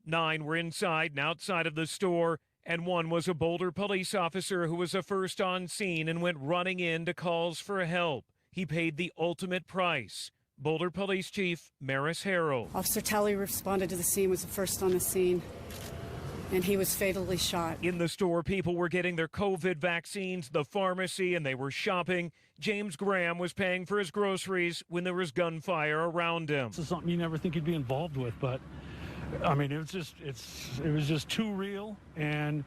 9 were inside and outside of the store, and 1 was a Boulder police officer who was a first on scene and went running in to calls for help. He paid the ultimate price. Boulder Police Chief Maris Harrell. Officer Talley responded to the scene, was the first on the scene, and he was fatally shot. In the store, people were getting their COVID vaccines, the pharmacy, and they were shopping. James Graham was paying for his groceries when there was gunfire around him. This is something you never think you'd be involved with, but I mean, it was just too real and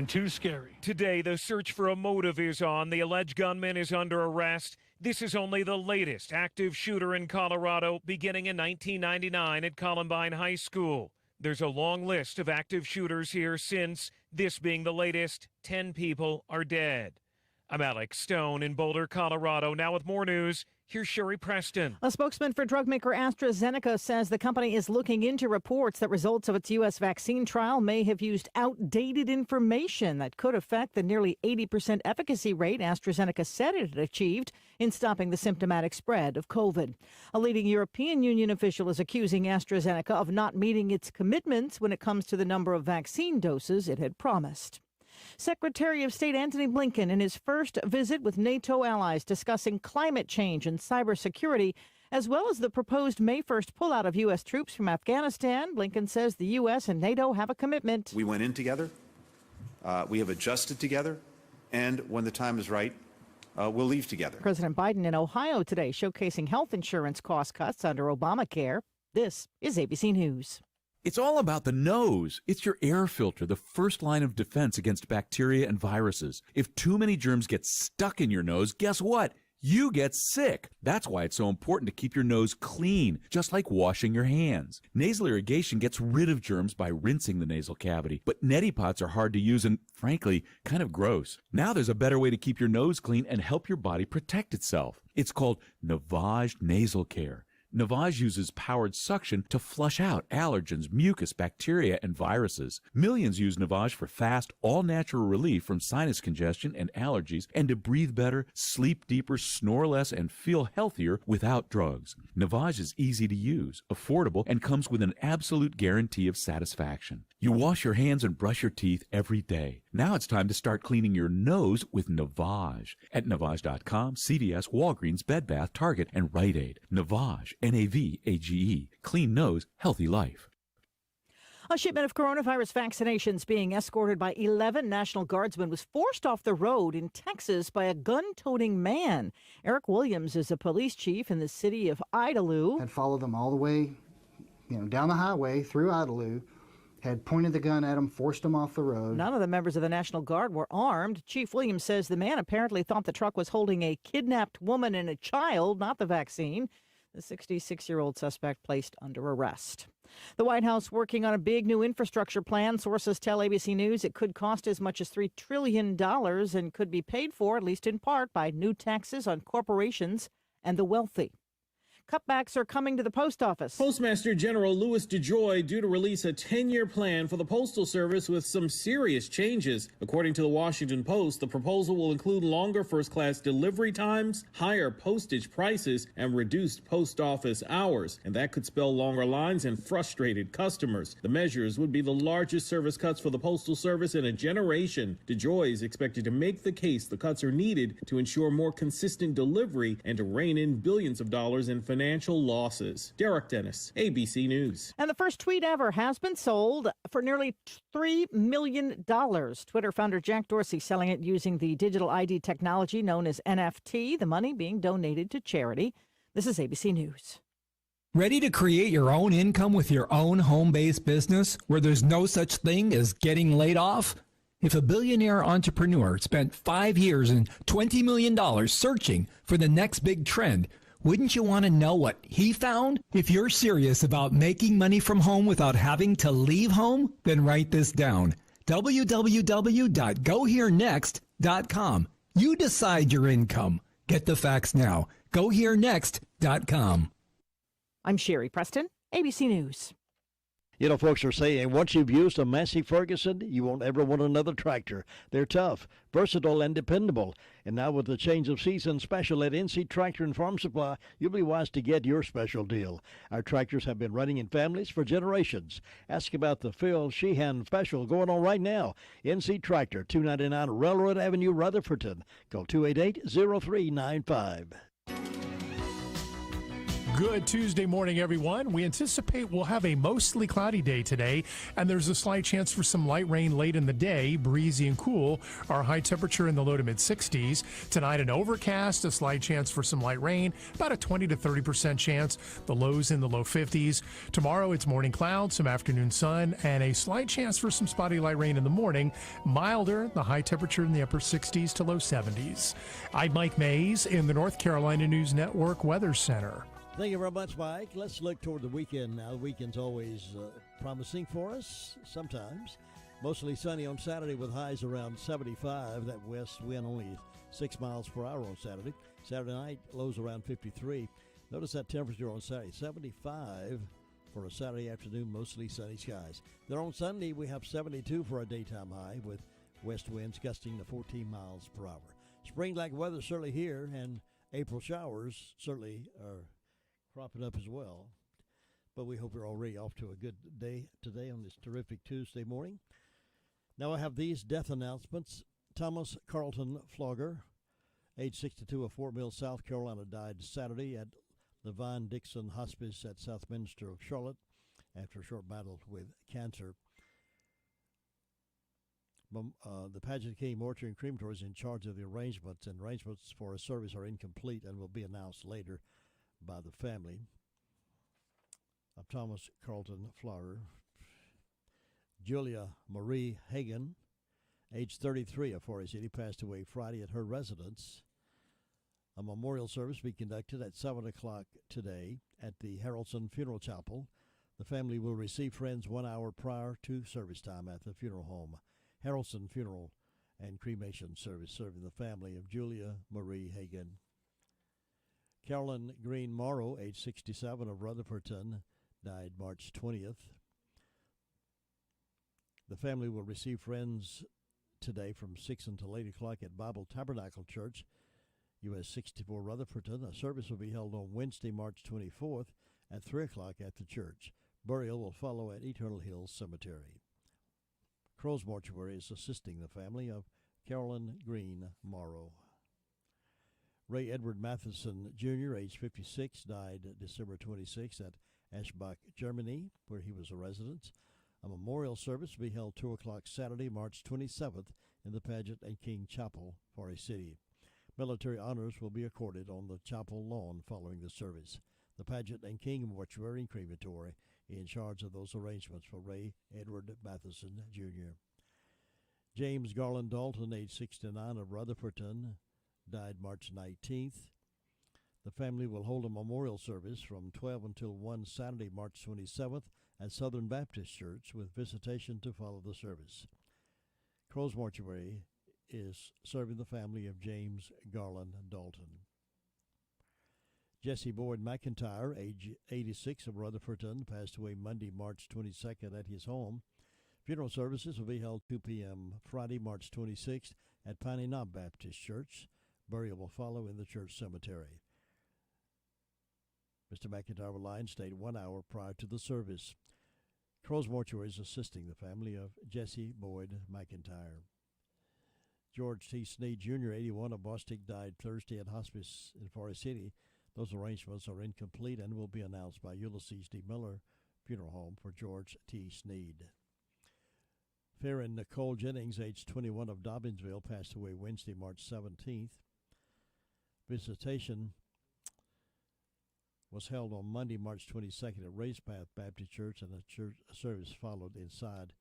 too scary. Today, the search for a motive is on. The alleged gunman is under arrest. This is only the latest active shooter in Colorado, beginning in 1999 at Columbine High School. There's a long list of active shooters here since, this being the latest. 10 people are dead. I'm Alex Stone in Boulder, Colorado. Now with more news, here's Sherry Preston. A spokesman for drug maker AstraZeneca says the company is looking into reports that results of its U.S. vaccine trial may have used outdated information that could affect the nearly 80% efficacy rate AstraZeneca said it had achieved in stopping the symptomatic spread of COVID. A leading European Union official is accusing AstraZeneca of not meeting its commitments when it comes to the number of vaccine doses it had promised. Secretary of State Antony Blinken in his first visit with NATO allies discussing climate change and cybersecurity, as well as the proposed May 1st pullout of U.S. troops from Afghanistan. Blinken says the U.S. and NATO have a commitment. We went in together. We have adjusted together. And when the time is right, we'll leave together. President Biden in Ohio today showcasing health insurance cost cuts under Obamacare. This is ABC News. It's all about the nose. It's your air filter, the first line of defense against bacteria and viruses. If too many germs get stuck in your nose, guess what? You get sick. That's why it's so important to keep your nose clean, just like washing your hands. Nasal irrigation gets rid of germs by rinsing the nasal cavity, but neti pots are hard to use and, frankly, kind of gross. Now there's a better way to keep your nose clean and help your body protect itself. It's called Navage Nasal Care. Navage uses powered suction to flush out allergens, mucus, bacteria, and viruses. Millions use Navage for fast, all-natural relief from sinus congestion and allergies, and to breathe better, sleep deeper, snore less, and feel healthier without drugs. Navage is easy to use, affordable, and comes with an absolute guarantee of satisfaction. You wash your hands and brush your teeth every day. Now it's time to start cleaning your nose with Navage. At Navage.com, CVS, Walgreens, Bed Bath, Target, and Rite Aid. Navage, N-A-V-A-G-E. Clean nose, healthy life. A shipment of coronavirus vaccinations being escorted by 11 National Guardsmen was forced off the road in Texas by a gun-toting man. Eric Williams is a police chief in the city of Idalou. Had followed them all the way, down the highway through Idalou. Had pointed the gun at him, forced him off the road. None of the members of the National Guard were armed. Chief Williams says the man apparently thought the truck was holding a kidnapped woman and a child, not the vaccine. The 66-year-old suspect placed under arrest. The White House working on a big new infrastructure plan. Sources tell ABC News it could cost as much as $3 trillion and could be paid for, at least in part, by new taxes on corporations and the wealthy. Cutbacks are coming to the post office. Postmaster General Louis DeJoy due to release a 10-year plan for the Postal Service with some serious changes. According to the Washington Post, the proposal will include longer first-class delivery times, higher postage prices, and reduced post office hours. And that could spell longer lines and frustrated customers. The measures would be the largest service cuts for the Postal Service in a generation. DeJoy is expected to make the case the cuts are needed to ensure more consistent delivery and to rein in billions of dollars in financial losses. Derek Dennis, ABC News. And the first tweet ever has been sold for nearly $3 million. Twitter founder Jack Dorsey selling it using the digital ID technology known as NFT, the money being donated to charity. This is ABC News. Ready to create your own income with your own home-based business where there's no such thing as getting laid off? If a billionaire entrepreneur spent 5 years and $20 million searching for the next big trend, wouldn't you want to know what he found? If you're serious about making money from home without having to leave home, then write this down. www.goherenext.com. You decide your income. Get the facts now. GoHereNext.com. I'm Sherry Preston, ABC News. You know, folks are saying once you've used a Massey Ferguson, you won't ever want another tractor. They're tough, versatile, and dependable. And now with the change of season special at NC Tractor and Farm Supply, you'll be wise to get your special deal. Our tractors have been running in families for generations. Ask about the Phil Sheehan special going on right now. NC Tractor, 299 Railroad Avenue, Rutherfordton. Call 288-0395. Good Tuesday morning, everyone. We anticipate we'll have a mostly cloudy day today, and there's a slight chance for some light rain late in the day, breezy and cool. Our high temperature in the low to mid 60s. Tonight, an overcast, a slight chance for some light rain, about a 20 to 30% chance. The lows in the low 50s. Tomorrow, it's morning clouds, some afternoon sun, and a slight chance for some spotty light rain in the morning. Milder, the high temperature in the upper 60s to low 70s. I'm Mike Mays in the North Carolina News Network Weather Center. Thank you very much, Mike. Let's look toward the weekend now. The weekend's always promising for us sometimes. Mostly sunny on Saturday with highs around 75. That west wind only 6 miles per hour on Saturday. Saturday night, lows around 53. Notice that temperature on Saturday, 75 for a Saturday afternoon, mostly sunny skies. Then on Sunday, we have 72 for a daytime high with west winds gusting to 14 miles per hour. Spring-like weather certainly here, and April showers certainly are cropping up as well. But we hope you're already off to a good day today on this terrific Tuesday morning. Now I have these death announcements. Thomas Carlton Flogger, age 62 of Fort Mill, South Carolina, died Saturday at Levine Dixon Hospice at Southminster of Charlotte after a short battle with cancer. The Pageant King Mortuary and Crematory is in charge of the arrangements, and arrangements for a service are incomplete and will be announced later by the family of Thomas Carlton Flower. Julia Marie Hagan, age 33 of Forest City, passed away Friday at her residence. A memorial service will be conducted at 7 o'clock today at the Harrelson Funeral Chapel. The family will receive friends 1 hour prior to service time at the funeral home. Harrelson Funeral and Cremation Service, serving the family of Julia Marie Hagan. Carolyn Green Morrow, age 67 of Rutherfordton, died March 20th. The family will receive friends today from 6 until 8 o'clock at Bible Tabernacle Church, US 64 Rutherfordton. A service will be held on Wednesday, March 24th at 3 o'clock at the church. Burial will follow at Eternal Hills Cemetery. Crow's Mortuary is assisting the family of Carolyn Green Morrow. Ray Edward Matheson Jr., age 56, died December 26 at Eschbach, Germany, where he was a resident. A memorial service will be held 2 o'clock Saturday, March 27th, in the Pageant and King Chapel, Forest City. Military honors will be accorded on the chapel lawn following the service. The Pageant and King Mortuary and Crematory in charge of those arrangements for Ray Edward Matheson Jr. James Garland Dalton, age 69 of Rutherfordton, died March 19th. The family will hold a memorial service from 12 until 1 Saturday, March 27th at Southern Baptist Church with visitation to follow the service. Crow's Mortuary is serving the family of James Garland Dalton. Jesse Boyd McIntyre, age 86 of Rutherfordton, passed away Monday, March 22nd at his home. Funeral services will be held 2 p.m. Friday, March 26th at Piney Knob Baptist Church. Burial will follow in the church cemetery. Mr. McIntyre will lie in state 1 hour prior to the service. Crow's Mortuary is assisting the family of Jesse Boyd McIntyre. George T. Sneed Jr., 81 of Bostic, died Thursday at hospice in Forest City. Those arrangements are incomplete and will be announced by Ulysses D. Miller Funeral Home for George T. Sneed. Farron Nicole Jennings, age 21 of Dobbinsville, passed away Wednesday, March 17th. Visitation was held on Monday, March 22nd at Race Path Baptist Church, and a church service followed inside.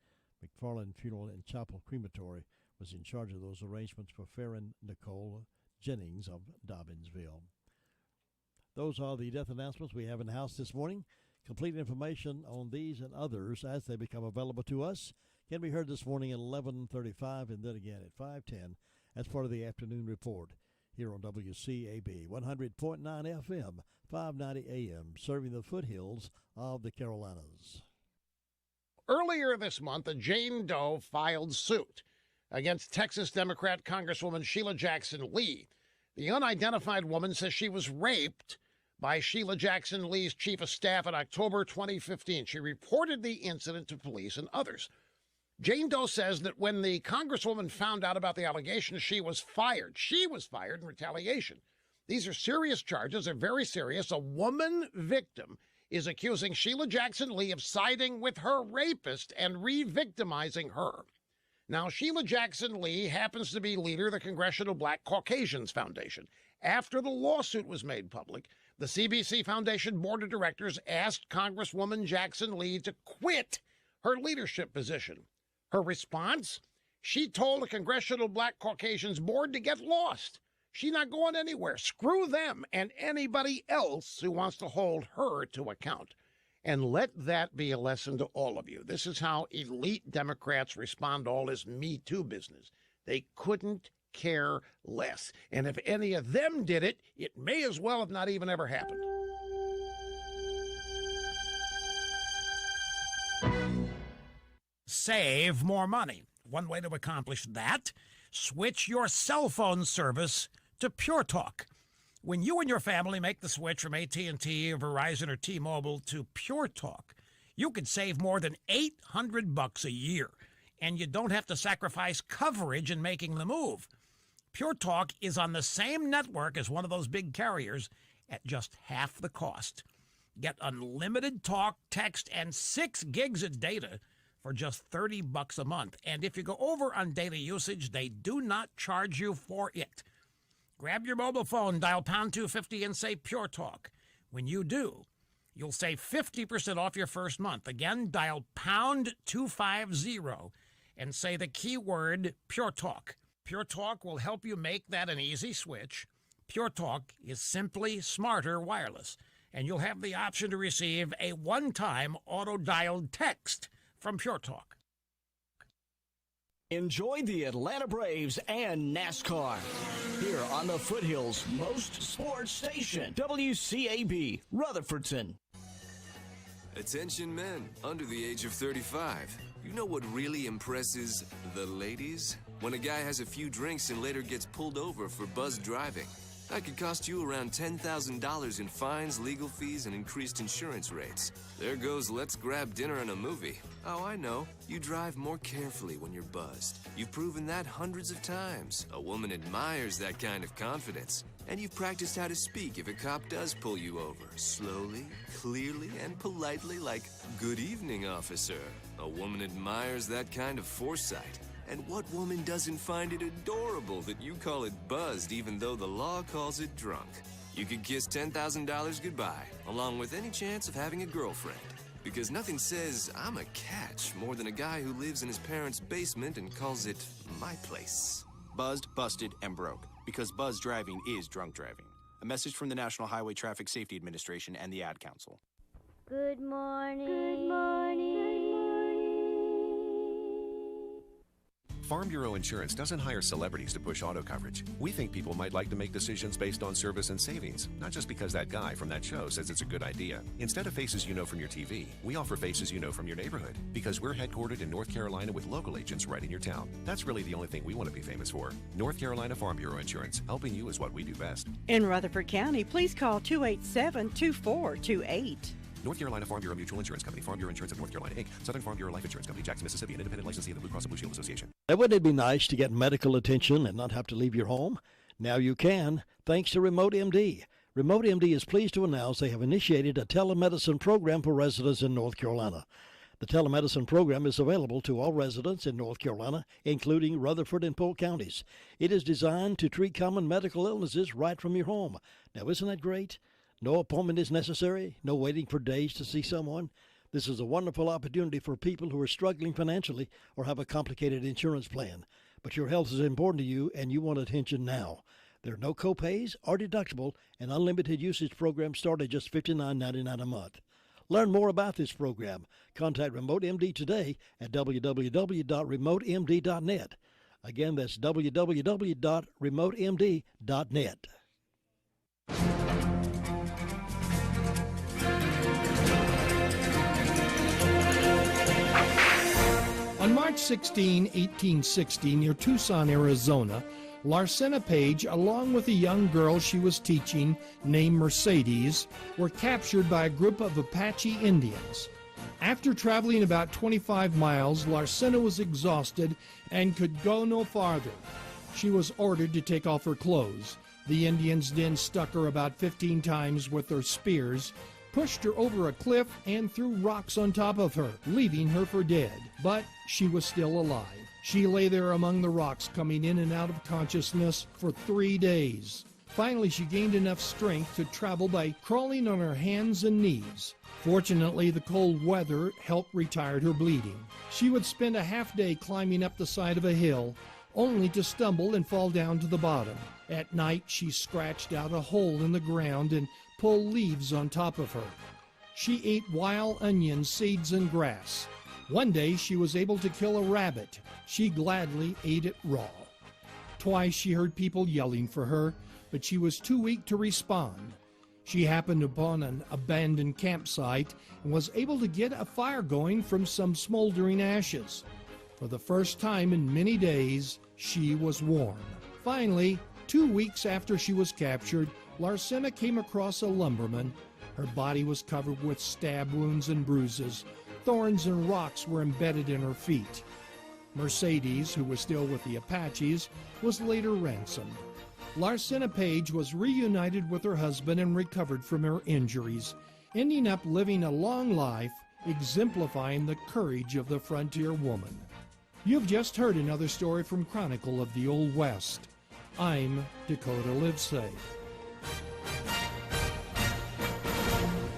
McFarland Funeral and Chapel Crematory was in charge of those arrangements for Farron Nicole Jennings of Dobbinsville. Those are the death announcements we have in the house this morning. Complete information on these and others as they become available to us can be heard this morning at 11:35 and then again at 5:10 as part of the afternoon report here on WCAB 100.9 FM, 590 AM, serving the foothills of the Carolinas. Earlier this month, a Jane Doe filed suit against Texas Democrat Congresswoman Sheila Jackson Lee. The unidentified woman says she was raped by Sheila Jackson Lee's chief of staff in October 2015. She reported the incident to police and others. Jane Doe says that when the congresswoman found out about the allegations, she was fired. She was fired in retaliation. These are serious charges. They're very serious. A woman victim is accusing Sheila Jackson Lee of siding with her rapist and re-victimizing her. Now, Sheila Jackson Lee happens to be leader of the Congressional Black Caucasians Foundation. After the lawsuit was made public, the CBC Foundation Board of Directors asked Congresswoman Jackson Lee to quit her leadership position. Her response? She told the Congressional Black Caucasians Board to get lost. She's not going anywhere. Screw them and anybody else who wants to hold her to account. And let that be a lesson to all of you. This is how elite Democrats respond to all this Me Too business. They couldn't care less. And if any of them did it, it may as well have not even ever happened. Save more money. One way to accomplish that, switch your cell phone service to Pure Talk. When you and your family make the switch from AT&T or Verizon or T-Mobile to Pure Talk, you can save more than $800 a year, and you don't have to sacrifice coverage in making the move. Pure Talk is on the same network as one of those big carriers at just half the cost. Get unlimited talk, text, and 6 gigs of data for just $30 a month. And if you go over on data usage, they do not charge you for it. Grab your mobile phone, dial pound 250 and say Pure Talk. When you do, you'll save 50% off your first month. Again, dial pound 250 and say the keyword Pure Talk. Pure Talk will help you make that an easy switch. Pure Talk is simply smarter wireless, and you'll have the option to receive a one-time auto-dialed text from Pure Talk. Enjoy the Atlanta Braves and NASCAR here on the Foothills most sports station, WCAB Rutherfordton. Attention men under the age of 35. You know what really impresses the ladies? When a guy has a few drinks and later gets pulled over for buzzed driving. That could cost you around $10,000 in fines, legal fees, and increased insurance rates. There goes let's grab dinner and a movie. Oh, I know. You drive more carefully when you're buzzed. You've proven that hundreds of times. A woman admires that kind of confidence. And you've practiced how to speak if a cop does pull you over. Slowly, clearly, and politely like, "Good evening, officer." A woman admires that kind of foresight. And what woman doesn't find it adorable that you call it buzzed even though the law calls it drunk? You could kiss $10,000 goodbye, along with any chance of having a girlfriend. Because nothing says, "I'm a catch," more than a guy who lives in his parents' basement and calls it my place. Buzzed, busted, and broke. Because buzz driving is drunk driving. A message from the National Highway Traffic Safety Administration and the Ad Council. Good morning. Good morning. Farm Bureau Insurance doesn't hire celebrities to push auto coverage. We think people might like to make decisions based on service and savings, not just because that guy from that show says it's a good idea. Instead of faces you know from your TV, we offer faces you know from your neighborhood, because we're headquartered in North Carolina with local agents right in your town. That's really the only thing we want to be famous for. North Carolina Farm Bureau Insurance. Helping you is what we do best. In Rutherford County, please call 287-2428. North Carolina Farm Bureau Mutual Insurance Company, Farm Bureau Insurance of North Carolina, Inc., Southern Farm Bureau Life Insurance Company, Jackson, Mississippi, an independent licensee of the Blue Cross and Blue Shield Association. Now, wouldn't it be nice to get medical attention and not have to leave your home? Now you can, thanks to Remote MD. Remote MD is pleased to announce they have initiated a telemedicine program for residents in North Carolina. The telemedicine program is available to all residents in North Carolina, including Rutherford and Polk counties. It is designed to treat common medical illnesses right from your home. Now, isn't that great? No appointment is necessary, no waiting for days to see someone. This is a wonderful opportunity for people who are struggling financially or have a complicated insurance plan. But your health is important to you and you want attention now. There are no copays or deductible, and unlimited usage programs start at just $59.99 a month. Learn more about this program. Contact Remote MD today at www.remotemd.net. Again, that's www.remotemd.net. On March 16, 1860, near Tucson, Arizona, Larcena Page, along with a young girl she was teaching named Mercedes, were captured by a group of Apache Indians. After traveling about 25 miles, Larcena was exhausted and could go no farther. She was ordered to take off her clothes. The Indians then stuck her about 15 times with their spears, pushed her over a cliff, and threw rocks on top of her, leaving her for dead. But she was still alive. She lay there among the rocks, coming in and out of consciousness for 3 days. Finally, she gained enough strength to travel by crawling on her hands and knees. Fortunately, the cold weather helped retard her bleeding. She would spend a half day climbing up the side of a hill, only to stumble and fall down to the bottom. At night, she scratched out a hole in the ground and pulled leaves on top of her. She ate wild onions, seeds, and grass. One day, she was able to kill a rabbit. She gladly ate it raw. Twice, she heard people yelling for her, but she was too weak to respond. She happened upon an abandoned campsite and was able to get a fire going from some smoldering ashes. For the first time in many days, she was warm. Finally, 2 weeks after she was captured, Larcena came across a lumberman. Her body was covered with stab wounds and bruises. Thorns and rocks were embedded in her feet. Mercedes, who was still with the Apaches, was later ransomed. Larcena Page was reunited with her husband and recovered from her injuries, ending up living a long life, exemplifying the courage of the frontier woman. You've just heard another story from Chronicle of the Old West. I'm Dakota Livesay.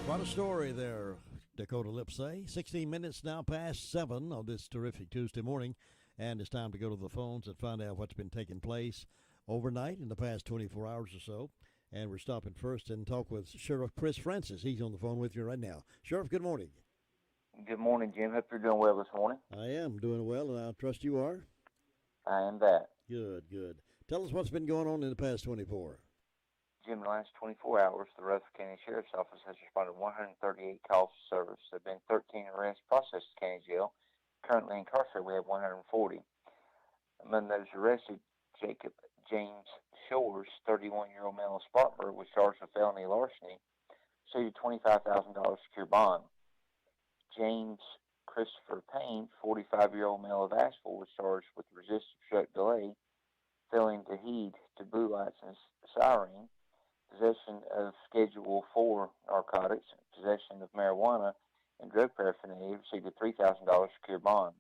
Quite a story there, Dakota Livesay. 16 minutes now past 7 on this terrific Tuesday morning, and it's time to go to the phones and find out what's been taking place overnight in the past 24 hours or so. And we're stopping first and talk with Sheriff Chris Francis. He's on the phone with you right now. Sheriff, good morning. Good morning, Jim. Hope you're doing well this morning. I am doing well, and I trust you are. I am that. Good, good. Tell us what's been going on in the past 24. Jim, in the last 24 hours, the Rutherford County Sheriff's Office has responded to 138 calls for service. There have been 13 arrests processed at county jail. Currently incarcerated, we have 140. Among those arrested, Jacob James Shores, 31-year-old male of Spartanburg, was charged with felony larceny, received a $25,000 secure bond. James Christopher Payne, 45-year-old male of Asheville, was charged with resist obstruct delay, failing to heed to blue lights and siren, possession of Schedule 4 narcotics, possession of marijuana, and drug paraphernalia, received a $3,000 secure bond.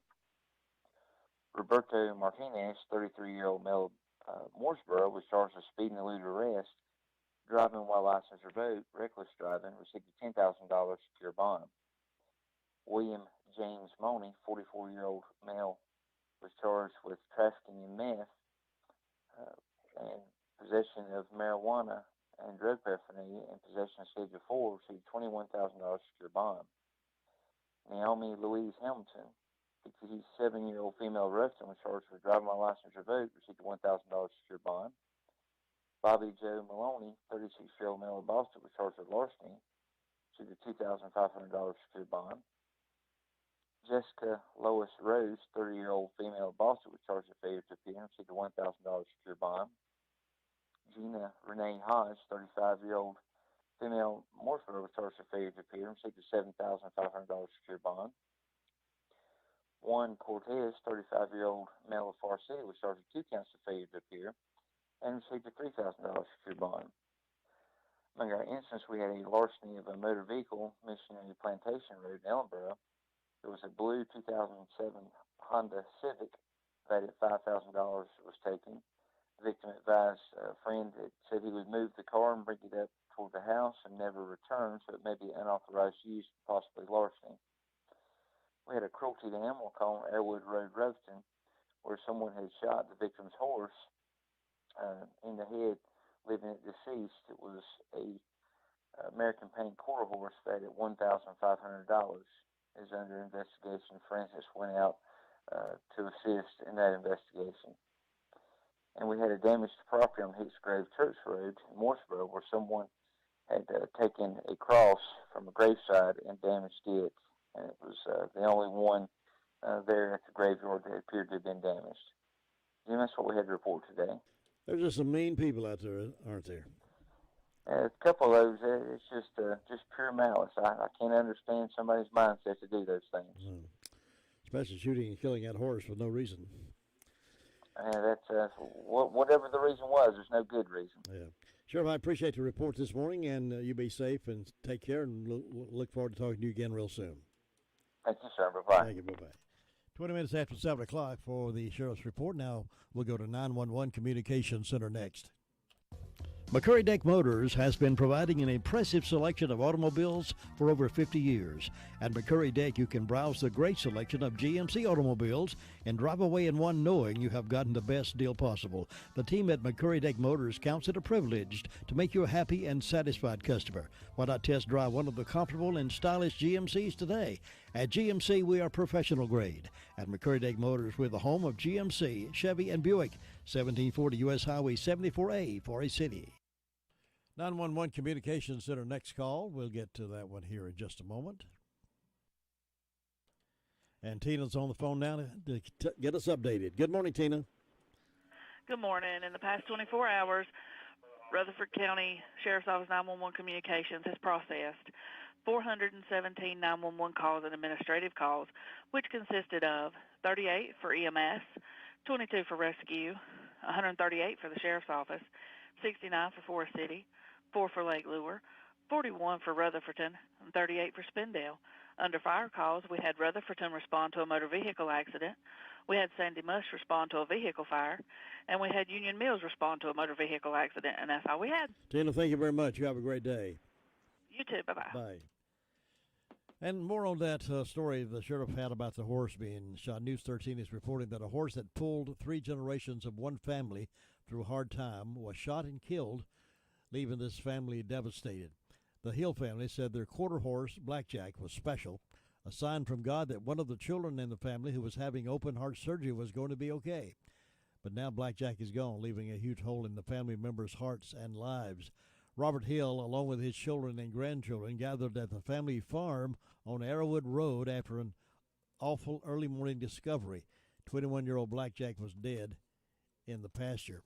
Roberto Martinez, 33-year-old male of Mooresboro, was charged with speed and elude arrest, driving while license revoked, reckless driving, received a $10,000 secure bond. William James Money, 44-year-old male, was charged with trafficking in meth and possession of marijuana and drug paraphernalia and possession of Schedule 4, received a $21,000 secure bond. Naomi Louise Hamilton, 57-year-old female of Ruston, was charged with driving while license revoked, received a $1,000 secure bond. Bobby Joe Maloney, 36-year-old male of Boston, was charged with larceny, received a $2,500 secure bond. Jessica Lois Rose, 30-year-old female of Boston, was charged with failure to appear and received a $1,000 secure bond. Gina Renee Hodge, 35-year-old female of Mooresboro, was charged with failure to appear and received a $7,500 secure bond. Juan Cortez, 35-year-old male of Far City, was charged with 2 counts of failure to appear and received a $3,000 secure bond. Among our incidents, we had a larceny of a motor vehicle, Missionary Plantation Road in Ellenboro. There was a blue 2007 Honda Civic valued at $5,000 was taken. The victim advised a friend that said he would move the car and bring it up toward the house and never return, so it may be unauthorized use, possibly larceny. We had a cruelty to animal call on Airwood Road, Roveton, where someone had shot the victim's horse in the head, leaving it deceased. It was a American Paint Quarter horse valued at $1,500. Is under investigation. Forensics went out to assist in that investigation. And we had a damage to property on Hicks Grove Church Road in Mooresboro, where someone had taken a cross from a graveside and damaged it. And it was the only one there at the graveyard that appeared to have been damaged. Jim, that's what we had to report today. There's just some mean people out there, aren't there? A couple of those, it's just pure malice. I can't understand somebody's mindset to do those things. Especially shooting and killing that horse for no reason. That's whatever the reason was. There's no good reason. Yeah. Sheriff, I appreciate the report this morning, and you be safe and take care, and look forward to talking to you again real soon. Thank you, sir. Bye-bye. Thank you. Bye-bye. 20 minutes after 7 o'clock for the Sheriff's Report. Now we'll go to 911 Communications Center next. McCurry Deck Motors has been providing an impressive selection of automobiles for over 50 years. At McCurry Deck, you can browse the great selection of GMC automobiles and drive away in one knowing you have gotten the best deal possible. The team at McCurry Deck Motors counts it a privilege to make you a happy and satisfied customer. Why not test drive one of the comfortable and stylish GMCs today? At GMC, we are professional grade. At McCurry Deck Motors, we're the home of GMC, Chevy, and Buick. 1740 U.S. Highway 74A, Forest City. 911 Communications Center next call. We'll get to that one here in just a moment. And Tina's on the phone now to get us updated. Good morning, Tina. Good morning. In the past 24 hours, Rutherford County Sheriff's Office 911 Communications has processed 417 911 calls and administrative calls, which consisted of 38 for EMS, 22 for rescue, 138 for the Sheriff's Office, 69 for Forest City, 4 for Lake Lure, 41 for Rutherfordton, and 38 for Spindale. Under fire calls, we had Rutherfordton respond to a motor vehicle accident, we had Sandy Mush respond to a vehicle fire, and we had Union Mills respond to a motor vehicle accident, and that's all we had. Tina, thank you very much. You have a great day. You too. Bye-bye. Bye. And more on that story the sheriff had about the horse being shot. News 13 is reporting that a horse that pulled 3 generations of one family through a hard time was shot and killed, leaving this family devastated. The Hill family said their quarter horse, Blackjack, was special, a sign from God that one of the children in the family who was having open heart surgery was going to be okay. But now Blackjack is gone, leaving a huge hole in the family members' hearts and lives. Robert Hill, along with his children and grandchildren, gathered at the family farm on Arrowwood Road after an awful early morning discovery. 21-year-old Blackjack was dead in the pasture.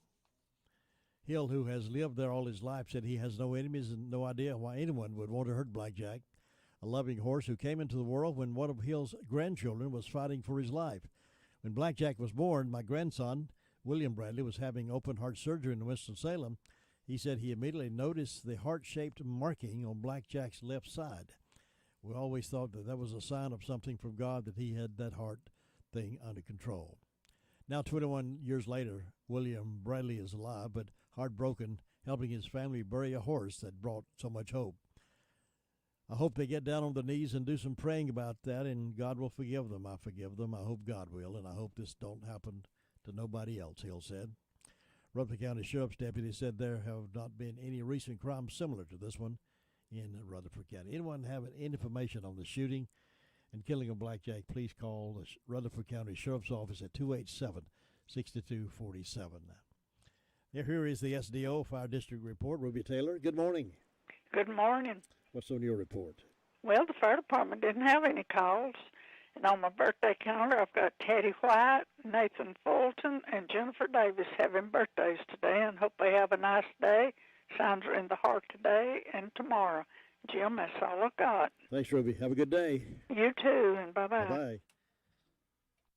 Hill, who has lived there all his life, said he has no enemies and no idea why anyone would want to hurt Blackjack, a loving horse who came into the world when one of Hill's grandchildren was fighting for his life. When Blackjack was born, my grandson, William Bradley, was having open heart surgery in Winston-Salem. He said he immediately noticed the heart-shaped marking on Blackjack's left side. We always thought that was a sign of something from God, that he had that heart thing under control. Now, 21 years later, William Bradley is alive, but heartbroken, helping his family bury a horse that brought so much hope. I hope they get down on their knees and do some praying about that, and God will forgive them. I forgive them. I hope God will, and I hope this don't happen to nobody else, Hill said. Rutherford County Sheriff's deputy said there have not been any recent crimes similar to this one in Rutherford County. Anyone have any information on the shooting and killing of Blackjack, please call the Rutherford County Sheriff's Office at 287-6247. Here is the SDO Fire District Report. Ruby Taylor, good morning. Good morning. What's on your report? Well, the fire department didn't have any calls. And on my birthday calendar, I've got Teddy White, Nathan Fulton, and Jennifer Davis having birthdays today, and hope they have a nice day. Signs are in the heart today and tomorrow. Jim, that's all I've got. Thanks, Ruby. Have a good day. You too, and bye-bye. Bye-bye.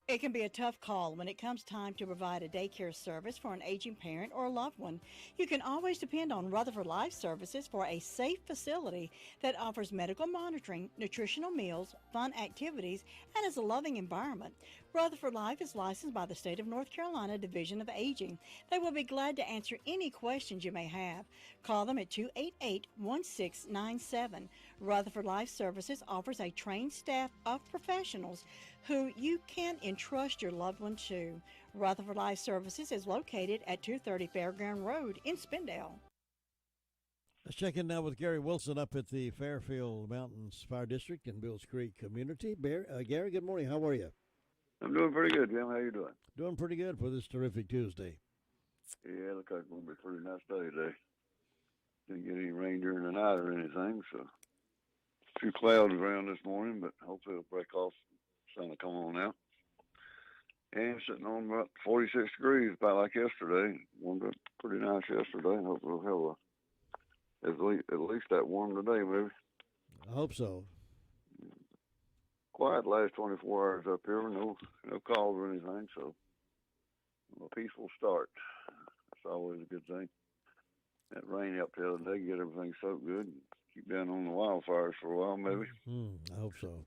It can be a tough call when it comes time to provide a daycare service for an aging parent or a loved one. You can always depend on Rutherford Life Services for a safe facility that offers medical monitoring, nutritional meals, fun activities, and is a loving environment. Rutherford Life is licensed by the State of North Carolina Division of Aging. They will be glad to answer any questions you may have. Call them at 288-1697. Rutherford Life Services offers a trained staff of professionals who you can entrust your loved one to. Rutherford Life Services is located at 230 Fairground Road in Spindale. Let's check in now with Gary Wilson up at the Fairfield Mountains Fire District in Bills Creek community. Gary, good morning. How are you? I'm doing pretty good, Jim. How you doing? Doing pretty good for this terrific Tuesday. Yeah, it looks like it's going to be a pretty nice day today. Didn't get any rain during the night or anything, so a few clouds around this morning, but hopefully it'll break off. Sun will come on out. And sitting on about 46 degrees, about like yesterday. Warmed up pretty nice yesterday. Hope we'll have at least that warm today, maybe. I hope so. Quiet last 24 hours up here. No calls or anything, so a peaceful start. That's always a good thing. That rain helped the other day get everything soaked good. Keep down on the wildfires for a while, maybe. I hope so.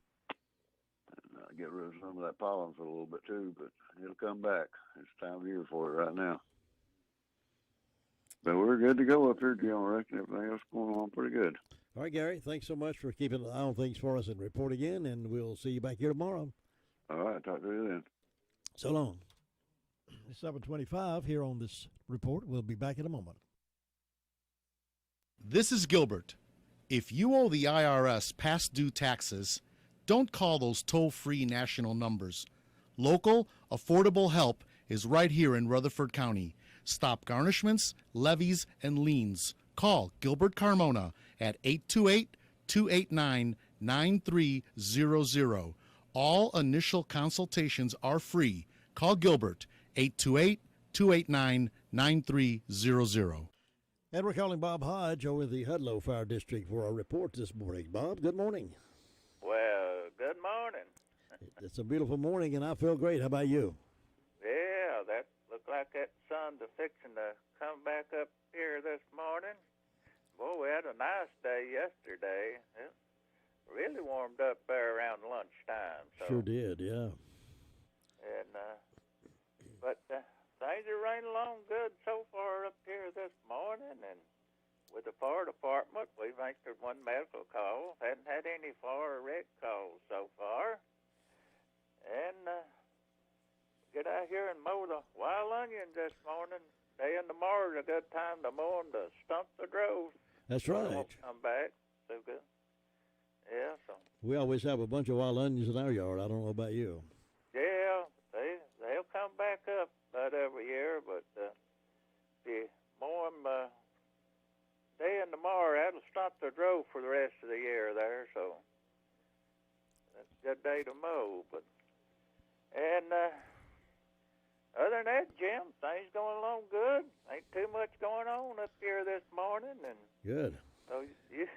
And get rid of some of that pollen for a little bit too, but it'll come back. It's time of year for it right now. But we're good to go up here, Jim. I reckon everything else going on pretty good. All right, Gary, thanks so much for keeping an eye on things for us and reporting in, and we'll see you back here tomorrow. All right, talk to you then. So long. It's 7:25 here on this report. We'll be back in a moment. This is Gilbert. If you owe the IRS past due taxes, don't call those toll-free national numbers. Local, affordable help is right here in Rutherford County. Stop garnishments, levies, and liens. Call Gilbert Carmona at 828-289-9300. All initial consultations are free. Call Gilbert, 828-289-9300. And we're calling Bob Hodge over the Hudlow Fire District for our report this morning. Bob, good morning. Well, good morning. It's a beautiful morning, and I feel great. How about you? Yeah, that looked like that sun's fixing to come back up here this morning. Boy, we had a nice day yesterday. It really warmed up there around lunchtime. So. Sure did, yeah. And but things are running along good so far up here this morning, and with the fire department, we've answered one medical call. Hadn't had any fire wreck calls so far. And get out here and mow the wild onions this morning. Day and tomorrow is a good time to mow them to stump the growth. That's right. Won't come back so good. Yeah, so. We always have a bunch of wild onions in our yard. I don't know about you. Yeah, they'll come back up about every year, but if you mow them day and tomorrow, that'll stop the growth for the rest of the year there, so that's a good day to mow. But and other than that, Jim, things going along good. Ain't too much going on up here this morning, and good. So you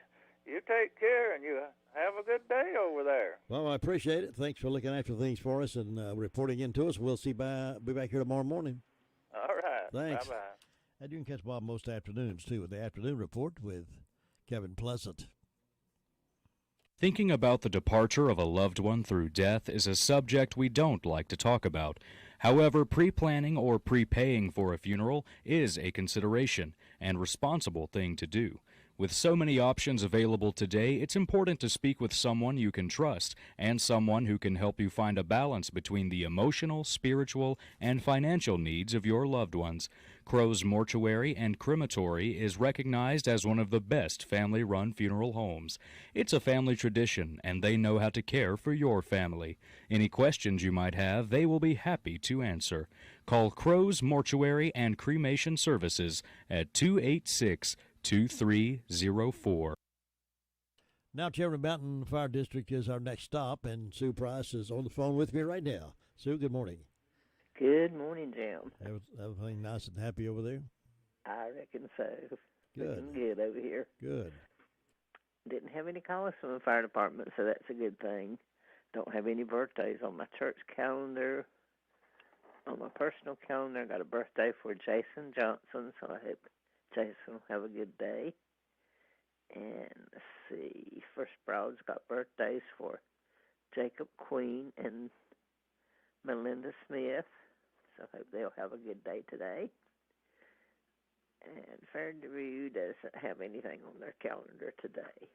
take care and you have a good day over there. Well, I appreciate it. Thanks for looking after things for us and reporting in to us. We'll be back here tomorrow morning. All right. Thanks. Bye-bye. And you can catch Bob most afternoons, too, with the afternoon report with Kevin Pleasant. Thinking about the departure of a loved one through death is a subject we don't like to talk about. However, pre-planning or prepaying for a funeral is a consideration and responsible thing to do. With so many options available today, it's important to speak with someone you can trust and someone who can help you find a balance between the emotional, spiritual, and financial needs of your loved ones. Crow's Mortuary and Crematory is recognized as one of the best family-run funeral homes. It's a family tradition, and they know how to care for your family. Any questions you might have, they will be happy to answer. Call Crow's Mortuary and Cremation Services at 286-2304. Now, Cherry Mountain Fire District is our next stop, and Sue Price is on the phone with me right now. Sue, good morning. Good morning, Jim. Everything nice and happy over there? I reckon so. Good. Looking good over here. Good. Didn't have any calls from the fire department, so that's a good thing. Don't have any birthdays on my church calendar. On my personal calendar, I got a birthday for Jason Johnson, so I hope Jason will have a good day. And let's see, First Broad's got birthdays for Jacob Queen and Melinda Smith, so I hope they'll have a good day today. And Fairview doesn't have anything on their calendar today.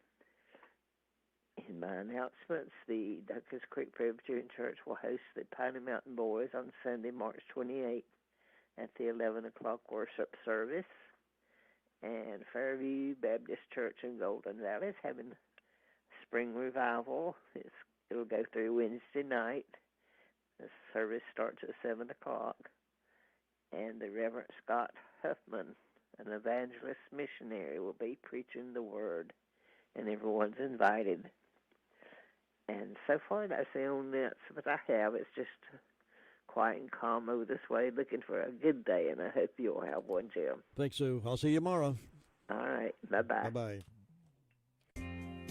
In my announcements, the Duckers Creek Presbyterian Church will host the Piney Mountain Boys on Sunday, March 28th at the 11 o'clock worship service. And Fairview Baptist Church in Golden Valley is having spring revival. It'll go through Wednesday night. The service starts at 7 o'clock. And the Reverend Scott Huffman, an evangelist missionary, will be preaching the word. And everyone's invited. And so far, that's the only announcement I have. It's just quiet and calm over this way, looking for a good day, and I hope you'll have one, Jim. Thanks, Sue. I'll see you tomorrow. All right. Bye-bye. Bye-bye.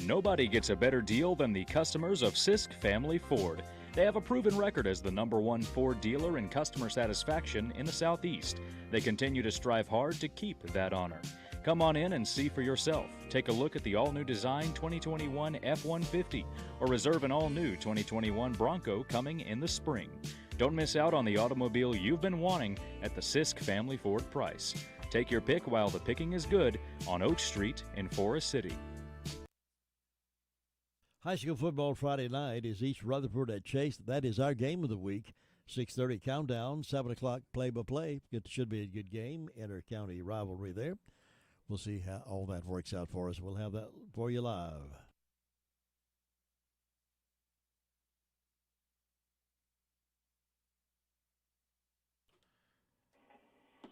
Nobody gets a better deal than the customers of Sisk Family Ford. They have a proven record as the #1 Ford dealer in customer satisfaction in the Southeast. They continue to strive hard to keep that honor. Come on in and see for yourself. Take a look at the all-new design 2021 F-150 or reserve an all-new 2021 Bronco coming in the spring. Don't miss out on the automobile you've been wanting at the Sisk Family Ford price. Take your pick while the picking is good on Oak Street in Forest City. High school football Friday night is East Rutherford at Chase. That is our game of the week. 6:30 countdown, 7 o'clock play-by-play. It should be a good game, inter-county rivalry there. We'll see how all that works out for us. We'll have that for you live.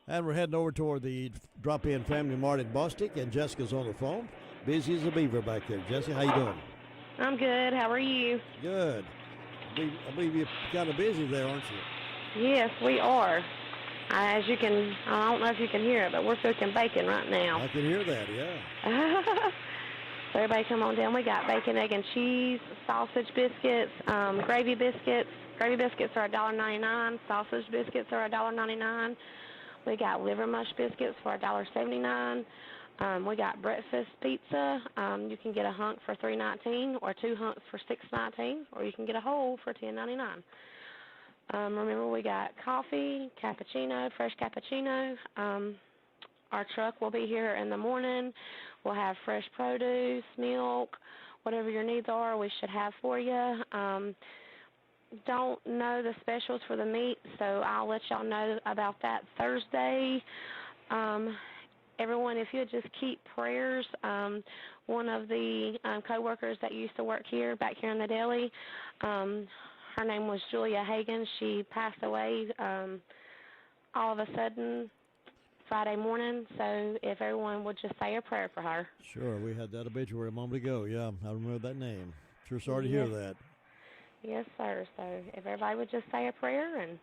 And we're heading over toward the drop-in Family Mart in Bostic, and Jessica's on the phone. Busy as a beaver back there. Jessica, how you doing? I'm good. How are you? Good. I believe you're kind of busy there, aren't you? Yes, we are. As you can, I don't know if you can hear it, but we're cooking bacon right now. I can hear that, yeah. So everybody come on down. We got bacon, egg, and cheese, sausage biscuits, gravy biscuits. Gravy biscuits are $1.99. Sausage biscuits are $1.99. We got liver mush biscuits for $1.79. We got breakfast pizza. You can get a hunk for $3.19 or 2 hunks for $6.19, or you can get a whole for $10.99. Remember, we got coffee, cappuccino, fresh cappuccino. Our truck will be here in the morning. We'll have fresh produce, milk, whatever your needs are, we should have for you. Don't know the specials for the meat, so I'll let y'all know about that Thursday. Everyone, if you'll just keep prayers. One of the co-workers that used to work here, back here in the deli, her name was Julia Hagan. She passed away all of a sudden Friday morning, so if everyone would just say a prayer for her. Sure, we had that obituary a moment ago. Yeah, I remember that name. Sure sorry to hear that. Yes, sir. So if everybody would just say a prayer, and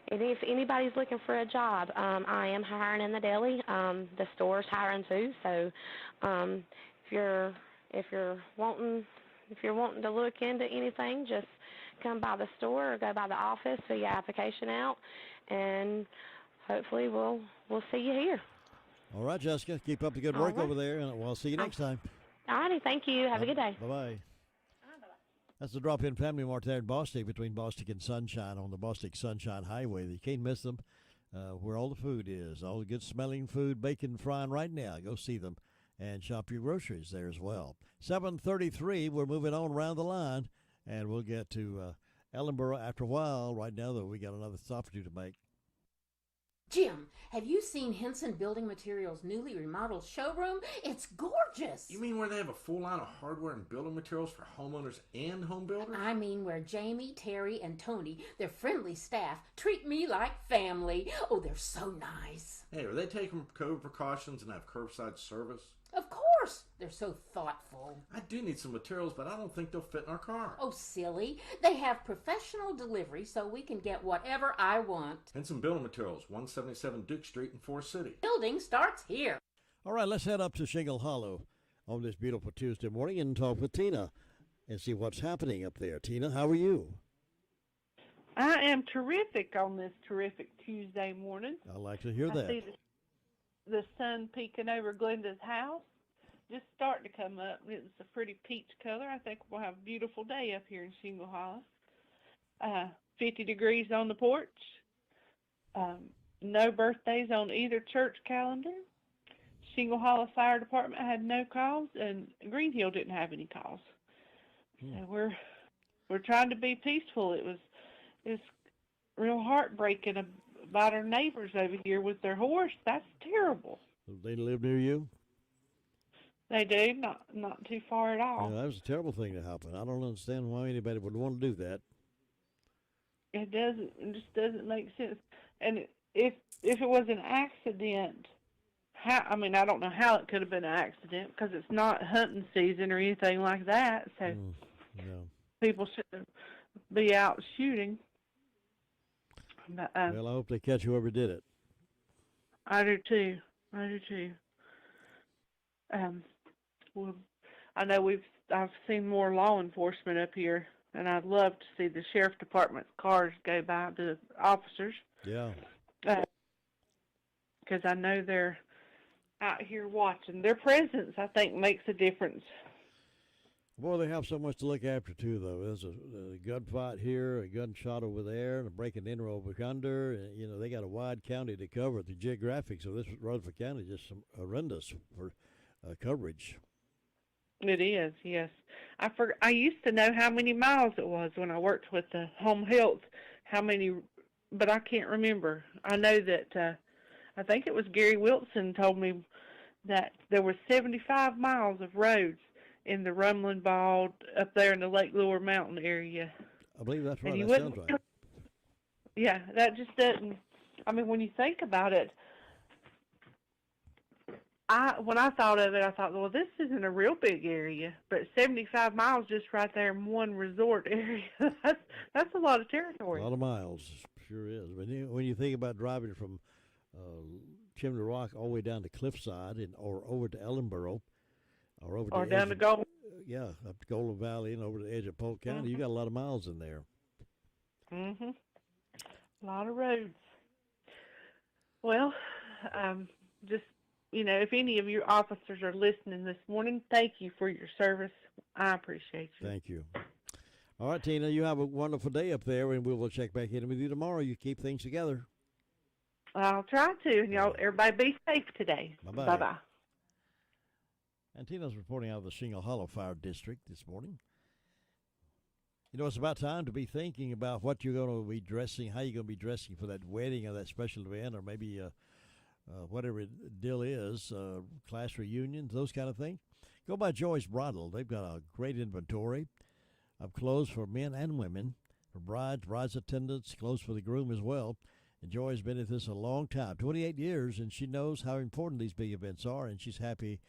if anybody's looking for a job, I am hiring in the deli. The store's hiring too. So if you're wanting to look into anything, just come by the store or go by the office, fill your application out, and hopefully we'll see you here. All right, Jessica, keep up the good work over there, and we'll see you next time. All righty, thank you. Have a good day. Bye-bye. That's the drop-in Family Mart there in Bostic, between Bostic and Sunshine on the Bostic Sunshine Highway. You can't miss them where all the food is, all the good smelling food, bacon frying right now. Go see them and shop your groceries there as well. 7:33, we're moving on around the line, and we'll get to Ellenboro after a while. Right now, though, we got another stop or two to make. Jim, have you seen Henson Building Materials' newly remodeled showroom? It's gorgeous. You mean where they have a full line of hardware and building materials for homeowners and home builders? I mean where Jamie, Terry, and Tony, their friendly staff, treat me like family. Oh, they're so nice. Hey, are they taking COVID precautions and have curbside service? Of course. They're so thoughtful. I do need some materials, but I don't think they'll fit in our car. Oh, silly. They have professional delivery so we can get whatever I want. And some building materials, 177 Duke Street in Forest City. Building starts here. All right, let's head up to Shingle Hollow on this beautiful Tuesday morning and talk with Tina and see what's happening up there. Tina, how are you? I am terrific on this terrific Tuesday morning. I like to hear that. I see the sun peeking over Glenda's house, just starting to come up. It's a pretty peach color. I think we'll have a beautiful day up here in Shingle Hollow. 50 degrees on the porch. No birthdays on either church calendar. Shingle Hollow Fire Department had no calls, and Green Hill didn't have any calls. So we're trying to be peaceful. It's real heartbreaking about our neighbors over here with their horse. That's terrible. They live near you? They do, not too far at all. Yeah, that was a terrible thing to happen. I don't understand why anybody would want to do that. It just doesn't make sense. And if it was an accident, I don't know how it could have been an accident, because it's not hunting season or anything like that. So people shouldn't be out shooting. But, Well, I hope they catch whoever did it. I do too. Well, I know I've seen more law enforcement up here, and I'd love to see the sheriff department's cars go by the officers. Yeah. Because I know they're out here watching. Their presence, I think, makes a difference. Boy, they have so much to look after, too, though. There's a gunfight here, a gunshot over there, and a break and enter over yonder. And, you know, they got a wide county to cover. The geographics of this Rutherford County is just horrendous for coverage. It is, yes. I used to know how many miles it was when I worked with the home health, but I can't remember. I know that I think it was Gary Wilson told me that there were 75 miles of roads in the Rumbling Bald up there in the Lake Lower Mountain area. I believe that's right. And That sounds right. Yeah, that just doesn't. I mean, when you think about it, when I thought of it, I thought, well, this isn't a real big area, but 75 miles just right there in one resort area. That's a lot of territory. A lot of miles, sure is. When you think about driving from Chimney Rock all the way down to Cliffside or over to Ellenboro, or over or to down to Golden. Yeah, up to Golden Valley and over to the edge of Polk County, you got a lot of miles in there. Mhm. A lot of roads. Well, just if any of your officers are listening this morning, thank you for your service. I appreciate you. Thank you. All right, Tina, you have a wonderful day up there, and we will check back in with you tomorrow. You keep things together. I'll try to, and everybody be safe today. Bye-bye. Bye-bye. And Tina's reporting out of the Shingle Hollow Fire District this morning. It's about time to be thinking about what you're going to be dressing, how you're going to be dressing for that wedding or that special event, or maybe whatever the deal is, class reunions, those kind of things. Go by Joy's Bridal. They've got a great inventory of clothes for men and women, for brides attendants, clothes for the groom as well. And Joy's been at this a long time, 28 years, and she knows how important these big events are, and she's happy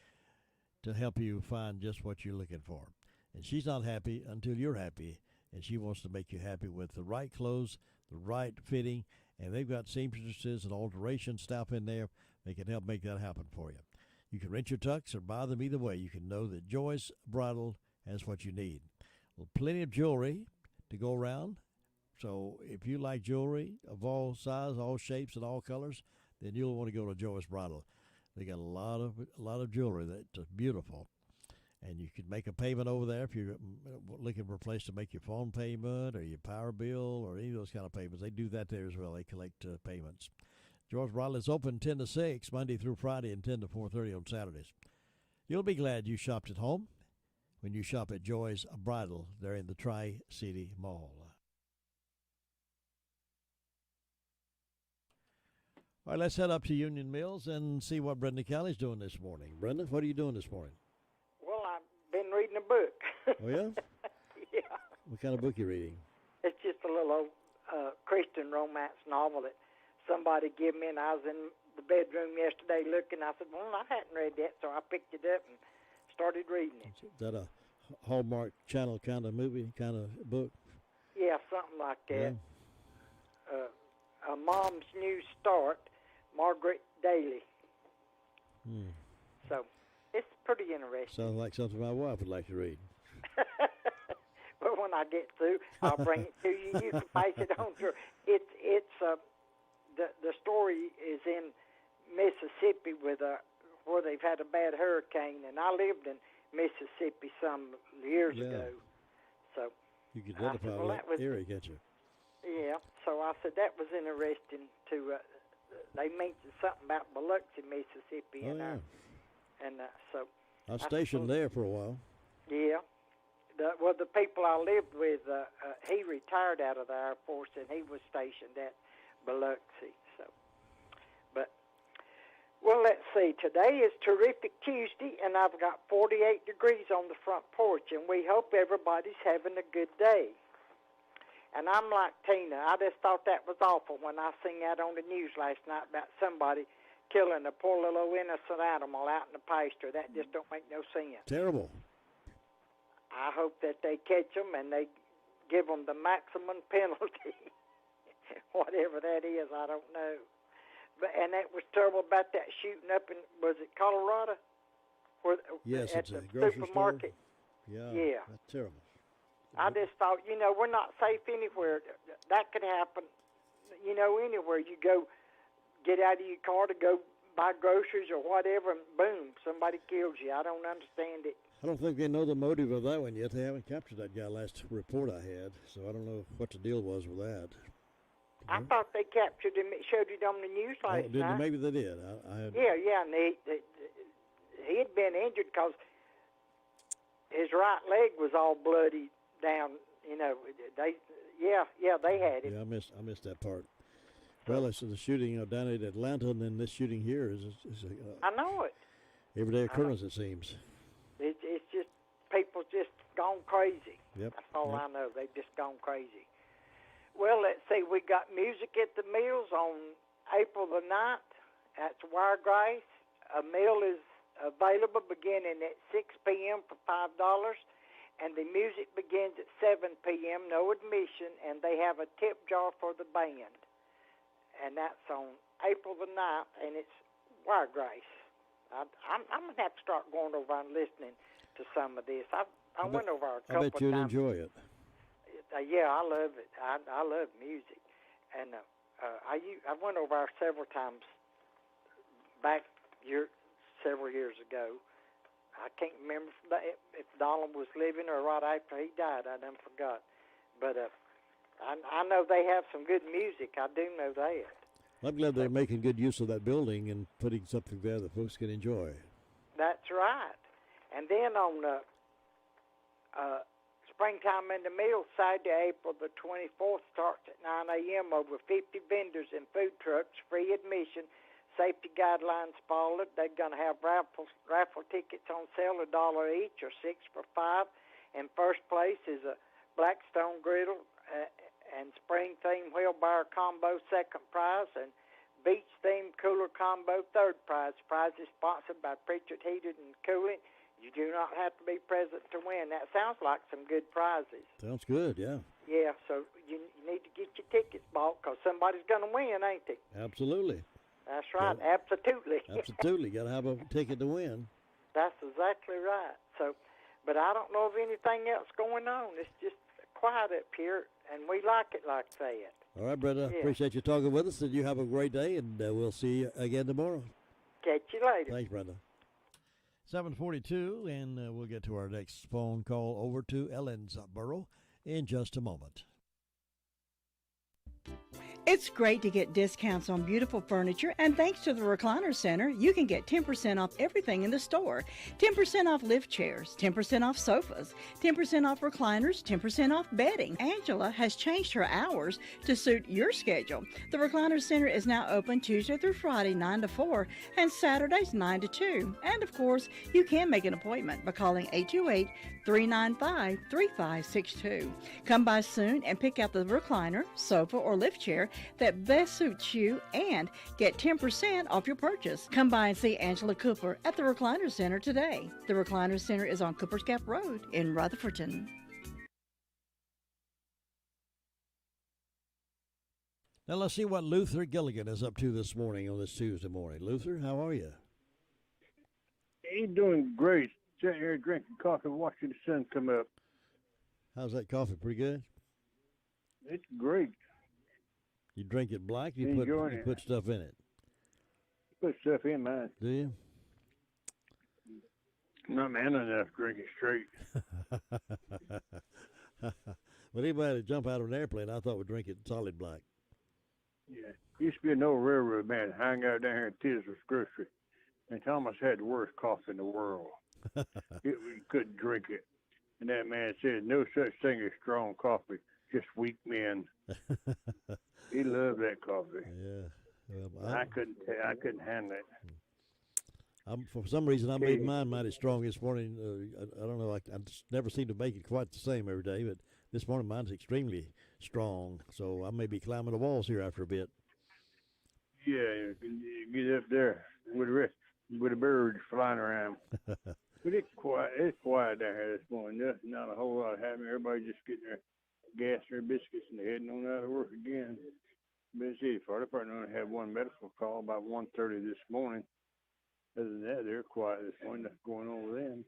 to help you find just what you're looking for. And she's not happy until you're happy, and she wants to make you happy with the right clothes, the right fitting, and they've got seamstresses and alteration stuff in there. They can help make that happen for you. You can rent your tux or buy them either way. You can know that Joy's Bridal has what you need. Well, plenty of jewelry to go around. So if you like jewelry of all sizes, all shapes, and all colors, then you'll want to go to Joy's Bridal. They got a lot of jewelry that's beautiful, and you can make a payment over there if you're looking for a place to make your phone payment or your power bill or any of those kind of payments. They do that there as well. They collect payments. Joy's Bridal is open 10 to 6 Monday through Friday and 10 to 4:30 on Saturdays. You'll be glad you shopped at home when you shop at Joy's Bridal there in the Tri-City Mall. All right, let's head up to Union Mills and see what Brenda Kelly's doing this morning. Brenda, what are you doing this morning? Well, I've been reading a book. Oh, yeah? Yeah. What kind of book are you reading? It's just a little old Christian romance novel that somebody gave me, and I was in the bedroom yesterday looking. I said, well, I hadn't read that, so I picked it up and started reading it. Is that a Hallmark Channel kind of movie, kind of book? Yeah, something like that. Yeah. A Mom's New Start, Margaret Daly. So it's pretty interesting. Sounds like something my wife would like to read. But when I get through, I'll bring it to you. You can pass it on to her. The story is in Mississippi where they've had a bad hurricane, and I lived in Mississippi some years ago. So you could identify that area, can't you? Yeah. So I said that was interesting to. They mentioned something about Biloxi, Mississippi, so I was stationed there for a while. Yeah. The people I lived with, he retired out of the Air Force, and he was stationed at Biloxi. So, well, let's see. Today is Terrific Tuesday, and I've got 48 degrees on the front porch, and we hope everybody's having a good day. And I'm like Tina. I just thought that was awful when I seen that on the news last night about somebody killing a poor little innocent animal out in the pasture. That just don't make no sense. Terrible. I hope that they catch them and they give them the maximum penalty. whatever that is. I don't know. But and that was terrible about that shooting up in, was it Colorado? Where, Yes, at it's the a grocery supermarket. store. Yeah. That's terrible. I just thought, we're not safe anywhere. That could happen, anywhere. You go, get out of your car to go buy groceries or whatever, and boom, somebody kills you. I don't understand it. I don't think they know the motive of that one yet. They haven't captured that guy last report I had, so I don't know what the deal was with that. I thought they captured him, showed it on the news last night. Maybe they did. Yeah, and he had been injured because his right leg was all bloody down. They had him. Yeah, I missed that part. Well, it's the shooting down at Atlanta, and then this shooting here is I know it. Everyday occurrence, it seems. It's just people just gone crazy. Yep. That's all I know. They've just gone crazy. Well, let's see. We got music at the Mills on April the 9th. That's Wiregrass. A meal is available beginning at 6 p.m. for $5, and the music begins at 7 p.m., no admission, and they have a tip jar for the band. And that's on April the 9th, and it's Wiregrass. I'm going to have to start going over and listening to some of this. I went over a couple of times. I bet you'd enjoy it. Yeah, I love it. I love music. And I went over several times back several years ago. I can't remember if Donald was living or right after he died. I done forgot. But I know they have some good music. I do know that. I'm glad they're making good use of that building and putting something there that folks can enjoy. That's right. And then on Springtime in the Mill, Saturday, April the 24th, starts at 9 a.m. Over 50 vendors and food trucks, free admission, safety guidelines followed. They're going to have raffle tickets on sale, $1 each or 6 for $5. And first place is a Blackstone griddle and spring-themed wheelbarrow combo, second prize, and beach-themed cooler combo, third prize. Prize is sponsored by Pritchard Heating and Cooling. You do not have to be present to win. That sounds like some good prizes. Sounds good, yeah. Yeah, so you need to get your tickets bought because somebody's going to win, ain't they? Absolutely. That's right, absolutely. Absolutely, got to have a ticket to win. That's exactly right. So, but I don't know of anything else going on. It's just quiet up here, and we like it like that. All right, Brenda, Yeah. appreciate you talking with us, and you have a great day, and we'll see you again tomorrow. Catch you later. Thanks, Brenda. 7:42, and we'll get to our next phone call over to Ellensboro in just a moment. It's great to get discounts on beautiful furniture, and thanks to the Recliner Center, you can get 10% off everything in the store. 10% off lift chairs, 10% off sofas, 10% off recliners, 10% off bedding. Angela has changed her hours to suit your schedule. The Recliner Center is now open Tuesday through Friday, 9 to 4, and Saturdays, 9 to 2. And, of course, you can make an appointment by calling 828-395-3562. Come by soon and pick out the recliner, sofa, or lift chair that best suits you and get 10% off your purchase. Come by and see Angela Cooper at the Recliner Center today. The Recliner Center is on Cooper's Gap Road in Rutherfordton. Now let's see what Luther Gilligan is up to this morning on this Tuesday morning. Luther, how are you? He's doing great. Sitting here drinking coffee, watching the sun come up. How's that coffee? Pretty good? It's great. You drink it black? You Enjoying it. put stuff in it? Put stuff in mine. Do you? Not man enough to drink it straight. But anybody to jump out of an airplane, I thought would drink it solid black. Yeah. Used to be an old railroad man hang out down here at Tisler's Grocery. And Thomas had the worst coffee in the world. We couldn't drink it. And that man said, no such thing as strong coffee, just weak men. He loved that coffee. Yeah. Well, I couldn't handle it. For some reason, I made mine mighty strong this morning. I don't know. I just never seem to make it quite the same every day, but this morning mine's extremely strong. So I may be climbing the walls here after a bit. Yeah, you get up there with the birds flying around. But it's quiet. It's quiet down here this morning. Not a whole lot happening. Everybody just getting their gas and their biscuits and they're heading on out of work again. Busy. Fire department only had one medical call about 1:30 this morning. Other than that, they're quiet this morning. Nothing going on with them.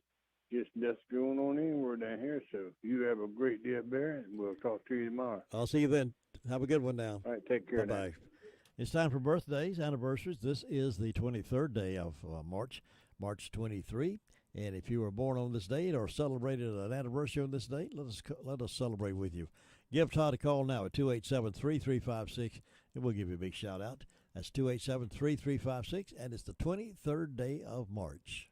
Just nothing going on anywhere down here. So you have a great day up there, and we'll talk to you tomorrow. I'll see you then. Have a good one now. All right, take care. Bye-bye. It's time for birthdays, anniversaries. This is the 23rd day of March 23. And if you were born on this date or celebrated an anniversary on this date, let us celebrate with you. Give Todd a call now at 287-3356, and we'll give you a big shout-out. That's 287-3356, and it's the 23rd day of March.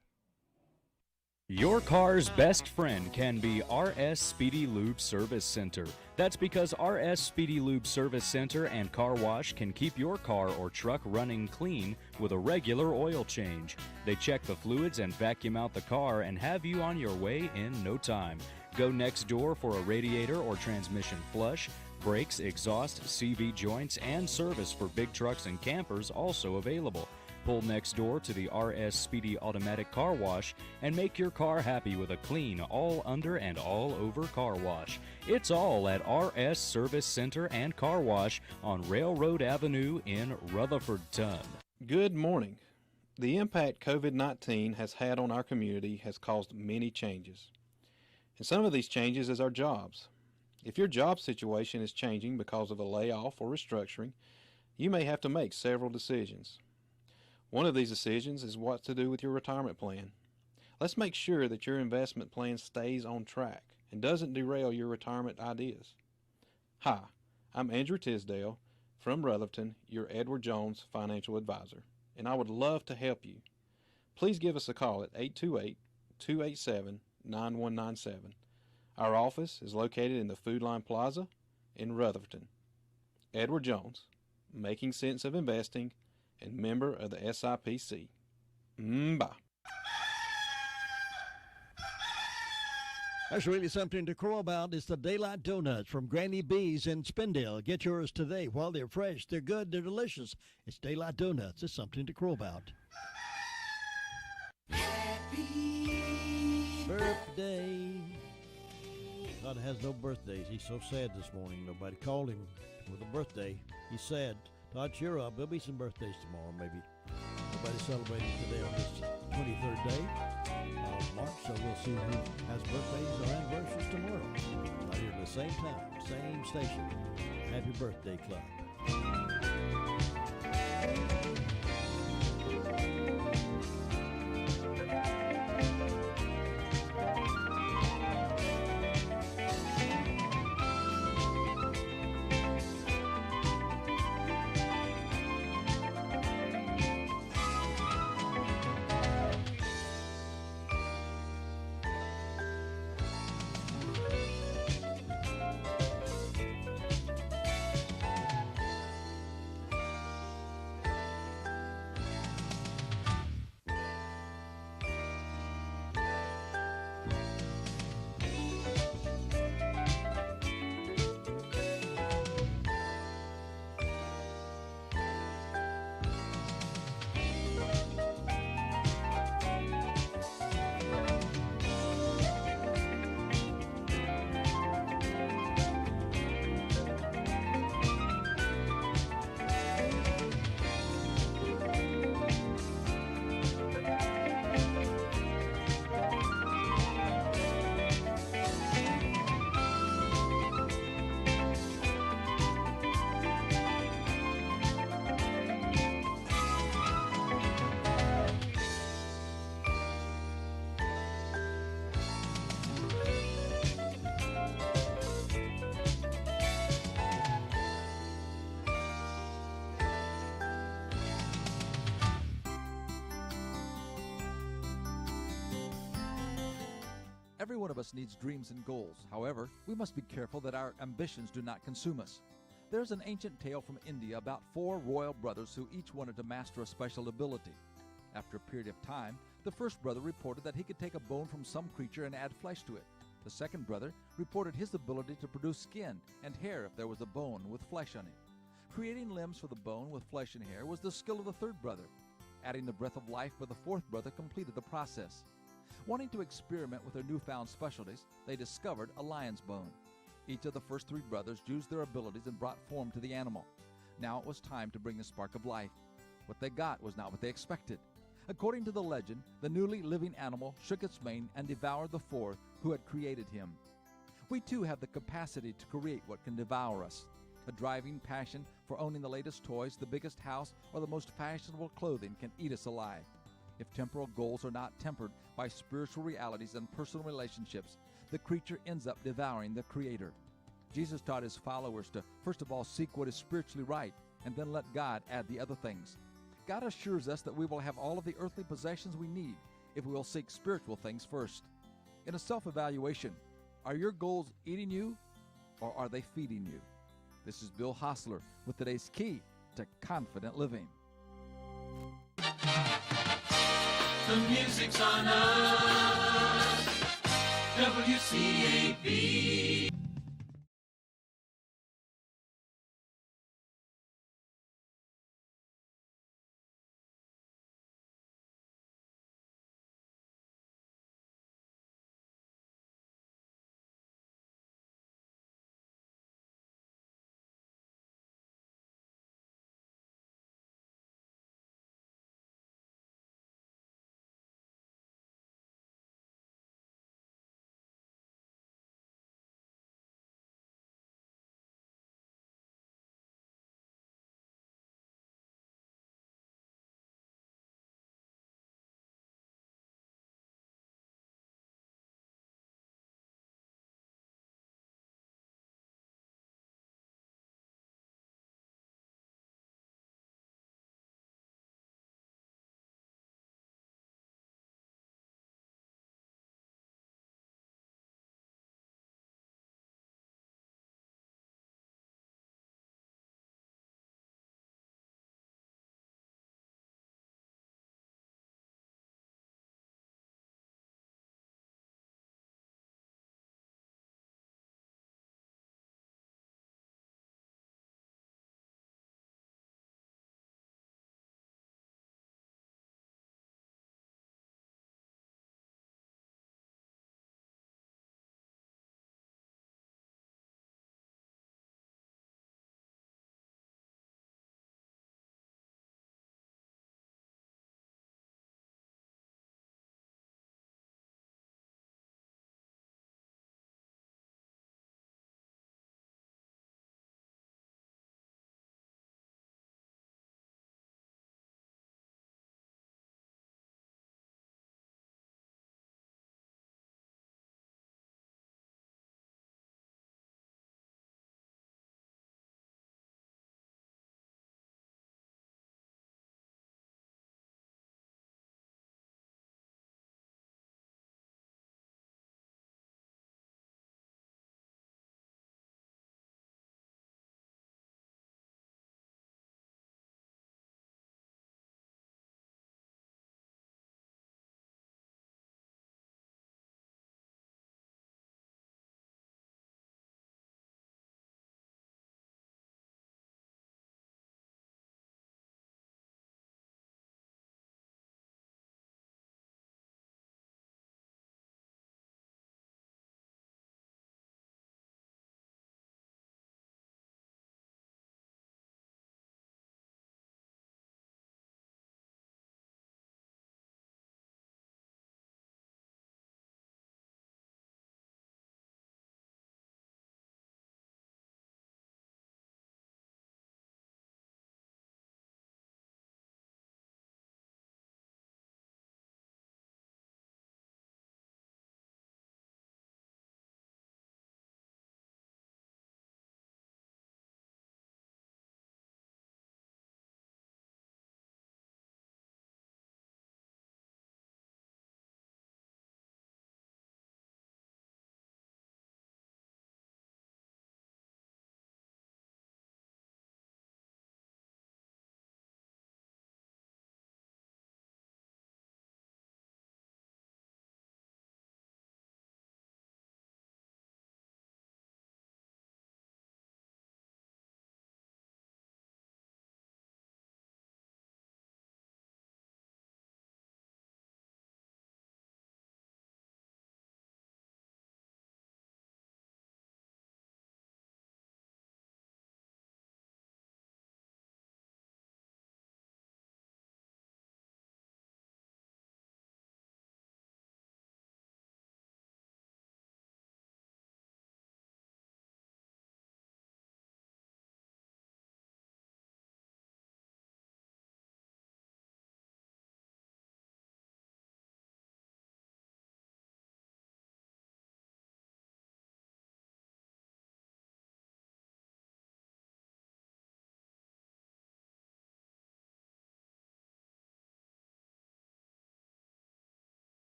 Your car's best friend can be RS Speedy Lube Service Center. That's because RS Speedy Lube Service Center and Car Wash can keep your car or truck running clean with a regular oil change. They check the fluids and vacuum out the car and have you on your way in no time. Go next door for a radiator or transmission flush, brakes, exhaust, CV joints, and service for big trucks and campers also available. Pull next door to the RS Speedy Automatic Car Wash and make your car happy with a clean, all under and all over car wash. It's all at RS Service Center and Car Wash on Railroad Avenue in Rutherfordton. Good morning. The impact COVID-19 has had on our community has caused many changes. And some of these changes is our jobs. If your job situation is changing because of a layoff or restructuring, you may have to make several decisions. One of these decisions is what to do with your retirement plan. Let's make sure that your investment plan stays on track and doesn't derail your retirement ideas. Hi, I'm Andrew Tisdale from Rutherfordton, your Edward Jones financial advisor, and I would love to help you. Please give us a call at 828-287-9197. Our office is located in the Food Line Plaza in Rutherfordton. Edward Jones, making sense of investing, and member of the SIPC. Bye. That's really something to crow about. It's the Daylight Donuts from Granny B's in Spindale. Get yours today while they're fresh. They're good. They're delicious. It's Daylight Donuts. It's something to crow about. Happy birthday. God has no birthdays. He's so sad this morning. Nobody called him with a birthday. He's sad. Todd, cheer up. There'll be some birthdays tomorrow, maybe. Nobody's celebrating today on this 23rd day of March, so we'll see who has birthdays or anniversaries tomorrow. Right here at the same time, same station. Happy Birthday Club. Every one of us needs dreams and goals. However, we must be careful that our ambitions do not consume us. There's an ancient tale from India about 4 royal brothers who each wanted to master a special ability. After a period of time, the first brother reported that he could take a bone from some creature and add flesh to it. The second brother reported his ability to produce skin and hair if there was a bone with flesh on it. Creating limbs for the bone with flesh and hair was the skill of the third brother. Adding the breath of life for the fourth brother completed the process. Wanting to experiment with their newfound specialties, they discovered a lion's bone. Each of the first 3 brothers used their abilities and brought form to the animal. Now it was time to bring the spark of life. What they got was not what they expected. According to the legend, the newly living animal shook its mane and devoured the fourth who had created him. We too have the capacity to create what can devour us. A driving passion for owning the latest toys, the biggest house, or the most fashionable clothing can eat us alive. If temporal goals are not tempered by spiritual realities and personal relationships, the creature ends up devouring the Creator. Jesus taught his followers to first of all seek what is spiritually right, and then let God add the other things. God assures us that we will have all of the earthly possessions we need if we will seek spiritual things first. In a self-evaluation, are your goals eating you, or are they feeding you? This is Bill Hostler with today's key to confident living. The music's on us, WCAB.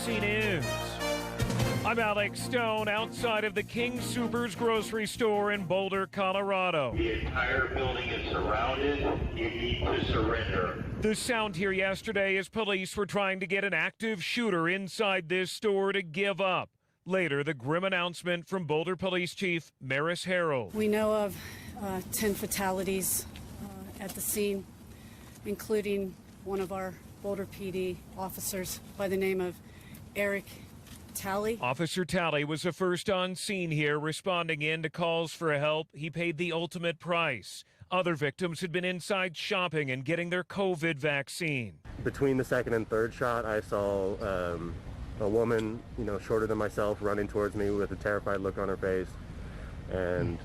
ABC News. I'm Alex Stone outside of the King Soopers grocery store in Boulder, Colorado. The entire building is surrounded. You need to surrender. The sound here yesterday as police were trying to get an active shooter inside this store to give up. Later, the grim announcement from Boulder Police Chief Maris Harrell. We know of 10 fatalities at the scene, including one of our Boulder PD officers by the name of Eric Talley. Officer Talley was the first on scene here, responding in to calls for help. He paid the ultimate price. Other victims had been inside shopping and getting their COVID vaccine. Between the second and third shot, I saw a woman, shorter than myself, running towards me with a terrified look on her face. And,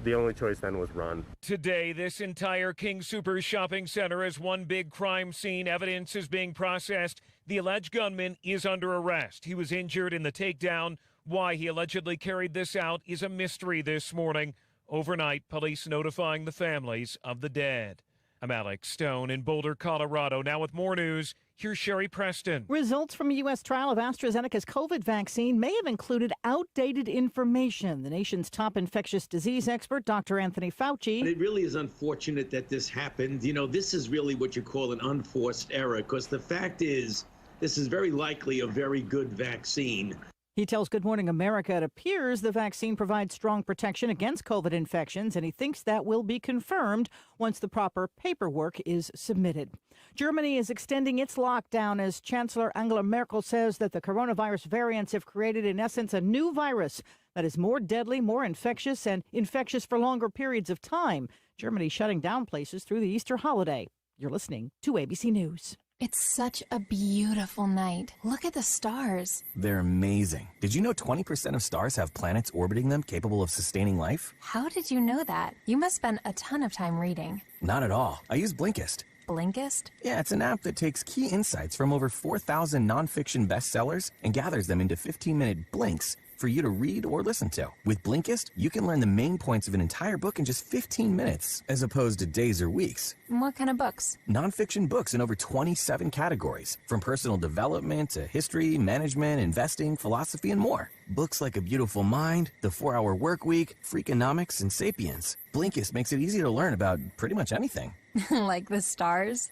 the only choice then was run. Today, this entire King Soopers shopping center is one big crime scene. Evidence is being processed. The alleged gunman is under arrest. He was injured in the takedown. Why he allegedly carried this out is a mystery this morning. Overnight, police notifying the families of the dead. I'm Alex Stone in Boulder, Colorado. Now with more news, here's Sherry Preston. Results from a U.S. trial of AstraZeneca's COVID vaccine may have included outdated information. The nation's top infectious disease expert, Dr. Anthony Fauci. It really is unfortunate that this happened. This is really what you call an unforced error, because the fact is, this is very likely a very good vaccine. He tells Good Morning America it appears the vaccine provides strong protection against COVID infections, and he thinks that will be confirmed once the proper paperwork is submitted. Germany is extending its lockdown as Chancellor Angela Merkel says that the coronavirus variants have created, in essence, a new virus that is more deadly, more infectious, and infectious for longer periods of time. Germany shutting down places through the Easter holiday. You're listening to ABC News. It's such a beautiful night. Look at the stars. They're amazing. Did you know 20% of stars have planets orbiting them capable of sustaining life? How did you know that? You must spend a ton of time reading. Not at all. I use Blinkist. Blinkist? Yeah, it's an app that takes key insights from over 4,000 nonfiction bestsellers and gathers them into 15-minute blinks for you to read or listen to. With Blinkist, you can learn the main points of an entire book in just 15 minutes, as opposed to days or weeks. What kind of books? Nonfiction books in over 27 categories, from personal development to history, management, investing, philosophy, and more. Books like A Beautiful Mind, The 4-Hour Work Week, Freakonomics, and Sapiens. Blinkist makes it easy to learn about pretty much anything. Like the stars?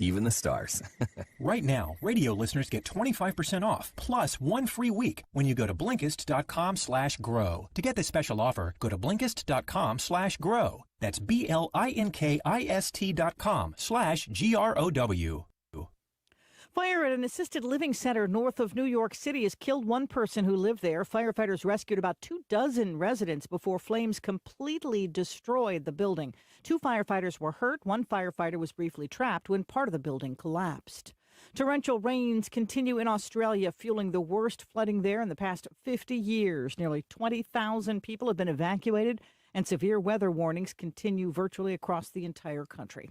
Even the stars. Right now, radio listeners get 25% off, plus 1 free week when you go to Blinkist.com/grow. To get this special offer, go to Blinkist.com/grow. That's BLINKIST.com/GROW. Fire at an assisted living center north of New York City has killed one person who lived there. Firefighters rescued about 24 residents before flames completely destroyed the building. 2 firefighters were hurt. 1 firefighter was briefly trapped when part of the building collapsed. Torrential rains continue in Australia, fueling the worst flooding there in the past 50 years. Nearly 20,000 people have been evacuated, and severe weather warnings continue virtually across the entire country.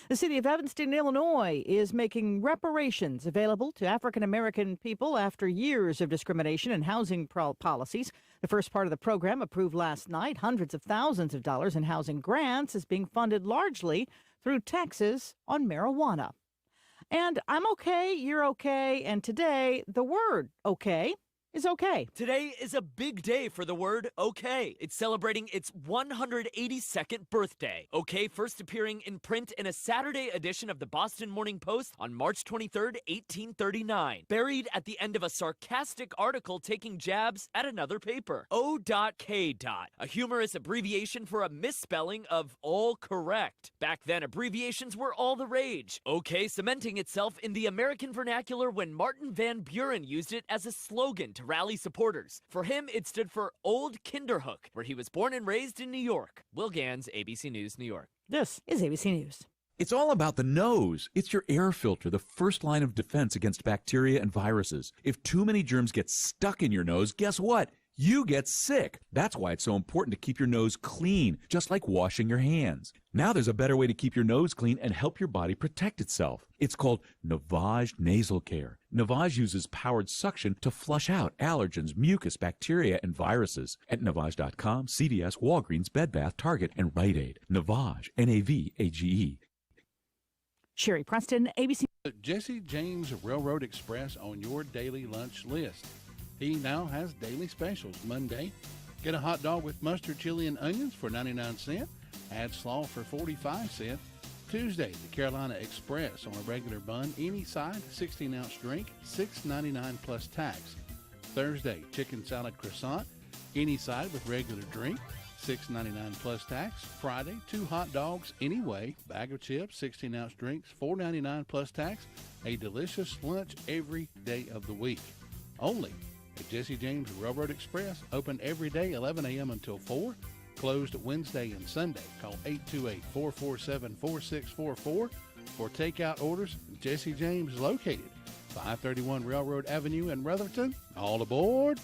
The city of Evanston, Illinois, is making reparations available to African-American people after years of discrimination and housing policies. The first part of the program, approved last night, hundreds of thousands of dollars in housing grants, is being funded largely through taxes on marijuana. And I'm okay, you're okay, and today the word okay is okay. Today is a big day for the word okay. It's celebrating its 182nd birthday. Okay first appearing in print in a Saturday edition of the Boston Morning Post on March 23rd, 1839. Buried at the end of a sarcastic article taking jabs at another paper. O.K. A humorous abbreviation for a misspelling of all correct. Back then, abbreviations were all the rage. Okay cementing itself in the American vernacular when Martin Van Buren used it as a slogan to rally supporters. For him, it stood for Old Kinderhook, where he was born and raised in New York. Will Gans, ABC News, New York. This is ABC News. It's all about the nose. It's your air filter, the first line of defense against bacteria and viruses. If too many germs get stuck in your nose, guess what? You get sick. That's why it's so important to keep your nose clean, just like washing your hands. Now there's a better way to keep your nose clean and help your body protect itself. It's called Navage Nasal Care. Navage uses powered suction to flush out allergens, mucus, bacteria, and viruses. At Navage.com, CVS, Walgreens, Bed Bath, Target, and Rite Aid. Navage, Navage. Sherry Preston, ABC. Jesse James Railroad Express on your daily lunch list. He now has daily specials. Monday, get a hot dog with mustard, chili, and onions for 99 cents. Add slaw for 45 cents. Tuesday, the Carolina Express on a regular bun, any side, 16-ounce drink, $6.99 plus tax. Thursday, chicken salad croissant, any side with regular drink, $6.99 plus tax. Friday, 2 hot dogs anyway, bag of chips, 16-ounce drinks, $4.99 plus tax. A delicious lunch every day of the week. Only at Jesse James Railroad Express, open every day 11 a.m. until 4. Closed Wednesday and Sunday. Call 828-447-4644 for takeout orders. Jesse James, located 531 Railroad Avenue in Rutherford. All aboard!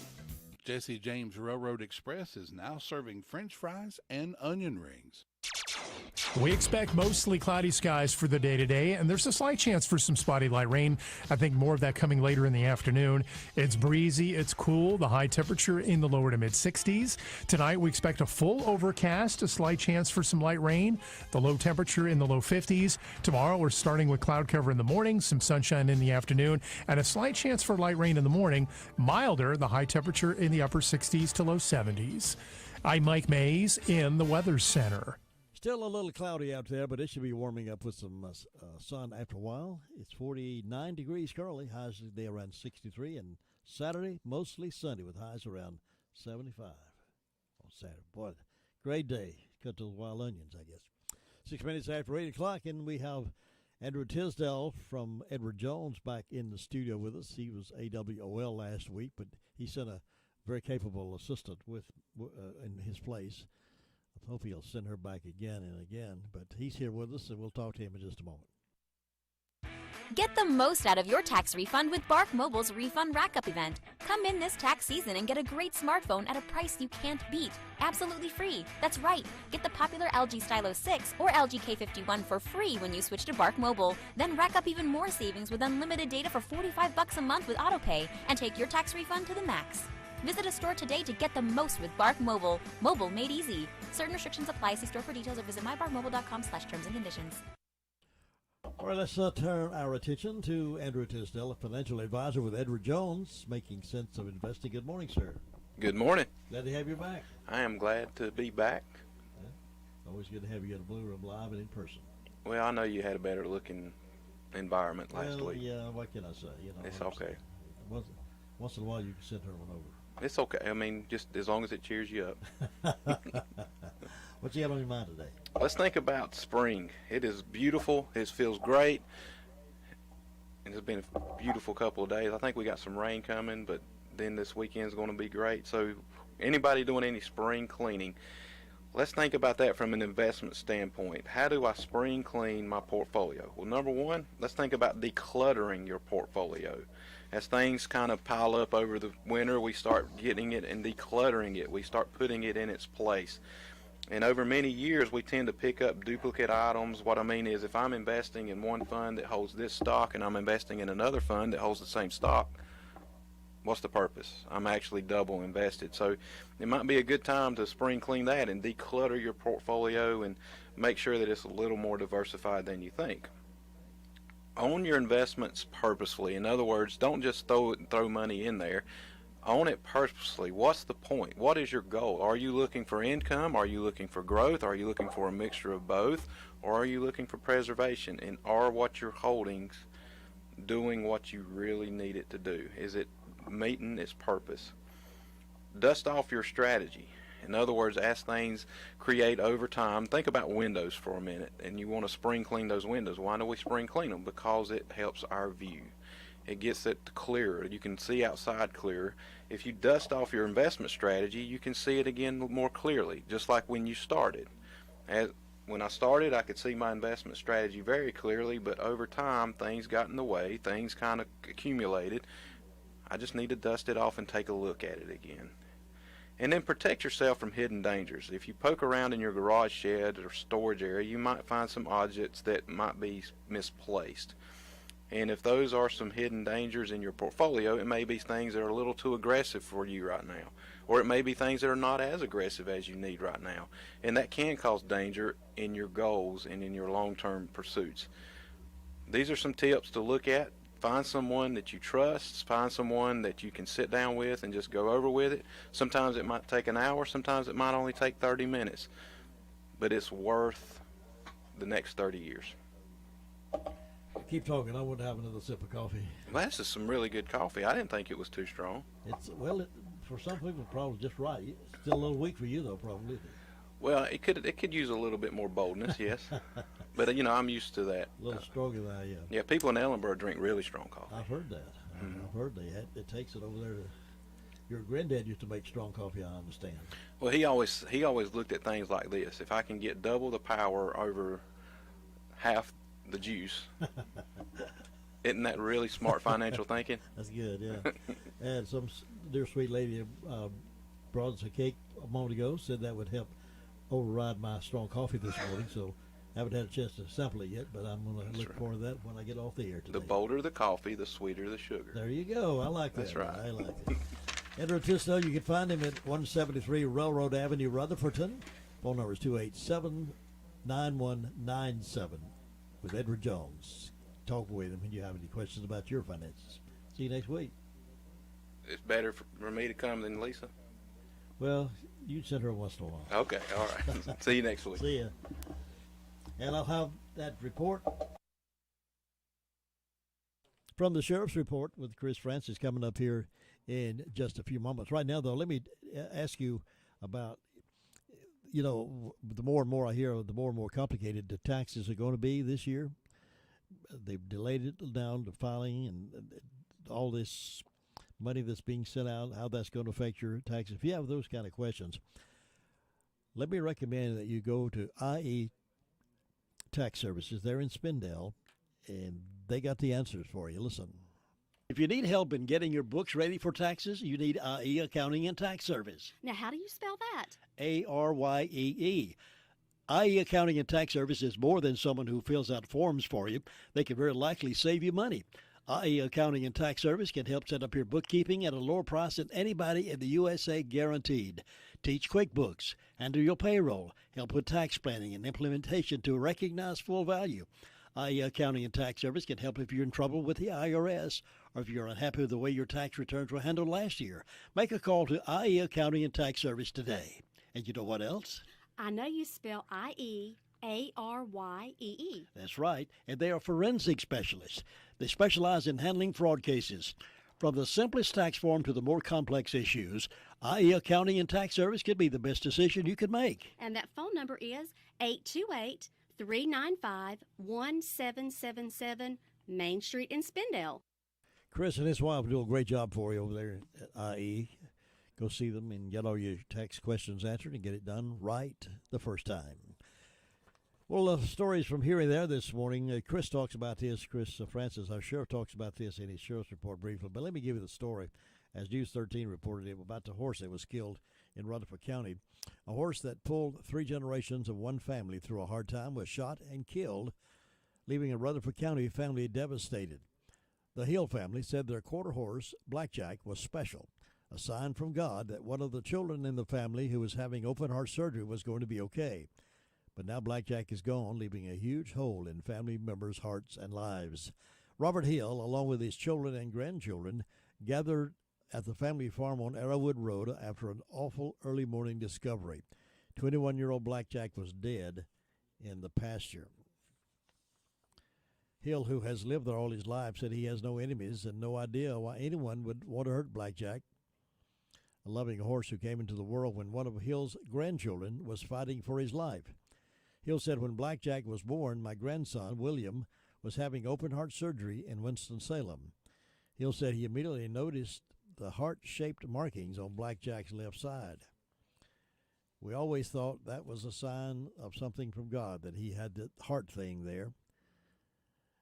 Jesse James Railroad Express is now serving French fries and onion rings. We expect mostly cloudy skies for the day today, and there's a slight chance for some spotty light rain. I think more of that coming later in the afternoon. It's breezy, it's cool, the high temperature in the lower to mid 60s. Tonight we expect a full overcast, a slight chance for some light rain, the low temperature in the low 50s. Tomorrow we're starting with cloud cover in the morning, some sunshine in the afternoon, and a slight chance for light rain in the morning. Milder, the high temperature in the upper 60s to low 70s. I'm Mike Mays in the Weather Center. Still a little cloudy out there, but it should be warming up with some sun after a while. It's 49 degrees currently, highs today around 63, and Saturday mostly sunny with highs around 75 on Saturday. Boy, great day. Cut those wild onions, I guess. 6 minutes after 8 o'clock, and we have Andrew Tisdale from Edward Jones back in the studio with us. He was AWOL last week, but he sent a very capable assistant with in his place. I hope he'll send her back again and again, but he's here with us, and we'll talk to him in just a moment. Get the most out of your tax refund with Bark Mobile's Refund Rack-Up event. Come in this tax season and get a great smartphone at a price you can't beat. Absolutely free. That's right. Get the popular LG Stylo 6 or LG K51 for free when you switch to Bark Mobile. Then rack up even more savings with unlimited data for $45 a month with AutoPay and take your tax refund to the max. Visit a store today to get the most with Bark Mobile. Mobile made easy. Certain restrictions apply. See store for details or visit mybarkmobile.com/terms and conditions. All right, let's turn our attention to Andrew Tisdale, a financial advisor with Edward Jones, making sense of investing. Good morning, sir. Good morning. Glad to have you back. I am glad to be back. Yeah. Always good to have you at the Blue Room live and in person. Well, I know you had a better looking environment last week. Yeah, what can I say? You know, it's okay. Once in a while, you can send her one over. It's okay. I mean, just as long as it cheers you up. What you got on your mind today? Let's think about spring. It is beautiful. It feels great. And it's been a beautiful couple of days. I think we got some rain coming, but then this weekend's going to be great. So anybody doing any spring cleaning, let's think about that from an investment standpoint. How do I spring clean my portfolio? Well, number one, let's think about decluttering your portfolio. As things kind of pile up over the winter, we start getting it and decluttering it. We start putting it in its place. And over many years, we tend to pick up duplicate items. What I mean is, if I'm investing in one fund that holds this stock and I'm investing in another fund that holds the same stock, what's the purpose? I'm actually double invested. So it might be a good time to spring clean that and declutter your portfolio and make sure that it's a little more diversified than you think. Own your investments purposefully. In other words, don't just throw money in there. Own it purposely. What's the point? What is your goal? Are you looking for income? Are you looking for growth? Are you looking for a mixture of both? Or are you looking for preservation? And are what you're holdings doing what you really need it to do? Is it meeting its purpose? Dust off your strategy. In other words, as things create over time, think about windows for a minute, and you want to spring clean those windows. Why do we spring clean them? Because it helps our view. It gets it clearer. You can see outside clearer. If you dust off your investment strategy, you can see it again more clearly, just like when you started. When I started, I could see my investment strategy very clearly, but over time, things got in the way. Things kind of accumulated. I just need to dust it off and take a look at it again. And then protect yourself from hidden dangers. If you poke around in your garage shed or storage area, you might find some objects that might be misplaced. And if those are some hidden dangers in your portfolio, it may be things that are a little too aggressive for you right now. Or it may be things that are not as aggressive as you need right now. And that can cause danger in your goals and in your long-term pursuits. these are some tips to look at. Find someone that you trust. Find someone that you can sit down with and just go over with it. Sometimes it might take an hour. Sometimes it might only take 30 minutes. But it's worth the next 30 years. Keep talking. I want to have another sip of coffee. Well, this is some really good coffee. I didn't think it was too strong. For some people, probably just right. It's still a little weak for you, though, probably. Well, it could use a little bit more boldness, yes. But I'm used to that. A little stronger than I am. Yeah, people in Ellenboro drink really strong coffee. I've heard that. I've heard it takes it over there. Your granddad used to make strong coffee, I understand. Well, he always looked at things like this. If I can get double the power over half the juice, isn't that really smart financial thinking? That's good, yeah. And some dear sweet lady brought us a cake a moment ago, said that would help override my strong coffee this morning, so I haven't had a chance to sample it yet, but I'm going to look forward to that when I get off the air today. The bolder the coffee, the sweeter the sugar. There you go. I like that. That's right. I like it. Edward Tisno, you can find him at 173 Railroad Avenue, Rutherfordton. Phone number is 287-9197 with Edward Jones. Talk with him when you have any questions about your finances. See you next week. It's better for me to come than Lisa. Well, you send her once in a while. Okay, all right. See you next week. See ya. And I'll have that report from the Sheriff's Report with Chris Francis coming up here in just a few moments. Right now, though, let me ask you about, the more and more I hear, the more and more complicated the taxes are going to be this year. They've delayed it down to filing and all this money that's being sent out, how that's going to affect your taxes. If you have those kind of questions, let me recommend that you go to IE Tax Services. They're in Spindale, and they got the answers for you. Listen. If you need help in getting your books ready for taxes, you need IE Accounting and Tax Service. Now, how do you spell that? ARYEE. IE Accounting and Tax Service is more than someone who fills out forms for you. They can very likely save you money. IE Accounting and Tax Service can help set up your bookkeeping at a lower price than anybody in the USA, guaranteed. Teach QuickBooks, handle your payroll, help with tax planning and implementation to recognize full value. IE Accounting and Tax Service can help if you're in trouble with the IRS or if you're unhappy with the way your tax returns were handled last year. Make a call to IE Accounting and Tax Service today. And you know what else? I know you spell IEARYEE. That's right, and they are forensic specialists. They specialize in handling fraud cases. From the simplest tax form to the more complex issues, IE Accounting and Tax Service could be the best decision you could make. And that phone number is 828-395-1777, Main Street in Spindale. Chris and his wife do a great job for you over there at IE. Go see them and get all your tax questions answered and get it done right the first time. Well, stories from here and there this morning. Chris talks about this. Chris Francis, our sheriff, talks about this in his sheriff's report briefly. But let me give you the story. As News 13 reported it about the horse that was killed in Rutherford County. A horse that pulled 3 generations of one family through a hard time was shot and killed, leaving a Rutherford County family devastated. The Hill family said their quarter horse, Blackjack, was special, a sign from God that one of the children in the family who was having open heart surgery was going to be okay. But now Blackjack is gone, leaving a huge hole in family members' hearts and lives. Robert Hill, along with his children and grandchildren, gathered at the family farm on Arrowwood Road after an awful early morning discovery. 21-year-old Blackjack was dead in the pasture. Hill, who has lived there all his life, said he has no enemies and no idea why anyone would want to hurt Blackjack, a loving horse who came into the world when one of Hill's grandchildren was fighting for his life. Hill said, when Blackjack was born, my grandson, William, was having open-heart surgery in Winston-Salem. Hill said he immediately noticed the heart-shaped markings on Blackjack's left side. We always thought that was a sign of something from God, that he had the heart thing there.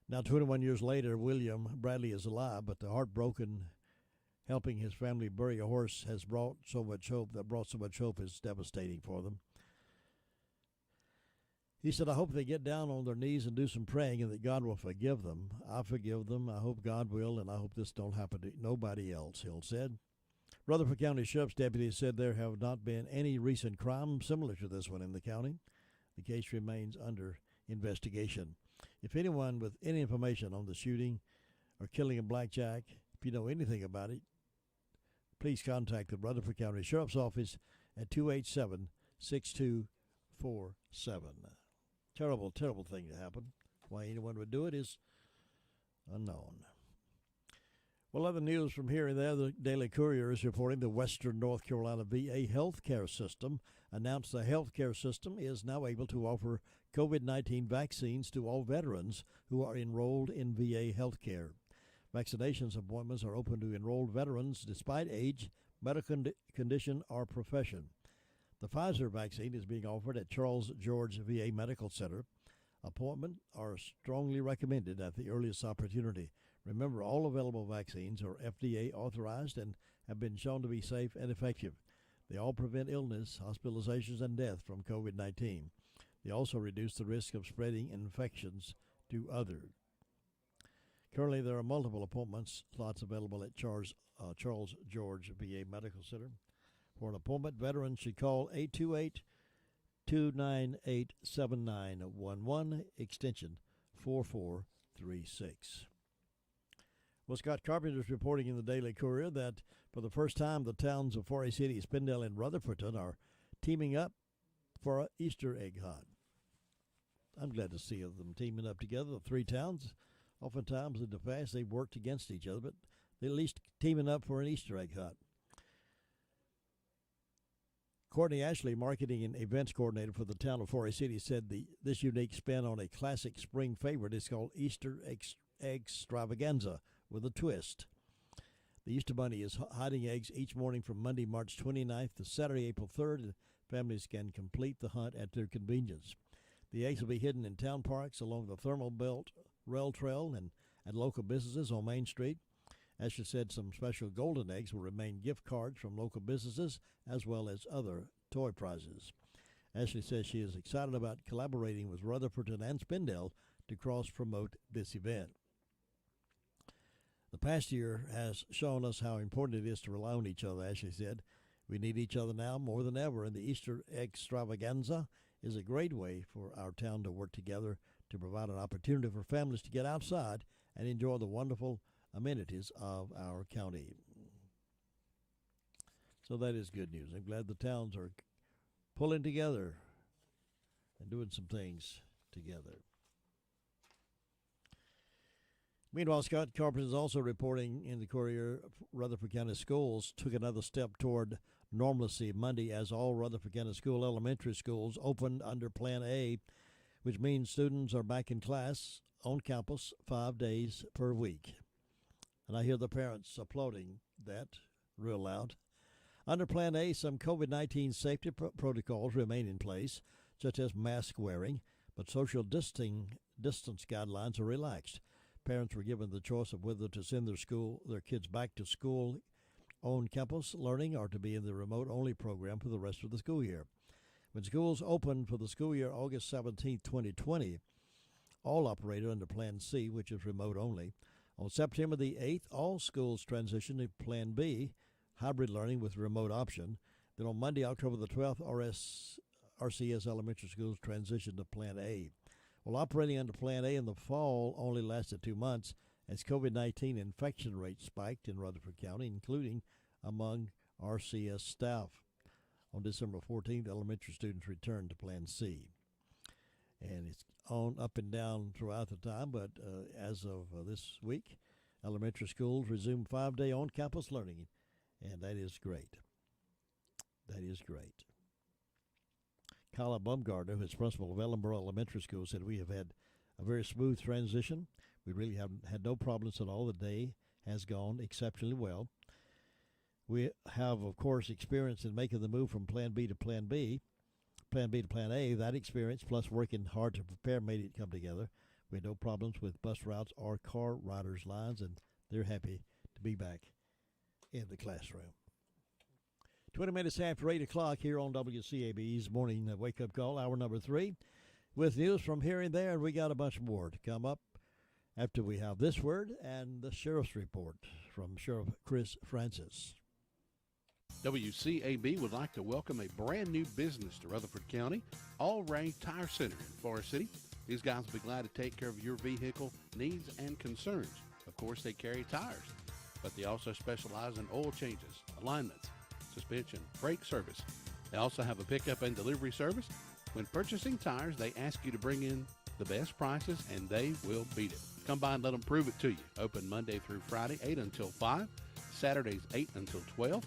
Now, 21 years later, William Bradley is alive, but the heartbroken helping his family bury a horse has brought so much hope is devastating for them. He said, I hope they get down on their knees and do some praying and that God will forgive them. I forgive them. I hope God will, and I hope this don't happen to nobody else, Hill said. Rutherford County Sheriff's deputies said there have not been any recent crime similar to this one in the county. The case remains under investigation. If anyone with any information on the shooting or killing of Blackjack, if you know anything about it, please contact the Rutherford County Sheriff's Office at 287-6247. Terrible, terrible thing to happen. Why anyone would do it is unknown. Well, other news from here and there. The Daily Courier is reporting the Western North Carolina VA healthcare system announced the healthcare system is now able to offer COVID-19 vaccines to all veterans who are enrolled in VA healthcare. Vaccinations appointments are open to enrolled veterans despite age, medical condition, or profession. The Pfizer vaccine is being offered at Charles George VA Medical Center. Appointments are strongly recommended at the earliest opportunity. Remember, all available vaccines are FDA authorized and have been shown to be safe and effective. They all prevent illness, hospitalizations, and death from COVID-19. They also reduce the risk of spreading infections to others. Currently, there are multiple appointment slots available at Charles George VA Medical Center. For an appointment, veterans should call 828-298-7911, extension 4436. Well, Scott Carpenter is reporting in the Daily Courier that for the first time, the towns of Forest City, Spindale, and Rutherfordton are teaming up for an Easter egg hunt. I'm glad to see them teaming up together, the three towns. Oftentimes in the past, they've worked against each other, but they're at least teaming up for an Easter egg hunt. Courtney Ashley, marketing and events coordinator for the town of Forest City, said this unique spin on a classic spring favorite is called Easter Extravaganza with a twist. The Easter Bunny is hiding eggs each morning from Monday, March 29th to Saturday, April 3rd, and families can complete the hunt at their convenience. The eggs will be hidden in town parks, along the Thermal Belt Rail Trail, and at local businesses on Main Street. Ashley said some special golden eggs will remain gift cards from local businesses as well as other toy prizes. Ashley says she is excited about collaborating with Rutherfordton and Spindale to cross-promote this event. The past year has shown us how important it is to rely on each other, Ashley said. We need each other now more than ever, and the Easter Extravaganza is a great way for our town to work together to provide an opportunity for families to get outside and enjoy the wonderful amenities of our county. So that is good news. I'm glad the towns are pulling together and doing some things together. Meanwhile, Scott Carpenter is also reporting in the Courier, Rutherford County Schools took another step toward normalcy Monday as all Rutherford County School elementary schools opened under Plan A, which means students are back in class on campus 5 days per week. And I hear the parents applauding that real loud. Under Plan A, some COVID-19 safety protocols remain in place, such as mask wearing, but social distance guidelines are relaxed. Parents were given the choice of whether to send their kids back to school on campus learning or to be in the remote-only program for the rest of the school year. When schools opened for the school year August 17, 2020, all operated under Plan C, which is remote only. On September the 8th, all schools transitioned to Plan B, hybrid learning with remote option. Then on Monday, October the 12th, RCS elementary schools transitioned to Plan A. Well, operating under Plan A in the fall only lasted 2 months as COVID-19 infection rates spiked in Rutherford County, including among RCS staff. On December 14th, elementary students returned to Plan C. And it's on up and down throughout the time, but as of this week, elementary schools resumed 5-day on-campus learning, and that is great. That is great. Kyla Bumgardner, who is principal of Ellenboro Elementary School, said, "We have had a very smooth transition. We really have had no problems at all. The day has gone exceptionally well. We have, of course, experience in making the move from Plan B to Plan B to Plan A. That experience, plus working hard to prepare, made it come together. We had no problems with bus routes or car riders' lines, and they're happy to be back in the classroom." 20 minutes after 8 o'clock here on WCAB's Morning Wake-Up Call, hour number 3, with news from here and there, and we got a bunch more to come up after we have this word and the Sheriff's Report from Sheriff Chris Francis. WCAB would like to welcome a brand new business to Rutherford County, All Ray Tire Center in Forest City. These guys will be glad to take care of your vehicle needs and concerns. Of course, they carry tires, but they also specialize in oil changes, alignments, suspension, brake service. They also have a pickup and delivery service. When purchasing tires, they ask you to bring in the best prices, and they will beat it. Come by and let them prove it to you. Open Monday through Friday, 8 until 5. Saturdays, 8 until 12.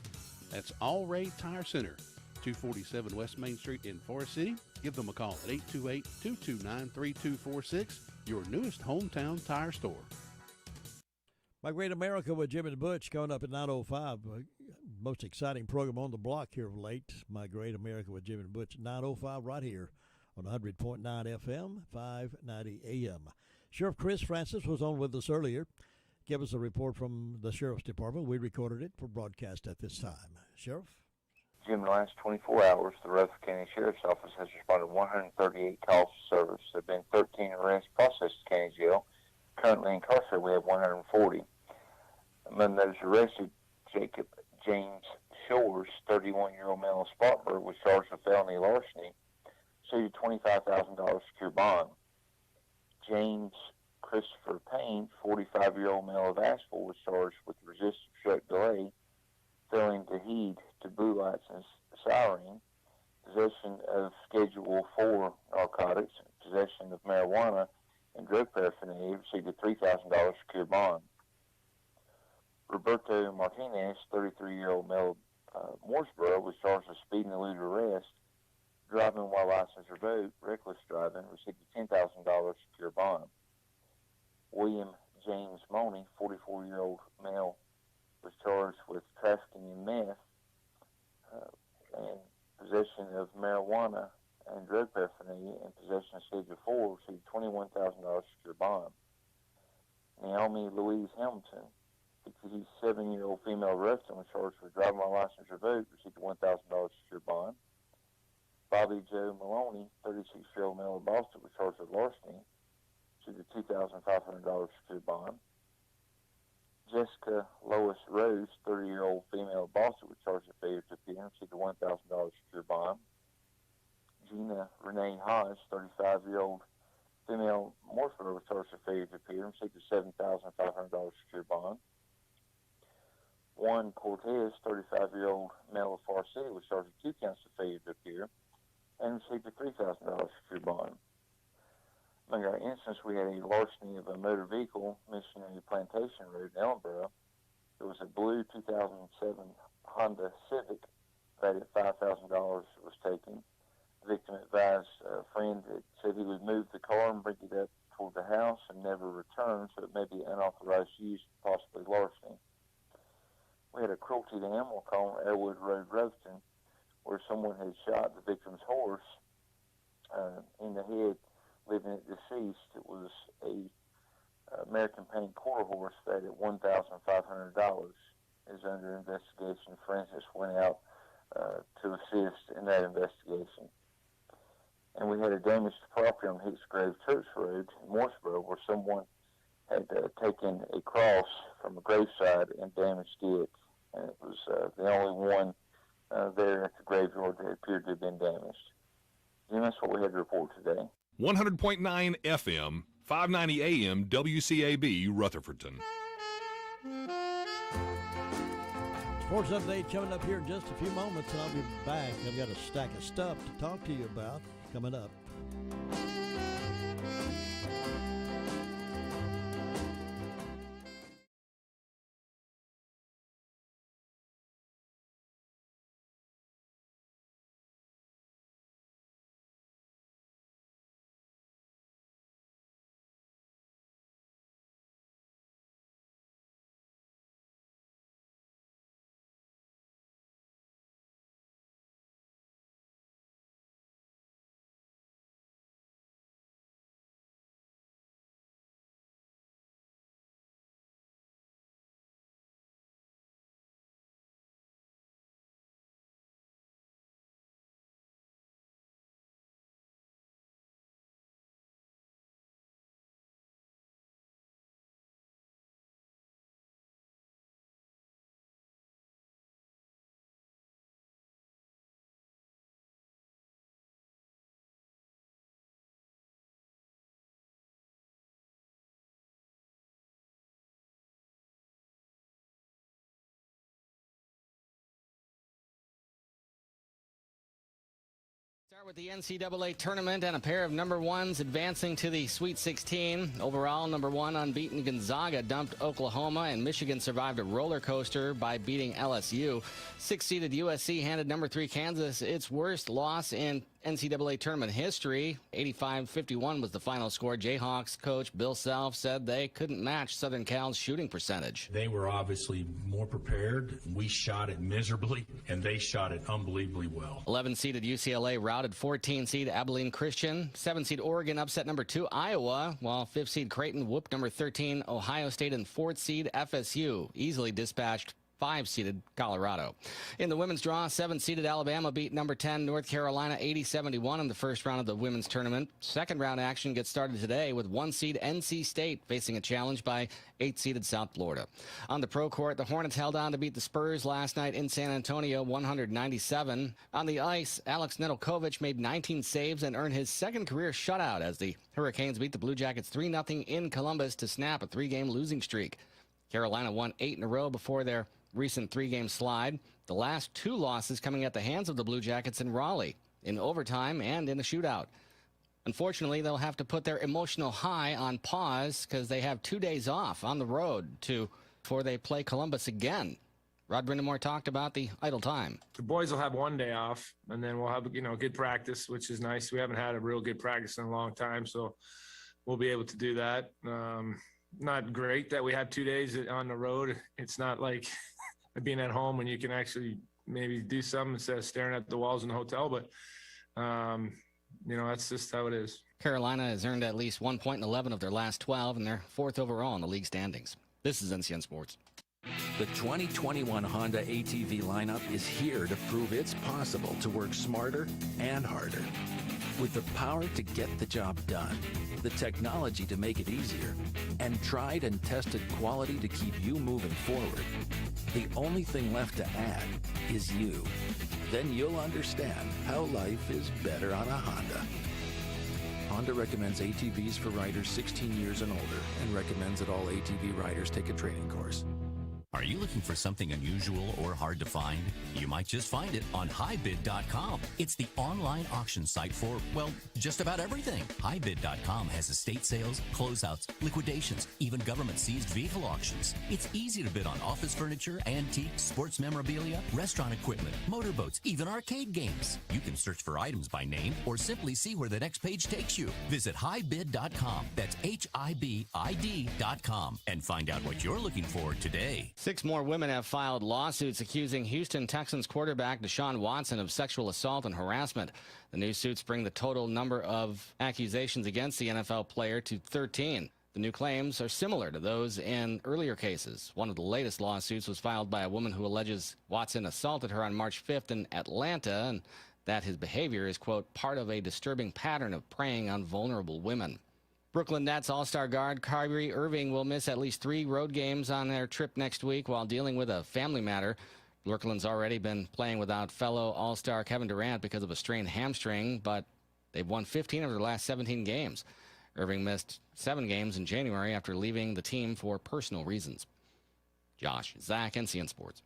That's All Ray Tire Center, 247 West Main Street in Forest City. Give them a call at 828-229-3246, your newest hometown tire store. My Great America with Jim and Butch coming up at 9:05. Most exciting program on the block here of late. My Great America with Jim and Butch, 9:05 right here on 100.9 FM, 590 AM. Sheriff Chris Francis was on with us earlier. Give us a report from the Sheriff's Department. We recorded it for broadcast at this time. Sheriff? Jim, in the last 24 hours, the Rutherford County Sheriff's Office has responded to 138 calls for service. There have been 13 arrests processed at county jail. Currently incarcerated, we have 140. Among those arrested, Jacob James Shores, 31-year-old male of Spartanburg, was charged with felony larceny, received $25,000 secure bond. James Christopher Payne, 45-year-old male of Asheville, was charged with resisting obstruct delay, failing to heed to blue lights and siren, possession of Schedule 4 narcotics, possession of marijuana, and drug paraphernalia, received a $3,000 secure bond. Roberto Martinez, 33-year-old male of Mooresboro, was charged with speeding eluded arrest, driving while license revoked, reckless driving, received a $10,000 secure bond. William James Money, 44-year-old male, was charged with trafficking in meth and possession of marijuana and drug paraphernalia and possession of Schedule 4, received a $21,000 secure bond. Naomi Louise Hamilton, 57-year-old female of Ruston, was charged with driving while license revoked, received a $1,000 secure bond. Bobby Joe Maloney, 36-year-old male of Boston, was charged with larceny, received a $2,500 secure bond. Jessica Lois Rose, 30-year-old female of Boston, was charged with failure to appear and received a $1,000 secure bond. Gina Renee Hodge, 35-year-old female of Mooresboro, was charged with failure to appear and received a $7,500 secure bond. Juan Cortez, 35-year-old male of Far City, was charged with 2 counts of failure to appear and received a $3,000 secure bond. Among our instance, we had a larceny of a motor vehicle, Missionary Plantation Road in Ellenboro. There was a blue 2007 Honda Civic valued at $5,000 was taken. The victim advised a friend that said he would move the car and bring it up toward the house and never return, so it may be unauthorized use, possibly larceny. We had a cruelty to animal call on Airwood Road, Roveton, where someone had shot the victim's horse in the head, leaving it deceased. It was a American Paint quarter horse valued at $1,500. Is under investigation. Forensics went out to assist in that investigation. And we had a damaged property on Hicksgrave Church Road in Mooresboro, where someone had taken a cross from a graveside and damaged it. And it was the only one there at the graveyard that appeared to have been damaged. And that's what we had to report today. 100.9 FM, 590 AM, WCAB, Rutherfordton. Sports update coming up here in just a few moments, and I'll be back. I've got a stack of stuff to talk to you about coming up. With the NCAA tournament and a pair of number ones advancing to the Sweet 16. Overall, number one unbeaten Gonzaga dumped Oklahoma, and Michigan survived a roller coaster by beating LSU. Six-seeded USC handed number 3 Kansas its worst loss in NCAA tournament history. 85-51 was the final score. Jayhawks coach Bill Self said they couldn't match Southern Cal's shooting percentage. They were obviously more prepared. We shot it miserably, and they shot it unbelievably well. 11-seeded UCLA routed 14-seed Abilene Christian. 7-seed Oregon upset number 2 Iowa, while 5th-seed Creighton whooped number 13 Ohio State, and 4th-seed FSU easily dispatched 5-seeded Colorado. In the women's draw, 7-seeded Alabama beat number 10 North Carolina 80-71 in the first round of the women's tournament. Second round action gets started today with 1-seed NC State facing a challenge by 8-seeded South Florida. On the pro court, the Hornets held on to beat the Spurs last night in San Antonio 197. On the ice, Alex Nedeljkovic made 19 saves and earned his second career shutout as the Hurricanes beat the Blue Jackets 3-0 in Columbus to snap a 3-game losing streak. Carolina won 8 in a row before their recent 3-game slide. The last 2 losses coming at the hands of the Blue Jackets in Raleigh, in overtime and in a shootout. Unfortunately, they'll have to put their emotional high on pause because they have 2 days off on the road before they play Columbus again. Rod Brindamore talked about the idle time. The boys will have 1 day off, and then we'll have good practice, which is nice. We haven't had a real good practice in a long time, so we'll be able to do that. Not great that we had 2 days on the road. It's not like being at home when you can actually maybe do something instead of staring at the walls in the hotel. But, that's just how it is. Carolina has earned at least 1 point in 11 of their last 12, and they're 4th overall in the league standings. This is NCN Sports. The 2021 Honda ATV lineup is here to prove it's possible to work smarter and harder. With the power to get the job done, the technology to make it easier, and tried and tested quality to keep you moving forward, the only thing left to add is you. Then you'll understand how life is better on a Honda. Honda recommends ATVs for riders 16 years and older and recommends that all ATV riders take a training course. Are you looking for something unusual or hard to find? You might just find it on highbid.com. It's the online auction site for, just about everything. Highbid.com has estate sales, closeouts, liquidations, even government-seized vehicle auctions. It's easy to bid on office furniture, antiques, sports memorabilia, restaurant equipment, motorboats, even arcade games. You can search for items by name or simply see where the next page takes you. Visit highbid.com. That's HIBID.com and find out what you're looking for today. 6 more women have filed lawsuits accusing Houston Texans quarterback Deshaun Watson of sexual assault and harassment. The new suits bring the total number of accusations against the NFL player to 13. The new claims are similar to those in earlier cases. One of the latest lawsuits was filed by a woman who alleges Watson assaulted her on March 5th in Atlanta and that his behavior is, quote, part of a disturbing pattern of preying on vulnerable women. Brooklyn Nets All-Star guard Kyrie Irving will miss at least 3 road games on their trip next week while dealing with a family matter. Brooklyn's already been playing without fellow All-Star Kevin Durant because of a strained hamstring, but they've won 15 of their last 17 games. Irving missed 7 games in January after leaving the team for personal reasons. Josh, Zach, NCN Sports.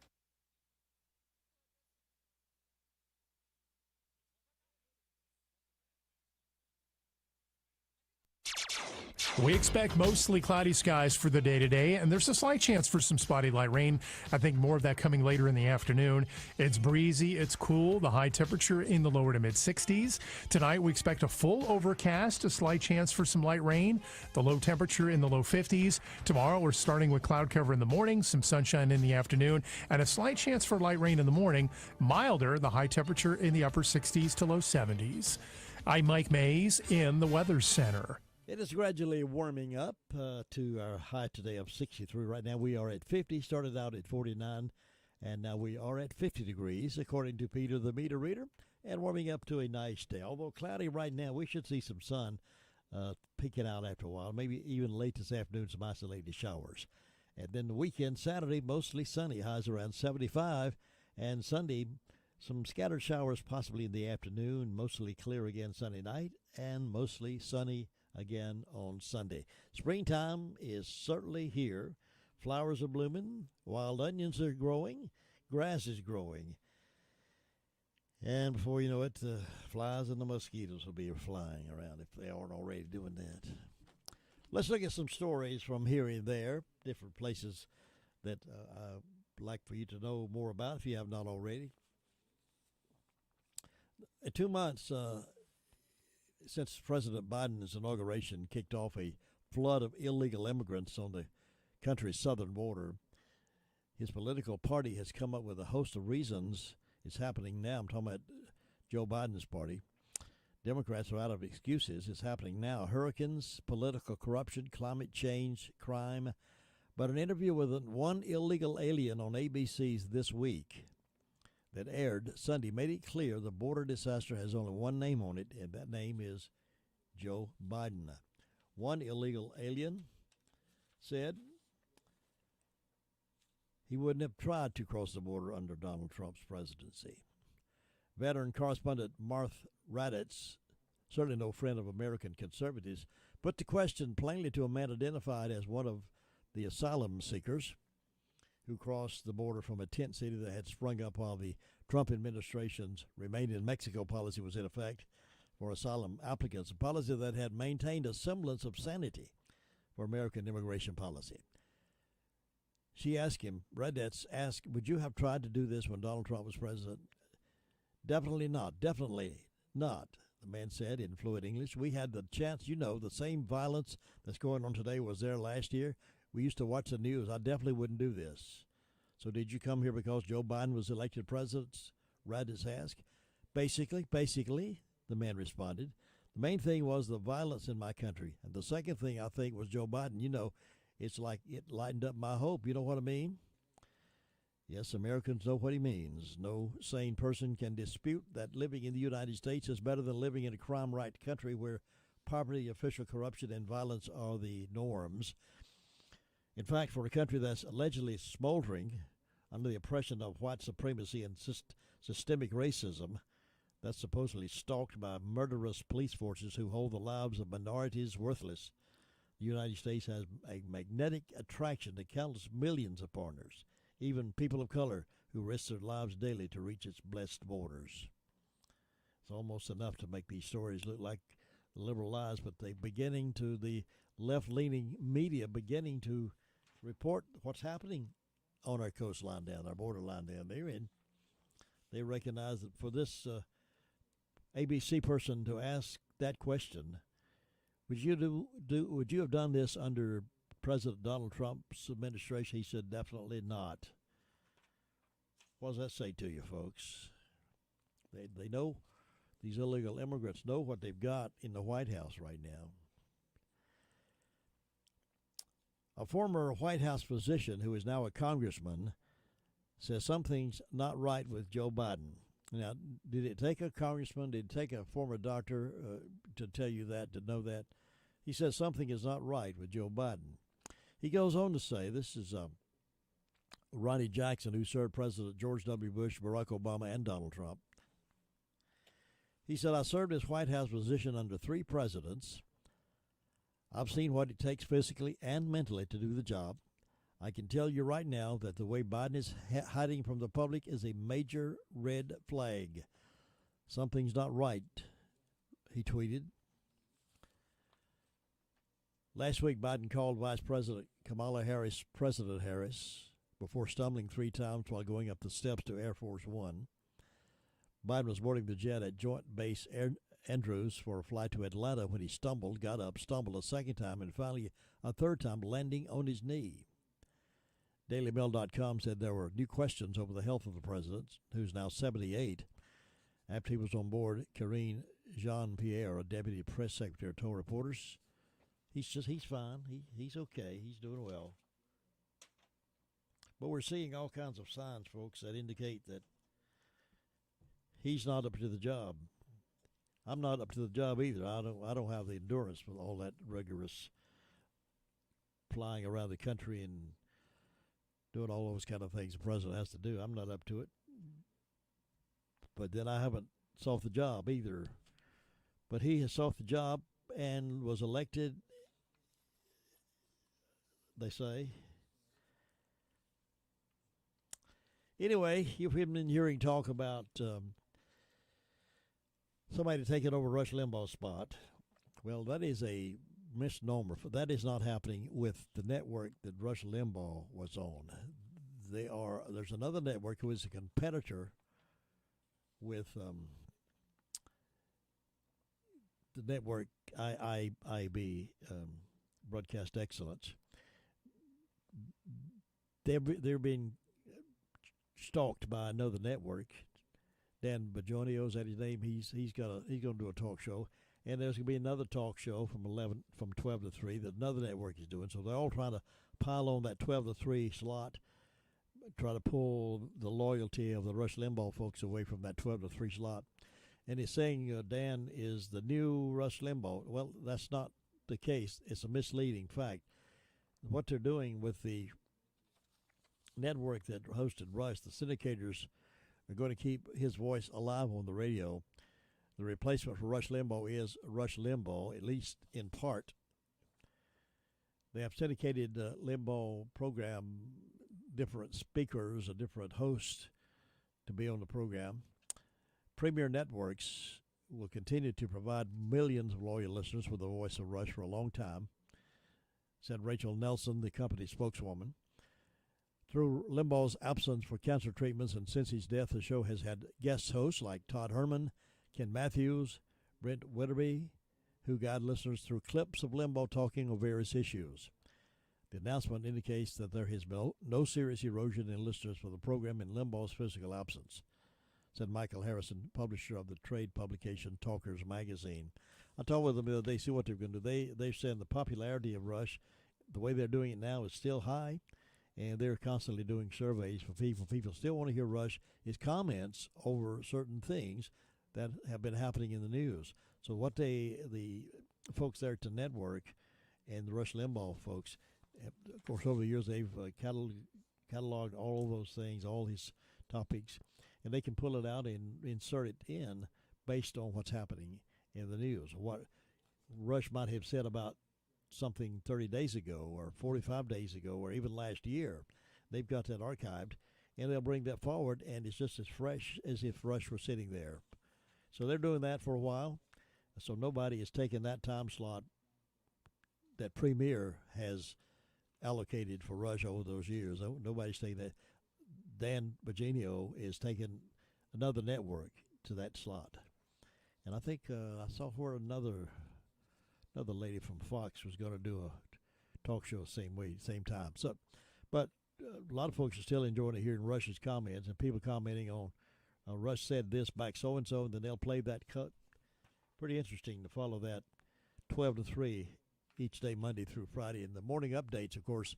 We expect mostly cloudy skies for the day today, and there's a slight chance for some spotty light rain. I think more of that coming later in the afternoon. It's breezy, it's cool, the high temperature in the lower to mid 60s. Tonight we expect a full overcast, a slight chance for some light rain, the low temperature in the low 50s. Tomorrow we're starting with cloud cover in the morning, some sunshine in the afternoon, and a slight chance for light rain in the morning. Milder, the high temperature in the upper 60s to low 70s. I'm Mike Mays in the Weather Center. It is gradually warming up to our high today of 63. Right now we are at 50, started out at 49, and now we are at 50 degrees, according to Peter the meter reader, and warming up to a nice day. Although cloudy right now, we should see some sun peeking out after a while, maybe even late this afternoon, some isolated showers. And then the weekend, Saturday, mostly sunny, highs around 75, and Sunday, some scattered showers possibly in the afternoon, mostly clear again Sunday night, and mostly sunny again on Sunday. Springtime is certainly here. Flowers are blooming, wild onions are growing, grass is growing. And before you know it, the flies and the mosquitoes will be flying around if they aren't already doing that. Let's look at some stories from here and there, different places that I'd like for you to know more about if you have not already. 2 months since President Biden's inauguration kicked off a flood of illegal immigrants on the country's southern border, his political party has come up with a host of reasons it's happening now. I'm talking about Joe Biden's party. Democrats are out of excuses. It's happening now. Hurricanes, political corruption, climate change, crime. But an interview with one illegal alien on ABC's This Week that aired Sunday made it clear the border disaster has only one name on it, and that name is Joe Biden. One illegal alien said he wouldn't have tried to cross the border under Donald Trump's presidency. Veteran correspondent Marth Raddatz, certainly no friend of American conservatives, put the question plainly to a man identified as one of the asylum seekers who crossed the border from a tent city that had sprung up while the Trump administration's Remain in Mexico policy was in effect for asylum applicants, a policy that had maintained a semblance of sanity for American immigration policy. She asked him, Raddatz asked, would you have tried to do this when Donald Trump was president? Definitely not. Definitely not, the man said in fluent English. We had the chance, the same violence that's going on today was there last year. We used to watch the news. I definitely wouldn't do this. So did you come here because Joe Biden was elected president? Raddatz asked. Basically, the man responded. The main thing was the violence in my country. And the second thing I think was Joe Biden. It's like it lightened up my hope. You know what I mean? Yes, Americans know what he means. No sane person can dispute that living in the United States is better than living in a crime-right country where poverty, official corruption, and violence are the norms. In fact, for a country that's allegedly smoldering under the oppression of white supremacy and systemic racism, that's supposedly stalked by murderous police forces who hold the lives of minorities worthless, the United States has a magnetic attraction to countless millions of foreigners, even people of color who risk their lives daily to reach its blessed borders. It's almost enough to make these stories look like liberal lies, but the left-leaning media beginning to report what's happening on our coastline down, our borderline down there, and they recognize that for this ABC person to ask that question, would you have done this under President Donald Trump's administration? He said, definitely not. What does that say to you, folks? They know, these illegal immigrants know what they've got in the White House right now. A former White House physician who is now a congressman says something's not right with Joe Biden. Now, did it take a congressman, did it take a former doctor to tell you that, to know that? He says something is not right with Joe Biden. He goes on to say, this is Ronnie Jackson, who served President George W. Bush, Barack Obama, and Donald Trump. He said, I served as White House physician under 3 presidents. I've seen what it takes physically and mentally to do the job. I can tell you right now that the way Biden is hiding from the public is a major red flag. Something's not right, he tweeted. Last week, Biden called Vice President Kamala Harris President Harris before stumbling 3 times while going up the steps to Air Force One. Biden was boarding the jet at Joint Base Andrews for a flight to Atlanta when he stumbled, got up, stumbled a second time, and finally a third time landing on his knee. DailyMail.com said there were new questions over the health of the president, who's now 78, after he was on board. Karine Jean-Pierre, a deputy press secretary, told reporters he's fine. He's okay. He's doing well. But we're seeing all kinds of signs, folks, that indicate that he's not up to the job. I'm not up to the job either. I don't have the endurance for all that rigorous flying around the country and doing all those kind of things the president has to do. I'm not up to it. But then I haven't solved the job either. But he has solved the job and was elected, they say. Anyway, you've been hearing talk about somebody taking over Rush Limbaugh's spot. Well, that is a misnomer. That is not happening with the network that Rush Limbaugh was on. There's another network who is a competitor with the network IIB, Broadcast Excellence. They're being stalked by another network. Dan Bajonio, is that his name? He's going to do a talk show, and there's going to be another talk show from 12 to 3 that another network is doing. So they're all trying to pile on that 12 to 3 slot, try to pull the loyalty of the Rush Limbaugh folks away from that 12 to 3 slot. And he's saying Dan is the new Rush Limbaugh. Well, that's not the case. It's a misleading fact. What they're doing with the network that hosted Rush, the syndicators are going to keep his voice alive on the radio. The replacement for Rush Limbaugh is Rush Limbaugh, at least in part. They have syndicated Limbaugh program, different speakers, a different host to be on the program. Premier Networks will continue to provide millions of loyal listeners with the voice of Rush for a long time, said Rachel Nelson, the company spokeswoman. Through Limbaugh's absence for cancer treatments and since his death, the show has had guest hosts like Todd Herman, Ken Matthews, Brent Witterby, who guide listeners through clips of Limbaugh talking on various issues. The announcement indicates that there has been no serious erosion in listeners for the program in Limbaugh's physical absence, said Michael Harrison, publisher of the trade publication Talkers Magazine. I talked with them the other day, see what they're going to do. They're saying the popularity of Rush, the way they're doing it now, is still high, and they're constantly doing surveys for people. People still want to hear Rush, his comments over certain things that have been happening in the news. So what the folks there at the network and the Rush Limbaugh folks, of course, over the years they've cataloged all of those things, all his topics, and they can pull it out and insert it in based on what's happening in the news. What Rush might have said about something 30 days ago or 45 days ago or even last year, they've got that archived, and they'll bring that forward, and it's just as fresh as if Rush were sitting there. So they're doing that for a while. So nobody is taking that time slot that Premier has allocated for Rush over those years. Nobody's taking that. Dan Bajonio is taking another network to that slot. And I think I saw where another lady from Fox was going to do a talk show same time. So, but a lot of folks are still enjoying hearing Rush's comments and people commenting on Rush said this back so-and-so, and then they'll play that cut. Pretty interesting to follow that 12 to 3 each day, Monday through Friday. And the morning updates, of course,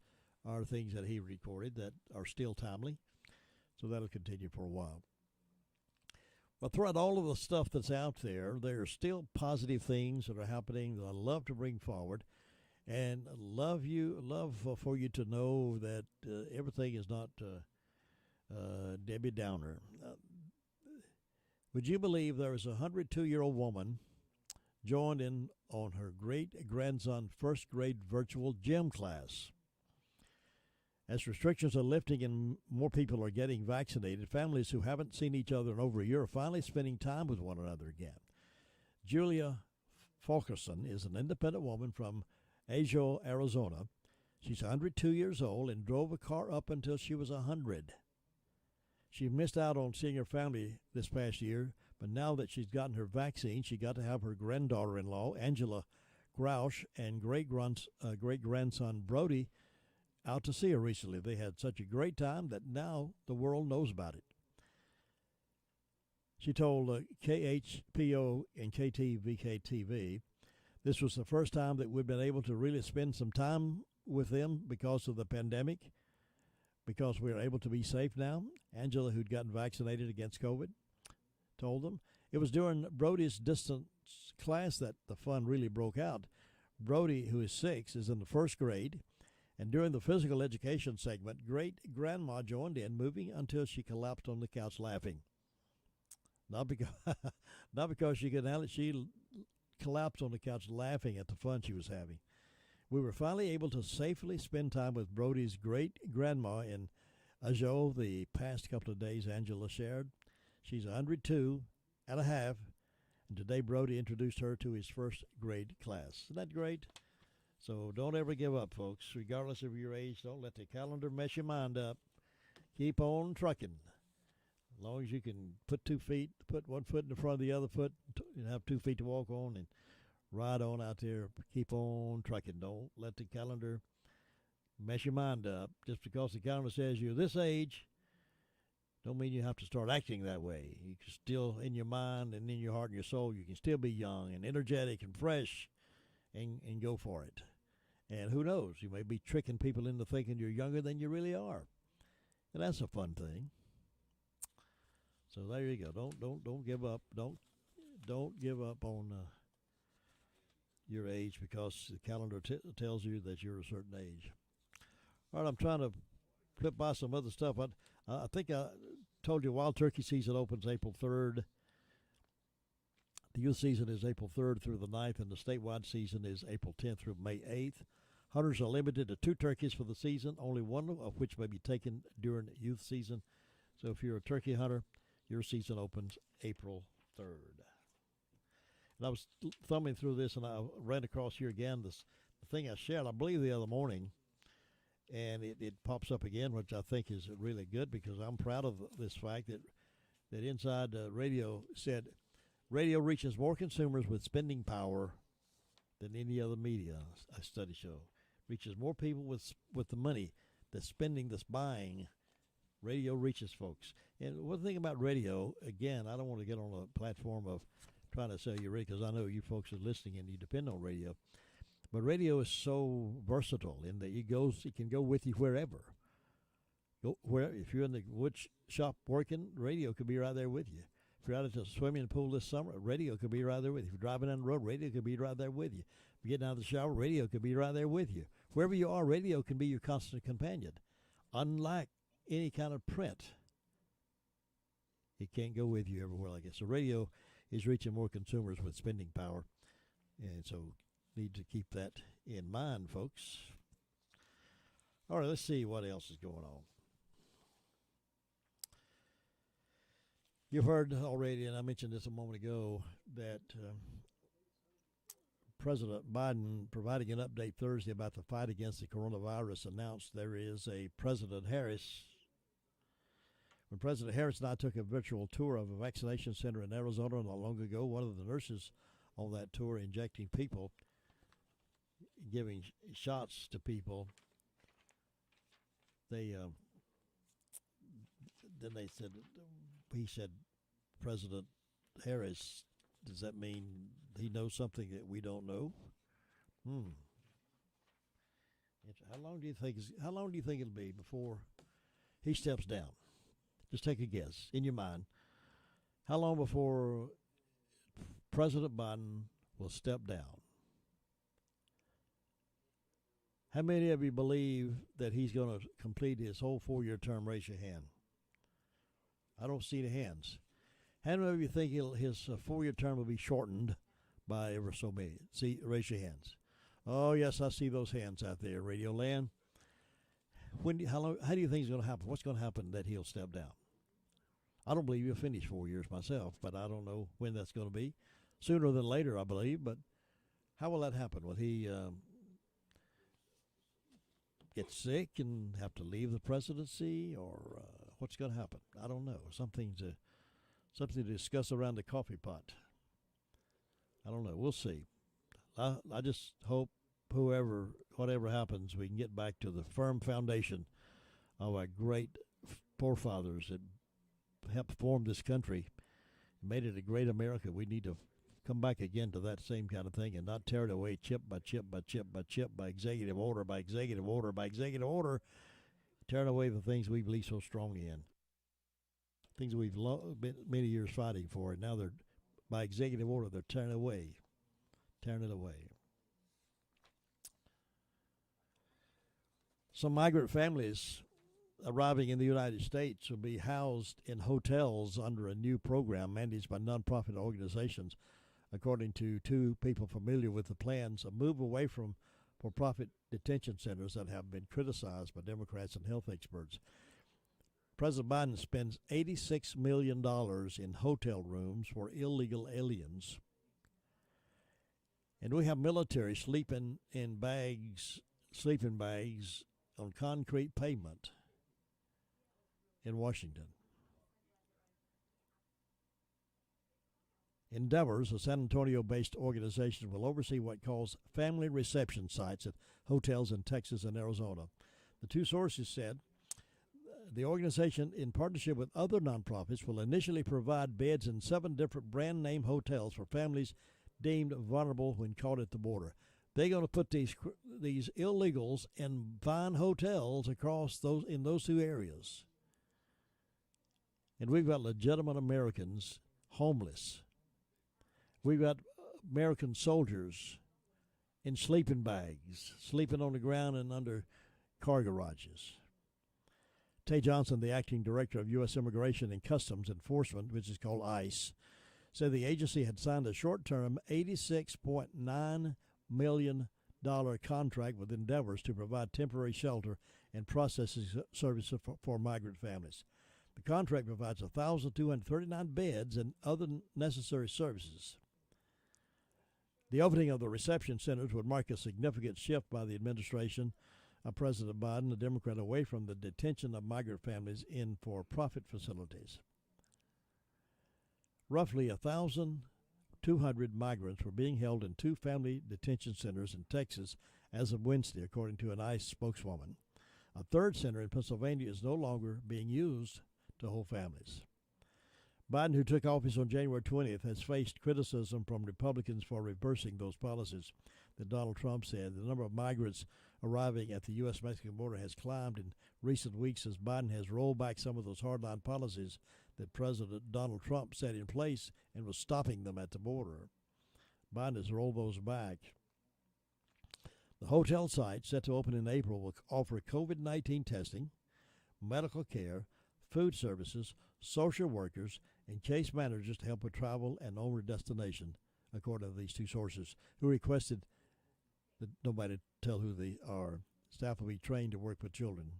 are things that he recorded that are still timely. So that'll continue for a while. But throughout all of the stuff that's out there, there are still positive things that are happening that I love to bring forward, and love for you to know that everything is not Debbie Downer. Would you believe there is a 102-year-old woman joined in on her great-grandson's first-grade virtual gym class? As restrictions are lifting and more people are getting vaccinated, families who haven't seen each other in over a year are finally spending time with one another again. Julia Faulkerson is an independent woman from Ajo, Arizona. She's 102 years old and drove a car up until she was 100. She missed out on seeing her family this past year, but now that she's gotten her vaccine, she got to have her granddaughter-in-law, Angela Grouch, and great-grandson Brody out to see her recently. They had such a great time that now the world knows about it. She told KHPO and KTVK-TV, this was the first time that we've been able to really spend some time with them because of the pandemic, because we're able to be safe now. Angela, who'd gotten vaccinated against COVID, told them. It was during Brody's distance class that the fun really broke out. Brody, who is 6, is in the first grade. And during the physical education segment, great-grandma joined in, moving until she collapsed on the couch laughing. Not because she could handle it, she collapsed on the couch laughing at the fun she was having. We were finally able to safely spend time with Brody's great-grandma in Ajo the past couple of days, Angela shared. She's 102 and a half, And today Brody introduced her to his first grade class. Isn't that great? So don't ever give up, folks. Regardless of your age, don't let the calendar mess your mind up. Keep on trucking. As long as you can put 2 feet, put 1 foot in the front of the other foot, and have 2 feet to walk on, and ride on out there. Keep on trucking. Don't let the calendar mess your mind up. Just because the calendar says you're this age, don't mean you have to start acting that way. You can still, in your mind and in your heart and your soul, you can still be young and energetic and fresh and go for it. And who knows, you may be tricking people into thinking you're younger than you really are. And that's a fun thing. So there you go. Don't give up. Don't give up on your age because the calendar tells you that you're a certain age. All right, I'm trying to flip by some other stuff. I think I told you wild turkey season opens April 3rd. The youth season is April 3rd through the 9th, and the statewide season is April 10th through May 8th. Hunters are limited to 2 turkeys for the season, only one of which may be taken during youth season. So if you're a turkey hunter, your season opens April 3rd. And I was thumbing through this, and I ran across here again the thing I shared, I believe, the other morning. And it pops up again, which I think is really good because I'm proud of this fact that Inside Radio said, radio reaches more consumers with spending power than any other media, a study show. Reaches more people with the money that's spending, that's buying. Radio reaches folks. And one thing about radio, again, I don't want to get on a platform of trying to sell you radio because I know you folks are listening and you depend on radio. But radio is so versatile in that it can go with you wherever. If you're in the wood shop working, radio could be right there with you. If you're out at the swimming pool this summer, radio could be right there with you. If you're driving down the road, radio could be right there with you. If you're getting out of the shower, radio could be right there with you. Wherever you are, radio can be your constant companion. Unlike any kind of print, it can't go with you everywhere like it. So radio is reaching more consumers with spending power. And so need to keep that in mind, folks. All right, let's see what else is going on. You've heard already, and I mentioned this a moment ago, that President Biden, providing an update Thursday about the fight against the coronavirus, announced there is a President Harris. When President Harris and I took a virtual tour of a vaccination center in Arizona not long ago, one of the nurses on that tour injecting people, giving shots to people, then they said, he said, President Harris, does that mean he knows something that we don't know? How long do you think it'll be before he steps down? Just take a guess in your mind. How long before President Biden will step down? How many of you believe that he's going to complete his whole 4-year term? Raise your hand. I don't see any hands. How many of you think his 4-year term will be shortened by ever so many? See, raise your hands. Oh, yes, I see those hands out there, Radio Land. How do you think it's going to happen? What's going to happen that he'll step down? I don't believe he'll finish 4 years myself, but I don't know when that's going to be. Sooner than later, I believe, but how will that happen? Will he get sick and have to leave the presidency, or what's going to happen? I don't know. Something to discuss around the coffee pot. I don't know. We'll see. I just hope whatever happens, we can get back to the firm foundation of our great forefathers that helped form this country, made it a great America. We need to come back again to that same kind of thing and not tear it away chip by chip by chip by chip, by executive order by executive order by executive order, tearing away the things we believe so strongly in, things we've been many years fighting for, and now they're, by executive order, they're tearing it away. Some migrant families arriving in the United States will be housed in hotels under a new program managed by nonprofit organizations. According to 2 people familiar with the plans, a move away from for-profit detention centers that have been criticized by Democrats and health experts. President Biden spends $86 million in hotel rooms for illegal aliens. And we have military sleeping in sleeping bags on concrete pavement in Washington. Endeavors, a San Antonio-based organization, will oversee what calls family reception sites at hotels in Texas and Arizona. The two sources said the organization, in partnership with other nonprofits, will initially provide beds in 7 different brand-name hotels for families deemed vulnerable when caught at the border. They're going to put these illegals in fine hotels across in those 2 areas. And we've got legitimate Americans homeless. We've got American soldiers in sleeping bags, sleeping on the ground and under car garages. Tay Johnson, the acting director of U.S. Immigration and Customs Enforcement, which is called ICE, said the agency had signed a short-term $86.9 million contract with Endeavors to provide temporary shelter and processing services for migrant families. The contract provides 1,239 beds and other necessary services. The opening of the reception centers would mark a significant shift by the administration of President Biden, a Democrat, away from the detention of migrant families in for-profit facilities. Roughly 1,200 migrants were being held in 2 family detention centers in Texas as of Wednesday, according to an ICE spokeswoman. A 3rd center in Pennsylvania is no longer being used to hold families. Biden, who took office on January 20th, has faced criticism from Republicans for reversing those policies that Donald Trump said. The number of migrants arriving at the U.S.-Mexican border has climbed in recent weeks as Biden has rolled back some of those hardline policies that President Donald Trump set in place and was stopping them at the border. Biden has rolled those back. The hotel site, set to open in April, will offer COVID-19 testing, medical care, food services, social workers, and case managers to help with travel and onward destination, according to these 2 sources, who requested that nobody tell who they are. Staff will be trained to work with children.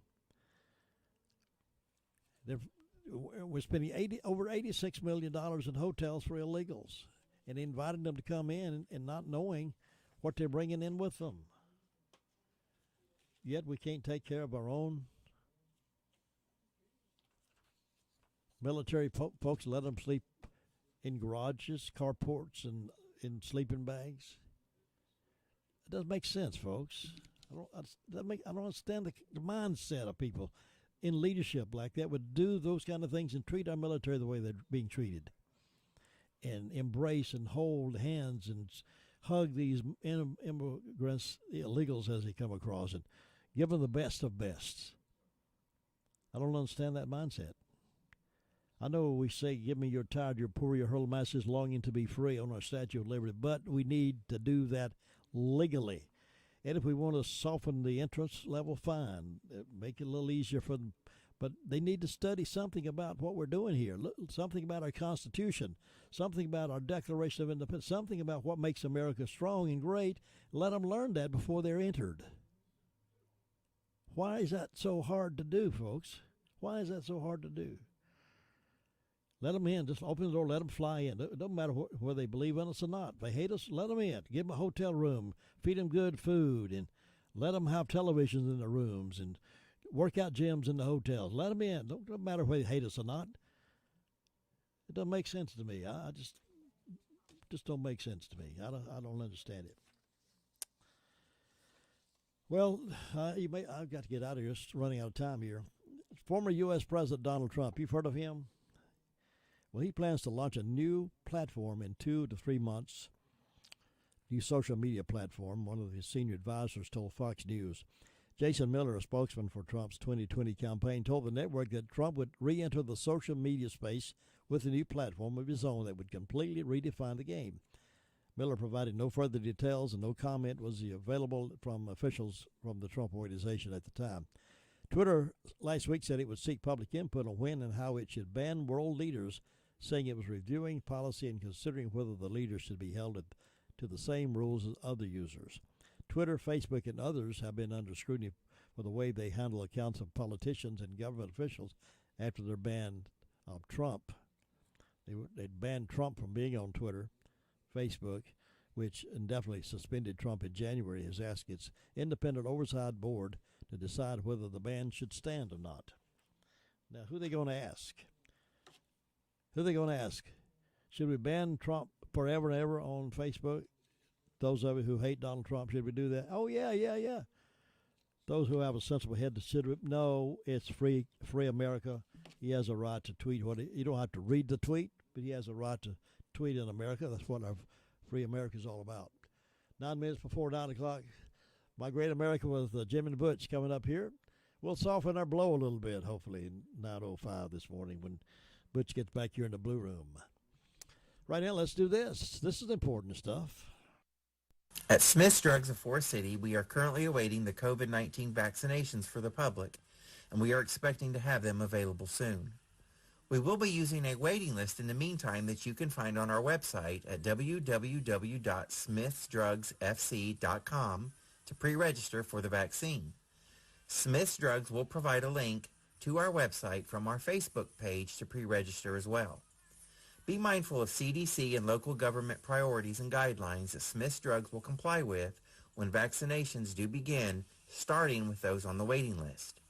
We're spending over $86 million in hotels for illegals and inviting them to come in and not knowing what they're bringing in with them. Yet we can't take care of our own military folks, let them sleep in garages, carports, and in sleeping bags. It doesn't make sense, folks. I don't understand the mindset of people in leadership like that would do those kind of things and treat our military the way they're being treated, and embrace and hold hands and hug these immigrants, illegals as they come across, and give them the best of bests. I don't understand that mindset. I know we say, give me your tired, your poor, your whole masses longing to be free on our Statue of Liberty, but we need to do that legally. And if we want to soften the entrance level, fine. Make it a little easier for them. But they need to study something about what we're doing here, something about our Constitution, something about our Declaration of Independence, something about what makes America strong and great. Let them learn that before they're entered. Why is that so hard to do, folks? Why is that so hard to do? Let them in. Just open the door. Let them fly in. It doesn't matter whether they believe in us or not. If they hate us, let them in. Give them a hotel room. Feed them good food. And let them have televisions in their rooms and workout gyms in the hotels. Let them in. It doesn't matter whether they hate us or not. It doesn't make sense to me. I just don't make sense to me. I don't understand it. Well, I've got to get out of here. It's running out of time here. Former U.S. President Donald Trump. You've heard of him? Well, he plans to launch a new platform in 2 to 3 months, new social media platform, one of his senior advisors told Fox News. Jason Miller, a spokesman for Trump's 2020 campaign, told the network that Trump would re-enter the social media space with a new platform of his own that would completely redefine the game. Miller provided no further details, and no comment was available from officials from the Trump organization at the time. Twitter last week said it would seek public input on when and how it should ban world leaders, saying it was reviewing policy and considering whether the leaders should be held to the same rules as other users. Twitter, Facebook, and others have been under scrutiny for the way they handle accounts of politicians and government officials after their ban of Trump. They'd banned Trump from being on Twitter, Facebook, which indefinitely suspended Trump in January, has asked its independent oversight board to decide whether the ban should stand or not. Now, who are they going to ask? Who are they going to ask? Should we ban Trump forever and ever on Facebook? Those of you who hate Donald Trump, should we do that? Oh, yeah. Those who have a sensible head consider it. No, it's free America. He has a right to tweet you don't have to read the tweet, but he has a right to tweet in America. That's what our free America is all about. 9 minutes before 9 o'clock, My Great America with Jim and Butch coming up here. We'll soften our blow a little bit, hopefully, in 9:05 this morning when Butch gets back here in the Blue Room. Right now, let's do this. This is important stuff. At Smith's Drugs of Forest City, we are currently awaiting the COVID-19 vaccinations for the public, and we are expecting to have them available soon. We will be using a waiting list in the meantime that you can find on our website at www.smithsdrugsfc.com to pre-register for the vaccine. Smith's Drugs will provide a link to our website from our Facebook page to pre-register as well. Be mindful of CDC and local government priorities and guidelines that Smith's Drugs will comply with when vaccinations do begin, starting with those on the waiting list.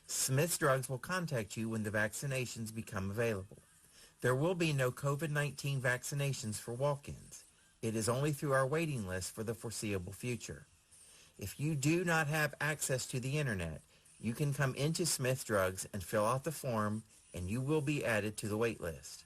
Smith's Drugs will contact you when the vaccinations become available. There will be no COVID-19 vaccinations for walk-ins. It is only through our waiting list for the foreseeable future. If you do not have access to the internet, you can come into Smith's Drugs and fill out the form, and you will be added to the wait list.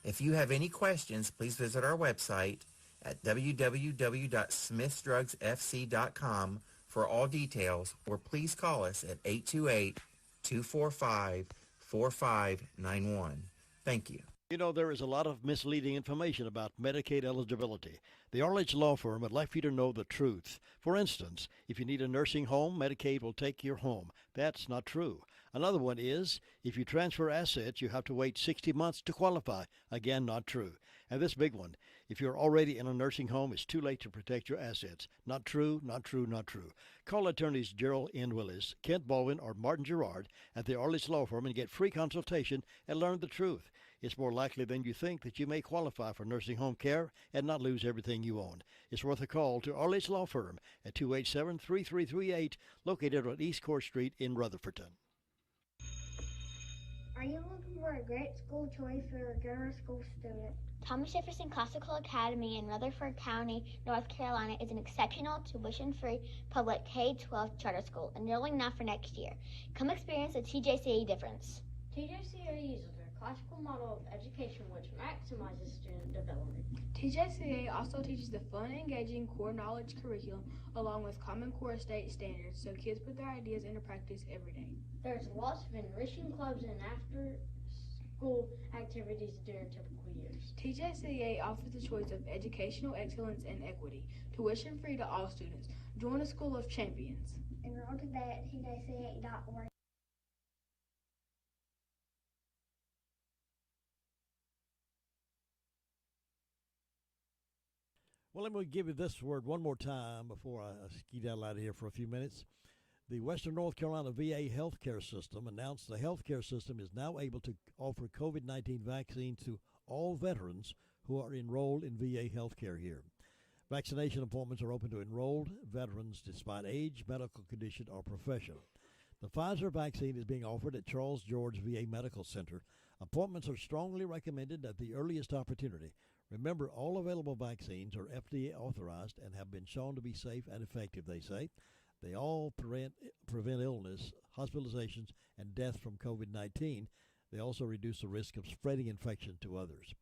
If you have any questions, please visit our website at www.smithsdrugsfc.com for all details, or please call us at 828-245-4591. Thank you. You know, there is a lot of misleading information about Medicaid eligibility. The Arledge Law Firm would like for you to know the truth. For instance, if you need a nursing home, Medicaid will take your home. That's not true. Another one is, if you transfer assets, you have to wait 60 months to qualify. Again, not true. And this big one, if you're already in a nursing home, it's too late to protect your assets. Not true, not true, not true. Call attorneys Gerald N. Willis, Kent Baldwin, or Martin Gerard at the Arledge Law Firm and get free consultation and learn the truth. It's more likely than you think that you may qualify for nursing home care and not lose everything you own. It's worth a call to Arledge Law Firm at 287-3338, located on East Court Street in Rutherfordton. Are you looking for a great school choice for a girl school student? Thomas Jefferson Classical Academy in Rutherford County, North Carolina is an exceptional, tuition-free public K-12 charter school, enrolling now for next year. Come experience the TJCA difference. TJCA uses a classical model of education which maximizes student development. TJCA also teaches the fun, engaging core knowledge curriculum along with Common Core state standards so kids put their ideas into practice every day. There's lots of enriching clubs and after-school activities during typical years. TJCA offers a choice of educational excellence and equity, tuition free to all students. Join a school of champions. Enroll today at tjca.org. Well, let me give you this word one more time before I skedaddle out of here for a few minutes. The Western North Carolina VA healthcare system announced the healthcare system is now able to offer COVID-19 vaccines to all veterans who are enrolled in VA healthcare here. Vaccination appointments are open to enrolled veterans despite age, medical condition, or profession. The Pfizer vaccine is being offered at Charles George VA Medical Center. Appointments are strongly recommended at the earliest opportunity. Remember, all available vaccines are FDA authorized and have been shown to be safe and effective, they say. They all prevent illness, hospitalizations, and death from COVID-19. They also reduce the risk of spreading infection to others.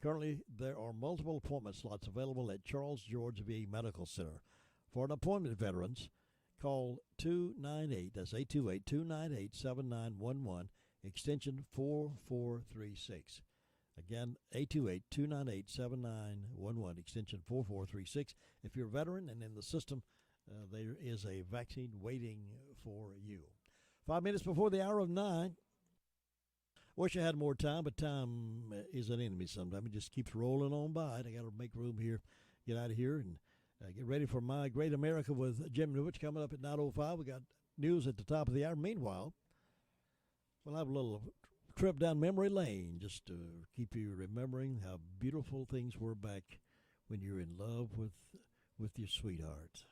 Currently, there are multiple appointment slots available at Charles George VA Medical Center. For an appointment, veterans, call 298, that's 828-298-7911, extension 4436. Again, 828-298-7911, extension 4436. If you're a veteran and in the system, there is a vaccine waiting for you. 5 minutes before the hour of 9. Wish I had more time, but time is an enemy sometimes. It just keeps rolling on by. I got to make room here, get out of here, and get ready for My Great America with Jim Navage coming up at 9:05. We got news at the top of the hour. Meanwhile, we'll have a little trip down memory lane just to keep you remembering how beautiful things were back when you were in love with your sweetheart.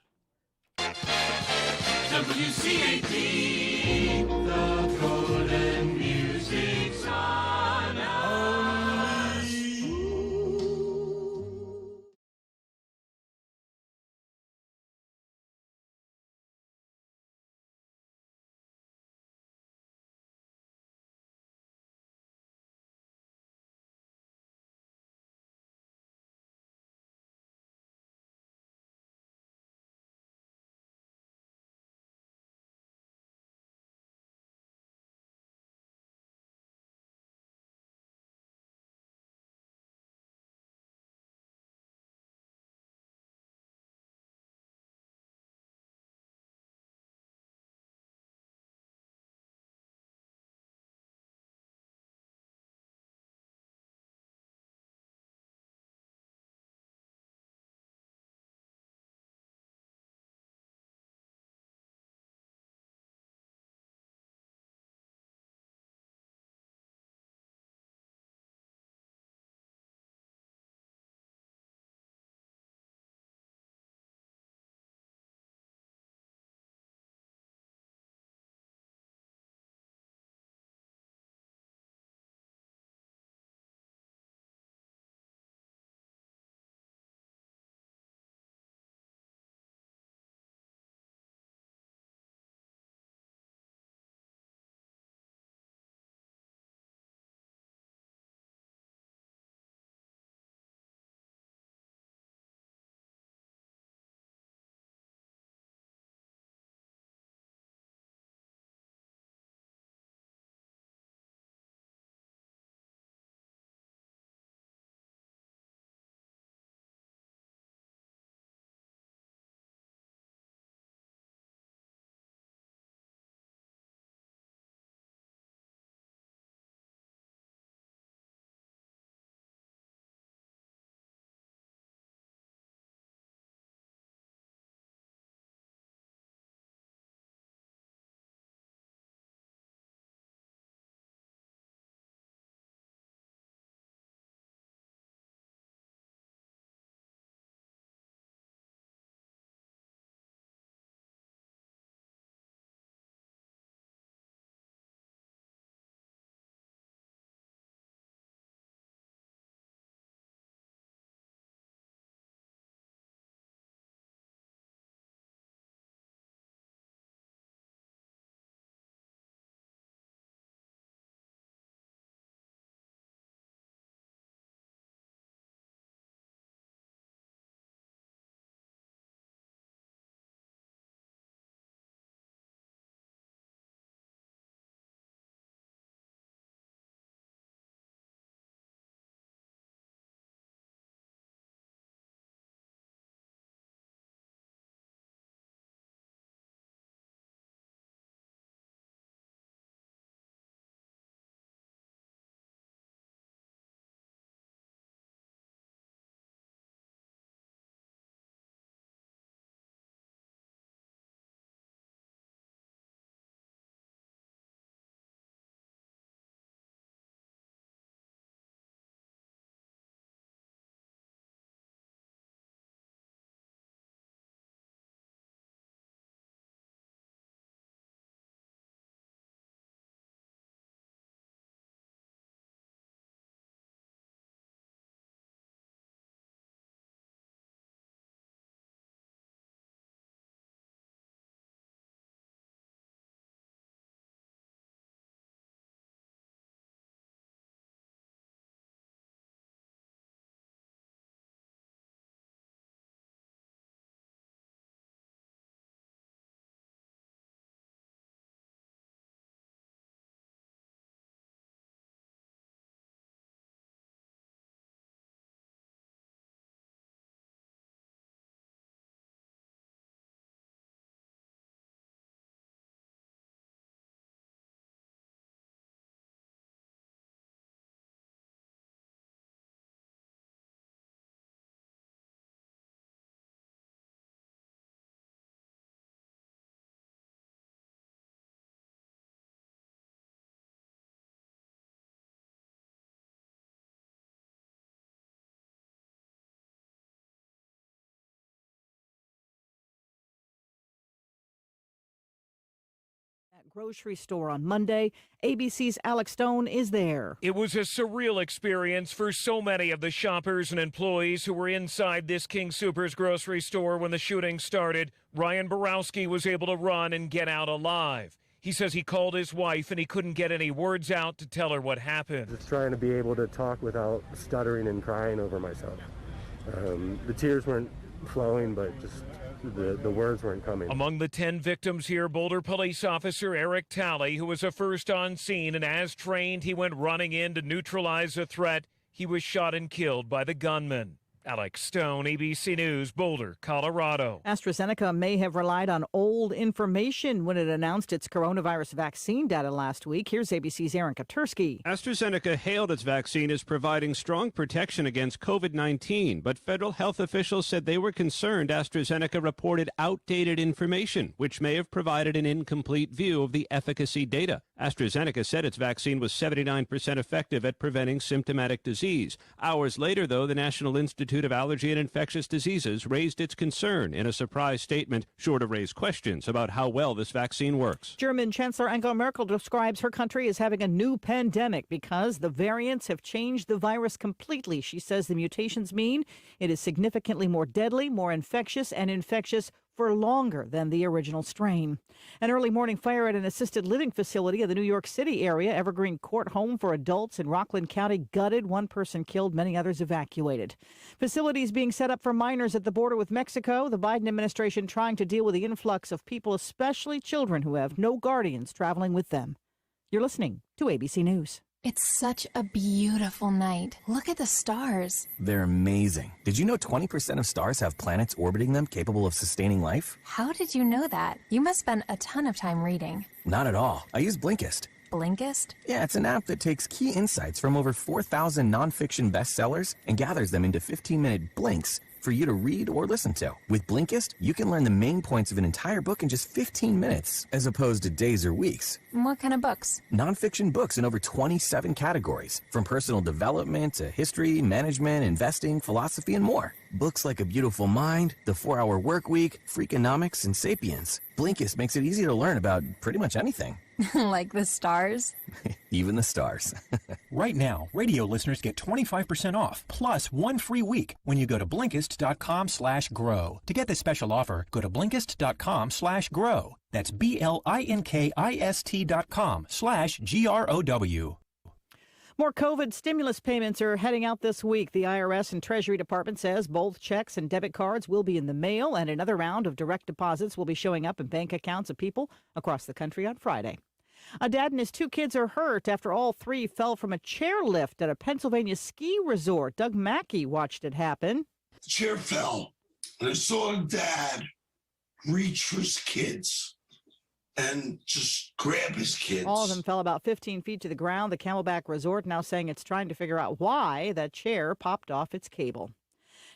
WCAB, the Golden Music Channel. grocery store on Monday. ABC's Alex Stone is there. It was a surreal experience for so many of the shoppers and employees who were inside this King Soopers grocery store when the shooting started. Ryan Borowski was able to run and get out alive. He says he called his wife and he couldn't get any words out to tell her what happened. Just trying to be able to talk without stuttering and crying over myself. The tears weren't flowing, but just the words weren't coming. Among the 10 victims here, Boulder police officer Eric Talley, who was a first on scene, and as trained, he went running in to neutralize the threat. He was shot and killed by the gunman. Alex Stone, ABC News, Boulder, Colorado. AstraZeneca may have relied on old information when it announced its coronavirus vaccine data last week. Here's ABC's Aaron Katursky. AstraZeneca hailed its vaccine as providing strong protection against COVID-19, but federal health officials said they were concerned AstraZeneca reported outdated information, which may have provided an incomplete view of the efficacy data. AstraZeneca said its vaccine was 79% effective at preventing symptomatic disease. Hours later, though, the National Institute of Allergy and Infectious Diseases raised its concern in a surprise statement, sure to raise questions about how well this vaccine works. German Chancellor Angela Merkel describes her country as having a new pandemic because the variants have changed the virus completely. She says the mutations mean it is significantly more deadly, more infectious, and infectious for longer than the original strain. An early morning fire at an assisted living facility in the New York City area. Evergreen Court home for adults in Rockland County gutted. One person killed, many others evacuated. Facilities being set up for minors at the border with Mexico. The Biden administration trying to deal with the influx of people, especially children who have no guardians traveling with them. You're listening to ABC News. It's such a beautiful night. Look at the stars. They're amazing. Did you know 20% of stars have planets orbiting them capable of sustaining life? How did you know that? You must spend a ton of time reading. Not at all. I use Blinkist. Blinkist? Yeah, it's an app that takes key insights from over 4,000 nonfiction bestsellers and gathers them into 15-minute blinks for you to read or listen to. With Blinkist, you can learn the main points of an entire book in just 15 minutes, as opposed to days or weeks. What kind of books? Nonfiction books in over 27 categories, from personal development to history, management, investing, philosophy, and more. Books like A Beautiful Mind, The 4-Hour Workweek, Freakonomics, and Sapiens. Blinkist makes it easy to learn about pretty much anything. Like the stars? Even the stars. Right now, radio listeners get 25% off, plus 1 free week when you go to Blinkist.com/grow. To get this special offer, go to Blinkist.com/grow. That's BLINKIST.com/GROW. More COVID stimulus payments are heading out this week. The IRS and Treasury Department says both checks and debit cards will be in the mail, and another round of direct deposits will be showing up in bank accounts of people across the country on Friday. A dad and his 2 kids are hurt after all 3 fell from a chairlift at a Pennsylvania ski resort. Doug Mackey watched it happen. The chair fell, and I saw Dad reach for his kids and just grab his kids. All of them fell about 15 feet to the ground. The Camelback Resort now saying it's trying to figure out why that chair popped off its cable.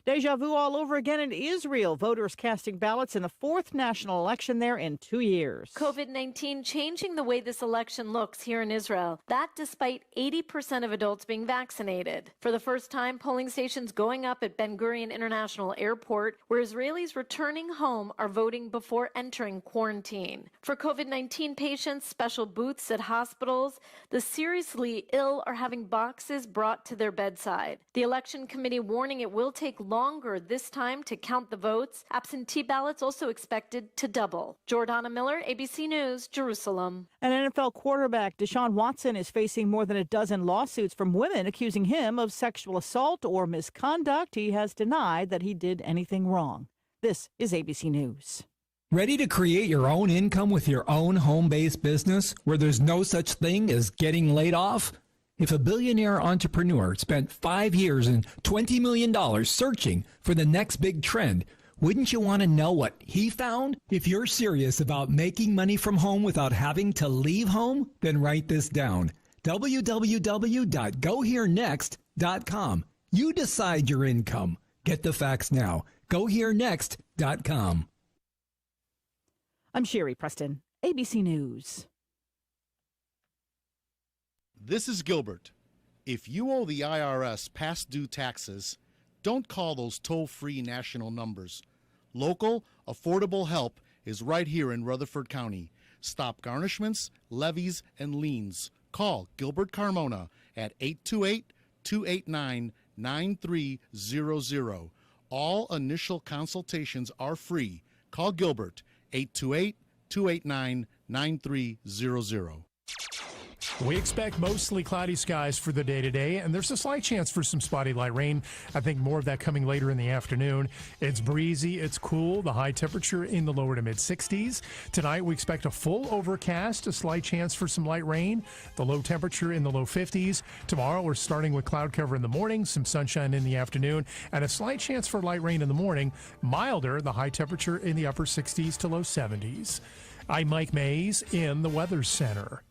Deja vu all over again in Israel. Voters casting ballots in the 4th national election there in 2 years. COVID-19 changing the way this election looks here in Israel. That despite 80% of adults being vaccinated. For the first time, polling stations going up at Ben Gurion International Airport, where Israelis returning home are voting before entering quarantine. For COVID-19 patients, special booths at hospitals. The seriously ill are having boxes brought to their bedside. The election committee warning it will take longer this time to count the votes. Absentee ballots also expected to double. Jordana Miller, ABC News, Jerusalem. An NFL quarterback, Deshaun Watson, is facing more than a dozen lawsuits from women accusing him of sexual assault or misconduct. He has denied that he did anything wrong. This is ABC News. Ready to create your own income with your own home-based business where there's no such thing as getting laid off? If a billionaire entrepreneur spent 5 years and $20 million searching for the next big trend, wouldn't you want to know what he found? If you're serious about making money from home without having to leave home, then write this down. www.goherenext.com. You decide your income. Get the facts now. GoHereNext.com. I'm Sherry Preston, ABC News. This is Gilbert. If you owe the IRS past due taxes, don't call those toll-free national numbers. Local, affordable help is right here in Rutherford County. Stop garnishments, levies, and liens. Call Gilbert Carmona at 828-289-9300. All initial consultations are free. Call Gilbert, 828-289-9300. We expect mostly cloudy skies for the day today, and there's a slight chance for some spotty light rain. I think more of that coming later in the afternoon. It's breezy, it's cool, the high temperature in the lower to mid 60s. Tonight we expect a full overcast, a slight chance for some light rain, the low temperature in the low 50s. Tomorrow we're starting with cloud cover in the morning, some sunshine in the afternoon, and a slight chance for light rain in the morning. Milder, the high temperature in the upper 60s to low 70s. I'm Mike Mays in the Weather Center.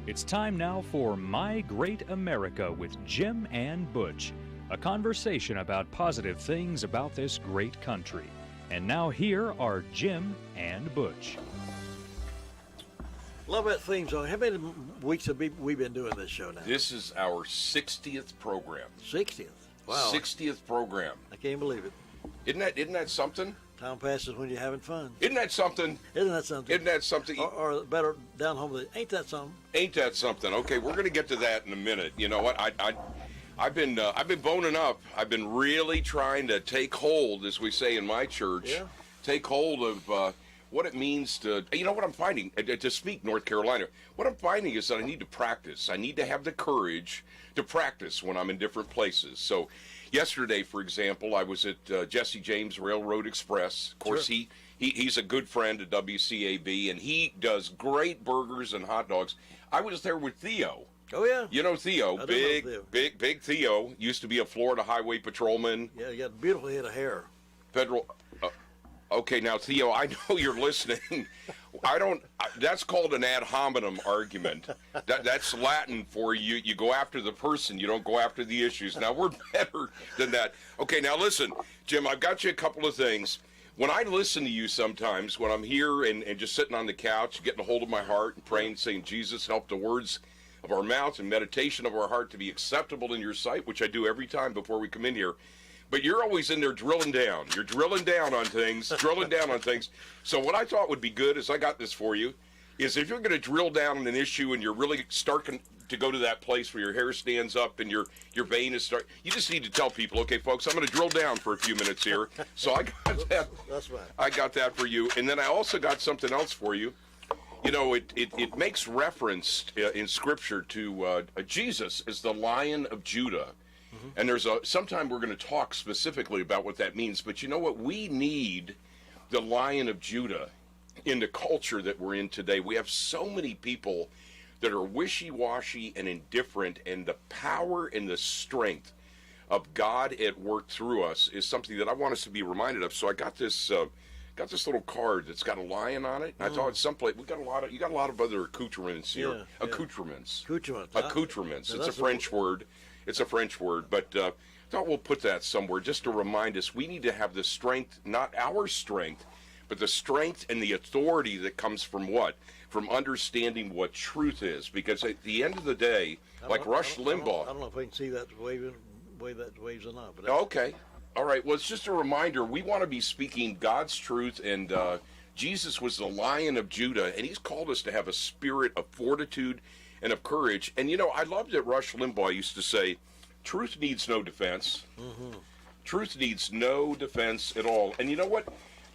It's time now for My Great America with Jim and Butch, a conversation about positive things about this great country. And now here are Jim and Butch. Love that theme song. How many weeks have we been doing this show now? This is our 60th program. 60th? Wow. 60th program. I can't believe it. Isn't that something? Time passes when you're having fun. Isn't that something? Isn't that something? Isn't that something? Or better, down home, ain't that something? Ain't that something? Okay, we're going to get to that in a minute. You know what? I've been boning up. I've been really trying to take hold, as we say in my church. Yeah. Take hold of what it means to. You know what I'm finding? To speak North Carolina, what I'm finding is that I need to practice. I need to have the courage to practice when I'm in different places. So. Yesterday, for example, I was at Jesse James Railroad Express. Of course, Sure. he's a good friend of WCAB, and he does great burgers and hot dogs. I was there with Theo. Oh, yeah. You know Theo, I do know Theo. big Theo. Used to be a Florida highway patrolman. Yeah, you got a beautiful head of hair. Federal. Okay, now Theo, I know you're listening. That's called an ad hominem argument. That's Latin for you. You go after the person. You don't go after the issues. Now we're better than that. Okay, now listen, Jim. I've got you a couple of things. When I listen to you sometimes, when I'm here and just sitting on the couch, getting a hold of my heart and praying, saying, Jesus, help the words of our mouth and meditation of our heart to be acceptable in your sight, which I do every time before we come in here. But you're always in there drilling down. You're drilling down on things, So what I thought would be good is I got this for you, is if you're going to drill down on an issue and you're really starting to go to that place where your hair stands up and your vein is starting, you just need to tell people, okay, folks, I'm going to drill down for a few minutes here. So I got that. That's right. I got that for you. And then I also got something else for you. You know, it makes reference in Scripture to Jesus as the Lion of Judah. And sometime we're going to talk specifically about what that means. But you know what? We need the Lion of Judah in the culture that we're in today. We have so many people that are wishy-washy and indifferent, and the power and the strength of God at work through us is something that I want us to be reminded of. So I got this little card that's got a lion on it. And I thought someplace you got a lot of other accoutrements here. Yeah, Accoutrements. Accoutrements. It's a French word. It's a French word, but thought we'll put that somewhere just to remind us we need to have the strength, not our strength, but the strength and the authority that comes from what? From understanding what truth is. Because at the end of the day, like Rush Limbaugh. I don't know if I can see that way that waves or not. But okay. All right. Well, it's just a reminder. We want to be speaking God's truth, and Jesus was the Lion of Judah, and he's called us to have a spirit of fortitude and of courage. And, you know, I love that Rush Limbaugh used to say, truth needs no defense. Mm-hmm. Truth needs no defense at all. And you know what?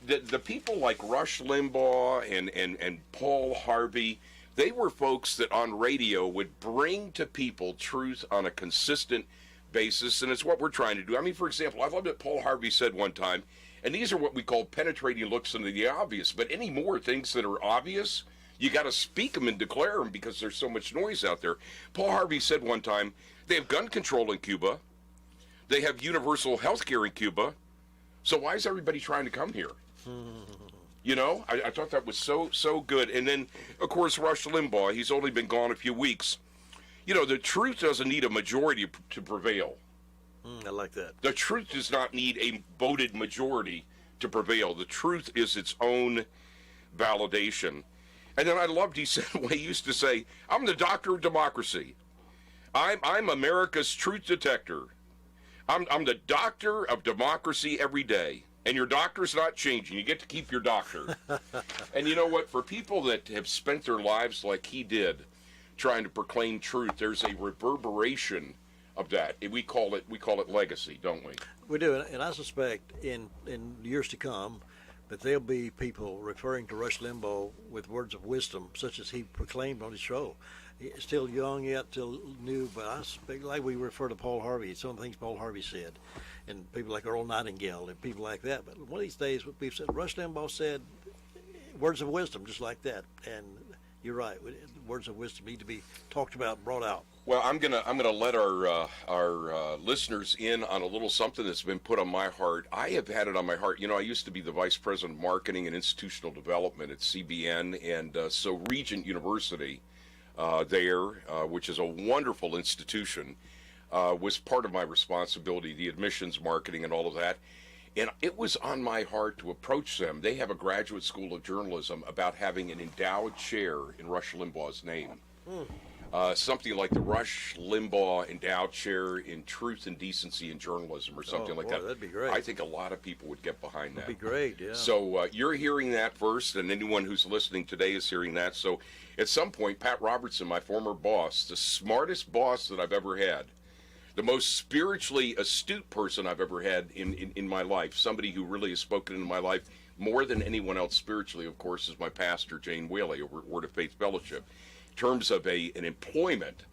The people like Rush Limbaugh and Paul Harvey, they were folks that on radio would bring to people truth on a consistent basis, and it's what we're trying to do. I mean, for example, I love that Paul Harvey said one time, and these are what we call penetrating looks into the obvious, but any more things that are obvious, you got to speak them and declare them because there's so much noise out there. Paul Harvey said one time, they have gun control in Cuba. They have universal health care in Cuba. So why is everybody trying to come here? You know, I thought that was so good. And then, of course, Rush Limbaugh, he's only been gone a few weeks. You know, the truth doesn't need a majority to prevail. I like that. The truth does not need a voted majority to prevail. The truth is its own validation. And then I loved, he said, what he used to say, I'm the doctor of democracy. I'm America's truth detector. I'm the doctor of democracy every day. And your doctor's not changing. You get to keep your doctor. And you know what? For people that have spent their lives like he did, trying to proclaim truth, there's a reverberation of that. We call it legacy, don't we? We do, and I suspect in years to come that there'll be people referring to Rush Limbaugh with words of wisdom, such as he proclaimed on his show. He's still young yet, still new, but I suspect, like we refer to Paul Harvey, some of the things Paul Harvey said, and people like Earl Nightingale and people like that. But one of these days, we've said Rush Limbaugh said words of wisdom, just like that. And you're right, words of wisdom need to be talked about and brought out. Well, I'm gonna let our listeners in on a little something that's been put on my heart. I have had it on my heart. You know, I used to be the vice president of marketing and institutional development at CBN, and so Regent University which is a wonderful institution, was part of my responsibility, the admissions, marketing, and all of that. And it was on my heart to approach them. They have a graduate school of journalism about having an endowed chair in Rush Limbaugh's name. Something like the Rush Limbaugh Endowed Chair in Truth and Decency in Journalism or something like that. That'd be great. I think a lot of people would get behind that. That'd be great, yeah. So you're hearing that first, and anyone who's listening today is hearing that. So at some point, Pat Robertson, my former boss, the smartest boss that I've ever had, the most spiritually astute person I've ever had in my life, somebody who really has spoken into my life more than anyone else spiritually, of course, is my pastor, Jane Whaley, over at Word of Faith Fellowship. In terms of an employment,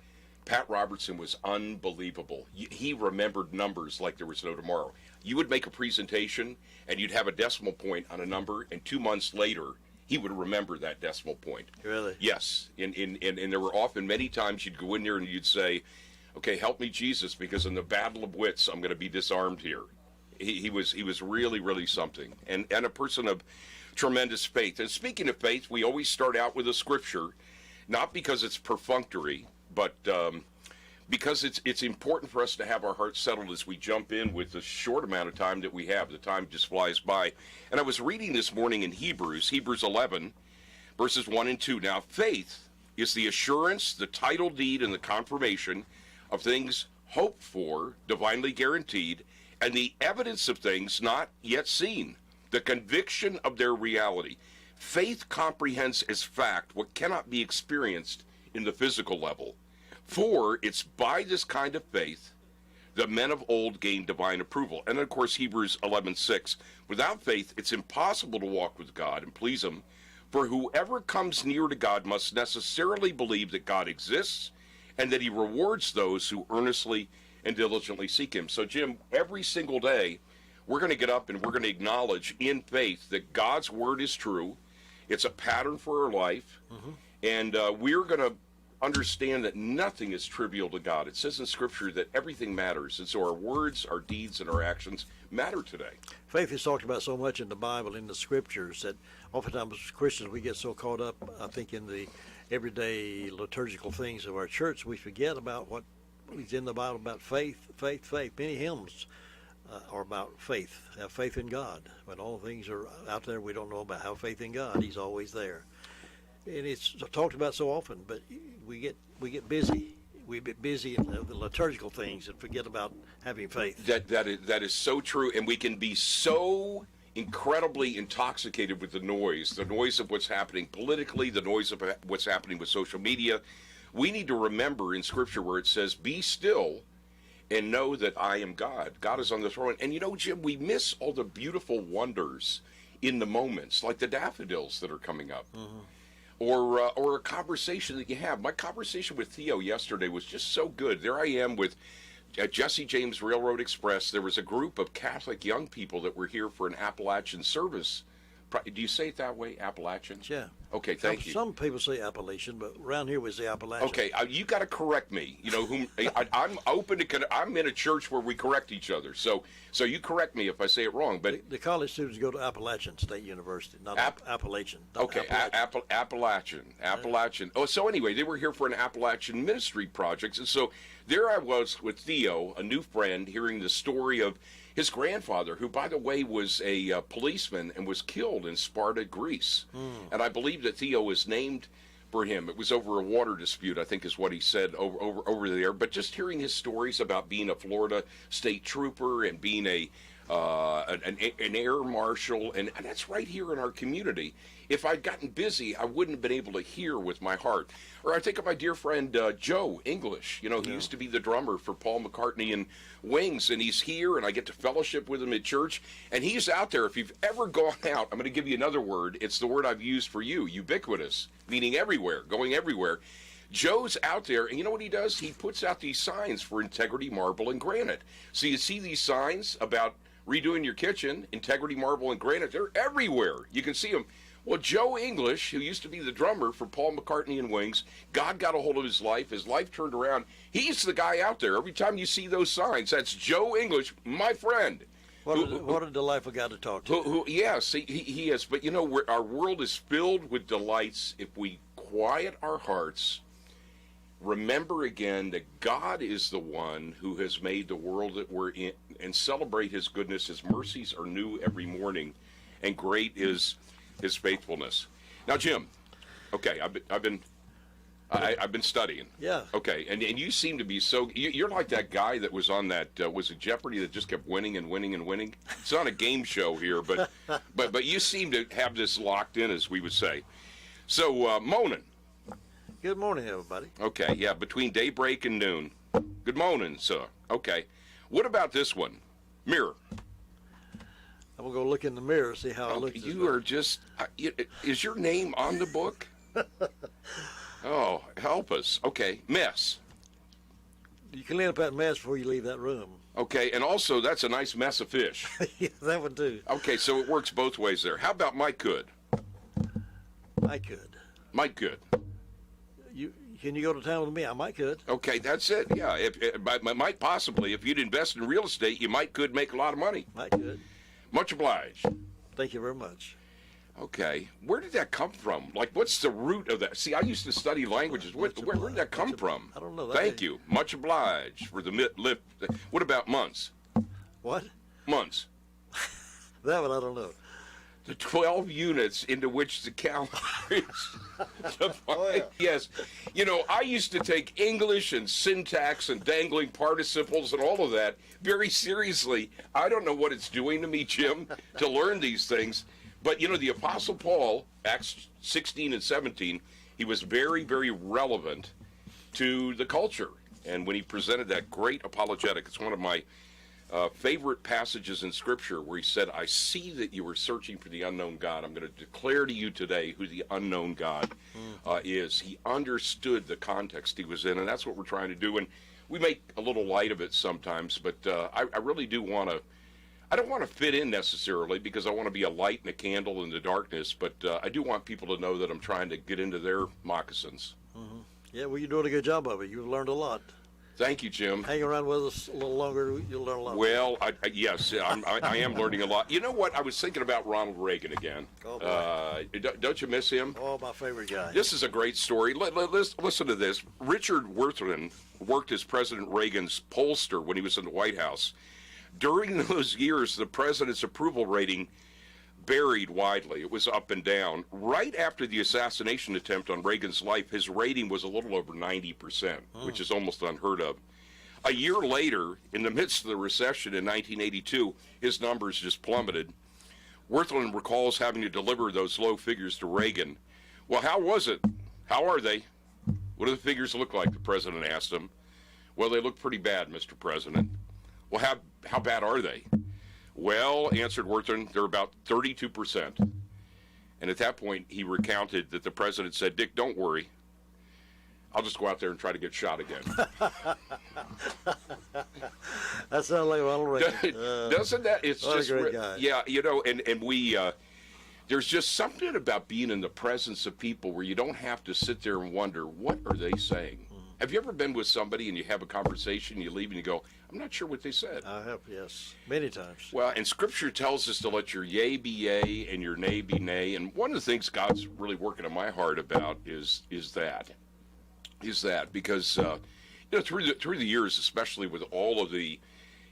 Pat Robertson was unbelievable. He remembered numbers like there was no tomorrow. You would make a presentation, and you'd have a decimal point on a number, and 2 months later, he would remember that decimal point. Really? Yes. And there were often many times you'd go in there and you'd say, okay, help me, Jesus, because in the battle of wits, I'm going to be disarmed here. He was really, really something, and a person of tremendous faith. And speaking of faith, we always start out with a scripture, not because it's perfunctory, but because it's important for us to have our hearts settled as we jump in with the short amount of time that we have. The time just flies by. And I was reading this morning in Hebrews 11, verses 1 and 2. Now, faith is the assurance, the title deed, and the confirmation of things hoped for, divinely guaranteed, and the evidence of things not yet seen, the conviction of their reality. Faith comprehends as fact what cannot be experienced in the physical level. For it's by this kind of faith the men of old gained divine approval. And of course, Hebrews 11:6. Without faith, it's impossible to walk with God and please Him. For whoever comes near to God must necessarily believe that God exists and that He rewards those who earnestly and diligently seek Him. So, Jim, every single day, we're going to get up and we're going to acknowledge in faith that God's Word is true. It's a pattern for our life. And we're going to understand that nothing is trivial to God. It says in Scripture that everything matters. And so our words, our deeds, and our actions matter today. Faith is talked about so much in the Bible, in the Scriptures, that oftentimes as Christians we get so caught up, I think, in the everyday liturgical things of our church, we forget about what is in the Bible about faith. Many hymns are about faith. Have faith in God. When all things are out there we don't know about, have faith in God. He's always there. And it's talked about so often, but we get busy. We get busy in the liturgical things and forget about having faith. That is so true, and we can be so incredibly intoxicated with the noise of what's happening politically, the noise of what's happening with social media. We need to remember in Scripture where it says, be still and know that I am God. God is on the throne. And you know, Jim, we miss all the beautiful wonders in the moments, like the daffodils that are coming up. Or a conversation that you have. My conversation with Theo yesterday was just so good. There I am with Jesse James Railroad Express. There was a group of Catholic young people that were here for an Appalachian service. Do you say it that way, Appalachians? Yeah. Okay, thank you. Some people say Appalachian, but around here we say Appalachian. Okay, you got to correct me. You know, I'm open to. I'm in a church where we correct each other. So you correct me if I say it wrong. But the college students go to Appalachian State University, not Appalachian. Not okay, Appalachian. Oh, so anyway, they were here for an Appalachian ministry project, and so there I was with Theo, a new friend, hearing the story of his grandfather, who, by the way, was a policeman and was killed in Sparta, Greece. And I believe that Theo was named for him. It was over a water dispute, I think is what he said over there. But just hearing his stories about being a Florida state trooper and being an air marshal, and that's right here in our community. If I'd gotten busy, I wouldn't have been able to hear with my heart. Or I think of my dear friend Joe English. You know, he used to be the drummer for Paul McCartney and Wings, and he's here, and I get to fellowship with him at church, and he's out there. If you've ever gone out, I'm going to give you another word. It's the word I've used for you, ubiquitous, meaning everywhere, going everywhere. Joe's out there, and you know what he does? He puts out these signs for integrity, marble, and granite. So you see these signs about redoing your kitchen, integrity, marble, and granite. They're everywhere. You can see them. Well, Joe English, who used to be the drummer for Paul McCartney and Wings, God got a hold of his life turned around. He's the guy out there. Every time you see those signs, that's Joe English, my friend. What a delightful guy to talk to. Yes, he is. But, you know, our world is filled with delights if we quiet our hearts. Remember again that God is the one who has made the world that we're in, and celebrate his goodness. His mercies are new every morning, and great is his faithfulness. Now, Jim, okay, I've been studying. Yeah. Okay, and you seem to be you're like that guy that was on that was it Jeopardy that just kept winning and winning and winning. It's not a game show here, but but you seem to have this locked in, as we would say. So, Monin. Good morning, everybody. Okay, yeah, between daybreak and noon. Good morning, sir. Okay. What about this one? Mirror. I'm going to go look in the mirror, see how I look. You are just, is your name on the book? Oh, help us. Okay, mess. You can clean up that mess before you leave that room. Okay, and also, that's a nice mess of fish. Yeah, that one too. Okay, so it works both ways there. How about Mike could? I could. Mike could. Can you go to town with me? I might could. Okay, that's it. Yeah, might possibly. If you'd invest in real estate, you could make a lot of money. Might could. Much obliged. Thank you very much. Okay, where did that come from? Like, what's the root of that? See, I used to study languages. Where did that come from? I don't know. Thank you. Much obliged for the lift. What about months? What? Months. That one I don't know. The 12 units into which the calendar is divided. Oh, yeah. Yes. You know, I used to take English and syntax and dangling participles and all of that very seriously. I don't know what it's doing to me, Jim, to learn these things. But, you know, the Apostle Paul, Acts 16 and 17, he was very, very relevant to the culture. And when he presented that great apologetic, it's one of my favorite passages in Scripture where he said, I see that you are searching for the unknown God. I'm going to declare to you today who the unknown God is. He understood the context he was in, and that's what we're trying to do. And we make a little light of it sometimes, but I really do want to, I don't want to fit in necessarily because I want to be a light and a candle in the darkness, but I do want people to know that I'm trying to get into their moccasins. Mm-hmm. Yeah, well, you're doing a good job of it. You've learned a lot. Thank you, Jim. Hang around with us a little longer, you'll learn a lot. Well, yes, I am learning a lot. You know what? I was thinking about Ronald Reagan again. Oh, boy. Don't you miss him? Oh, my favorite guy. This is a great story. Listen to this. Richard Worthman worked as President Reagan's pollster when he was in the White House. During those years, the president's approval rating varied widely. It was up and down. Right after the assassination attempt on Reagan's life, his rating was a little over 90%, which is almost unheard of. A year later, in the midst of the recession in 1982, his numbers just plummeted. Worthland recalls having to deliver those low figures to Reagan. Well, how was it? How are they? What do the figures look like? The president asked him. Well, they look pretty bad, Mr. President. Well, how bad are they? Well, answered Worthington, they're about 32%. And at that point, he recounted that the president said, Dick, don't worry. I'll just go out there and try to get shot again. That sounds like Ronald Reagan. Doesn't that? It's what just a great guy. Yeah, you know, and we, there's just something about being in the presence of people where you don't have to sit there and wonder, what are they saying? Have you ever been with somebody and you have a conversation, you leave and you go, I'm not sure what they said? I have, yes, many times. Well, and Scripture tells us to let your yea be yea and your nay be nay. And one of the things God's really working on my heart about is that because you know, through the years, especially with all of the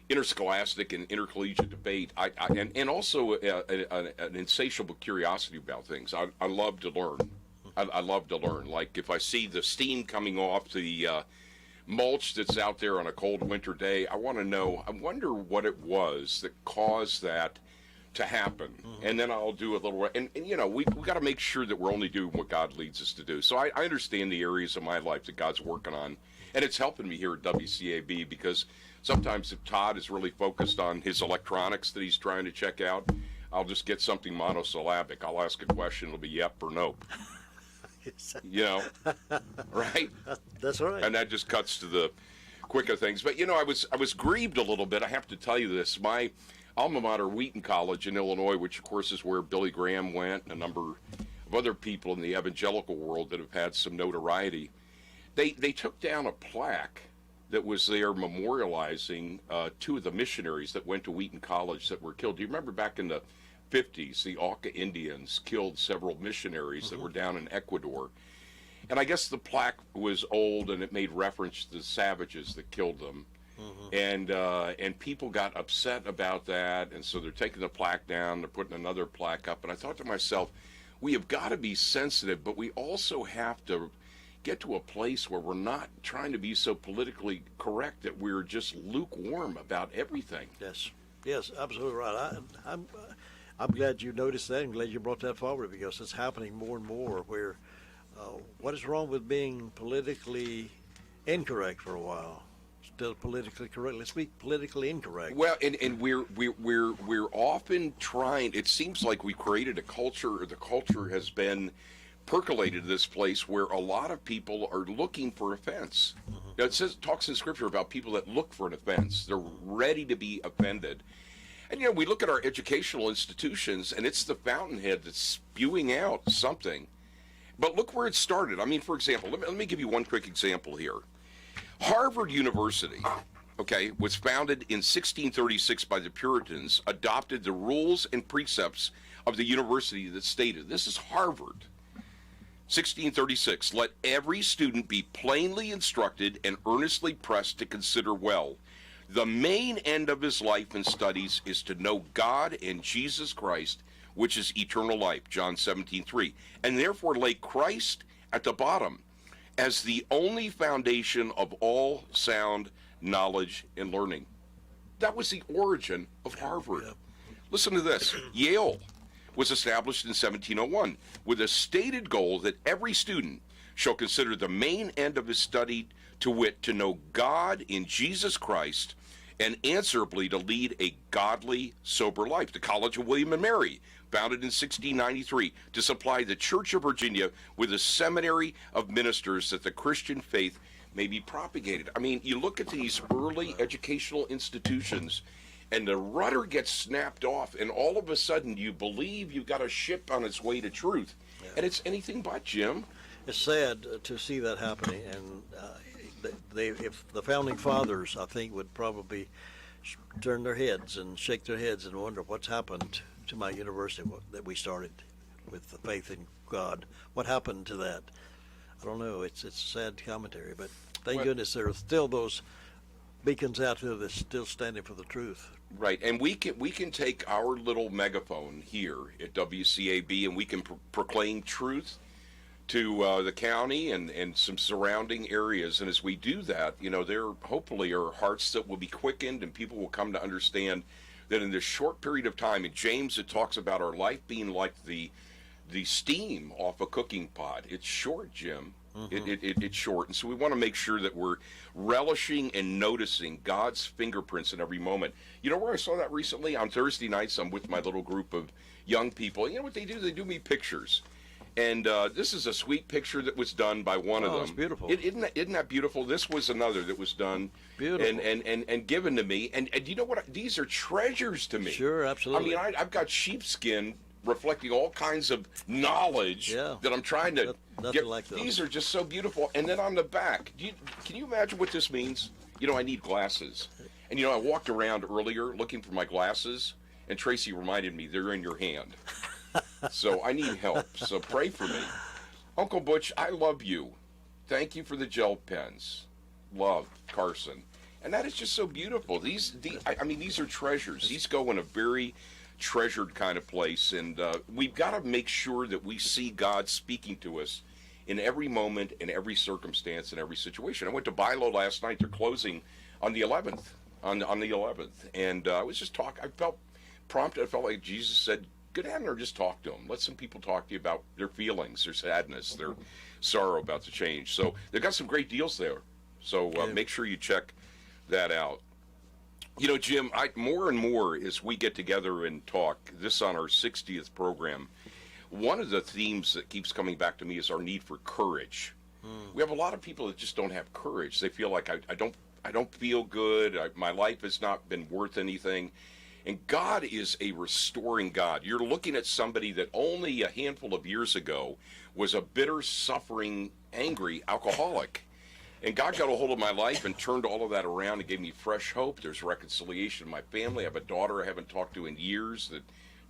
interscholastic and intercollegiate debate, and also an insatiable curiosity about things. I love to learn. I love to learn. Like if I see the steam coming off the mulch that's out there on a cold winter day, I want to know, I wonder what it was that caused that to happen. And then I'll do a little, and you know, we got to make sure that we're only doing what God leads us to do. So I understand the areas of my life that God's working on, and it's helping me here at WCAB, because sometimes if Todd is really focused on his electronics that he's trying to check out, I'll just get something monosyllabic. I'll ask a question, it'll be yep or nope. You know, right? That's right. And that just cuts to the quicker things. But, you know, I was grieved a little bit. I have to tell you this. My alma mater, Wheaton College in Illinois, which, of course, is where Billy Graham went, and a number of other people in the evangelical world that have had some notoriety, they took down a plaque that was there memorializing two of the missionaries that went to Wheaton College that were killed. Do you remember back in the 50s, the Auca Indians killed several missionaries that were down in Ecuador? And I guess the plaque was old, and it made reference to the savages that killed them. And people got upset about that, and so they're taking the plaque down, they're putting another plaque up. And I thought to myself, we have got to be sensitive, but we also have to get to a place where we're not trying to be so politically correct that we're just lukewarm about everything. Yes, absolutely right. I'm glad you noticed that. I'm glad you brought that forward, because it's happening more and more where what is wrong with being politically incorrect for a while? Still politically correct. Let's be politically incorrect. Well, and we're often trying. It seems like we created a culture, or the culture has been percolated to this place where a lot of people are looking for offense. Now, it talks in Scripture about people that look for an offense. They're ready to be offended. And, you know, we look at our educational institutions, and it's the fountainhead that's spewing out something. But look where it started. I mean, for example, let me give you one quick example here. Harvard University, okay, was founded in 1636 by the Puritans, adopted the rules and precepts of the university that stated, this is Harvard, 1636, let every student be plainly instructed and earnestly pressed to consider well. The main end of his life and studies is to know God and Jesus Christ, which is eternal life, John 17:3, and therefore lay Christ at the bottom as the only foundation of all sound knowledge and learning. That was the origin of Harvard. Listen to this. Yale was established in 1701 with a stated goal that every student shall consider the main end of his study, to wit, to know God in Jesus Christ, and answerably to lead a godly, sober life. The College of William and Mary, founded in 1693, to supply the Church of Virginia with a seminary of ministers that the Christian faith may be propagated. I mean, you look at these early educational institutions, and the rudder gets snapped off, and all of a sudden you believe you've got a ship on its way to truth. And it's anything but, Jim. It's sad to see that happening, and if the founding fathers, I think, would probably turn their heads and shake their heads and wonder what's happened to my university that we started with the faith in God. What happened to that? I don't know. It's a sad commentary, but thank goodness there are still those beacons out there that's still standing for the truth. Right, and we can take our little megaphone here at WCAB, and we can proclaim truth to the county and some surrounding areas. And as we do that, you know, there hopefully are hearts that will be quickened, and people will come to understand that in this short period of time, in James it talks about our life being like the steam off a cooking pot. It's short, Jim. It's short. And so we want to make sure that we're relishing and noticing God's fingerprints in every moment. You know where I saw that recently? On Thursday nights, I'm with my little group of young people. You know what they do? They do me pictures. And this is a sweet picture that was done by one of them. Oh, it's beautiful. Isn't that beautiful? This was another that was done and given to me. And you know what? These are treasures to me. Sure, absolutely. I mean, I've got sheepskin reflecting all kinds of knowledge that I'm trying to get. Like these are just so beautiful. And then on the back, can you imagine what this means? You know, I need glasses. And, you know, I walked around earlier looking for my glasses, and Tracy reminded me they're in your hand. So I need help. So pray for me. Uncle Butch, I love you. Thank you for the gel pens. Love, Carson. And that is just so beautiful. These are treasures. These go in a very treasured kind of place, and we've got to make sure that we see God speaking to us in every moment, in every circumstance, in every situation. I went to Bilo last night. They're closing on the 11th, on the 11th, and I was just talking. I felt prompted. I felt like Jesus said, "Go down there and just talk to them. Let some people talk to you about their feelings, their sadness, their sorrow about the change." So they've got some great deals there. So make sure you check that out. You know, Jim, more and more as we get together and talk, this on our 60th program, one of the themes that keeps coming back to me is our need for courage. We have a lot of people that just don't have courage. They feel like I don't feel good. My life has not been worth anything. And God is a restoring God. You're looking at somebody that only a handful of years ago was a bitter, suffering, angry alcoholic. And God got a hold of my life and turned all of that around and gave me fresh hope. There's reconciliation in my family. I have a daughter I haven't talked to in years that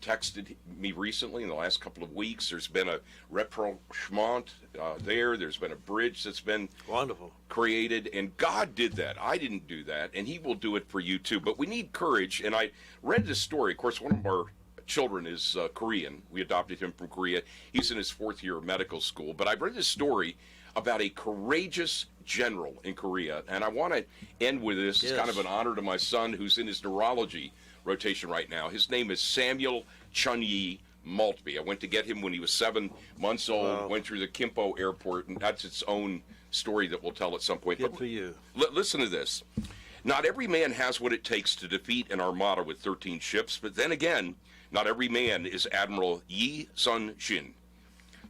texted me recently in the last couple of weeks. There's been a rapprochement there. There's been a bridge that's been wonderful created. And God did that. I didn't do that. And he will do it for you too. But we need courage. And I read this story. Of course, one of our children is Korean. We adopted him from Korea. He's in his 4th year of medical school. But I read this story about a courageous general in Korea. And I want to end with this. It's kind of an honor to my son who's in his neurology rotation right now. His name is Samuel Chun-Yi Maltby. I went to get him when he was 7 months old, went through the Kimpo airport, and that's its own story that we'll tell at some point. Good for you. Listen to this. Not every man has what it takes to defeat an armada with 13 ships, but then again, not every man is Admiral Yi Sun-shin.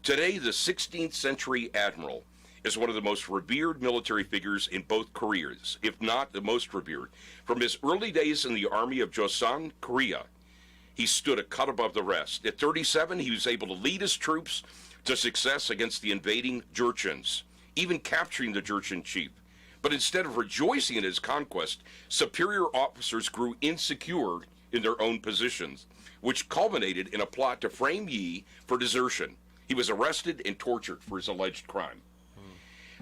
Today, the 16th century admiral is one of the most revered military figures in both Koreas, if not the most revered. From his early days in the army of Joseon, Korea, he stood a cut above the rest. At 37, he was able to lead his troops to success against the invading Jurchens, even capturing the Jurchen chief. But instead of rejoicing in his conquest, superior officers grew insecure in their own positions, which culminated in a plot to frame Yi for desertion. He was arrested and tortured for his alleged crime.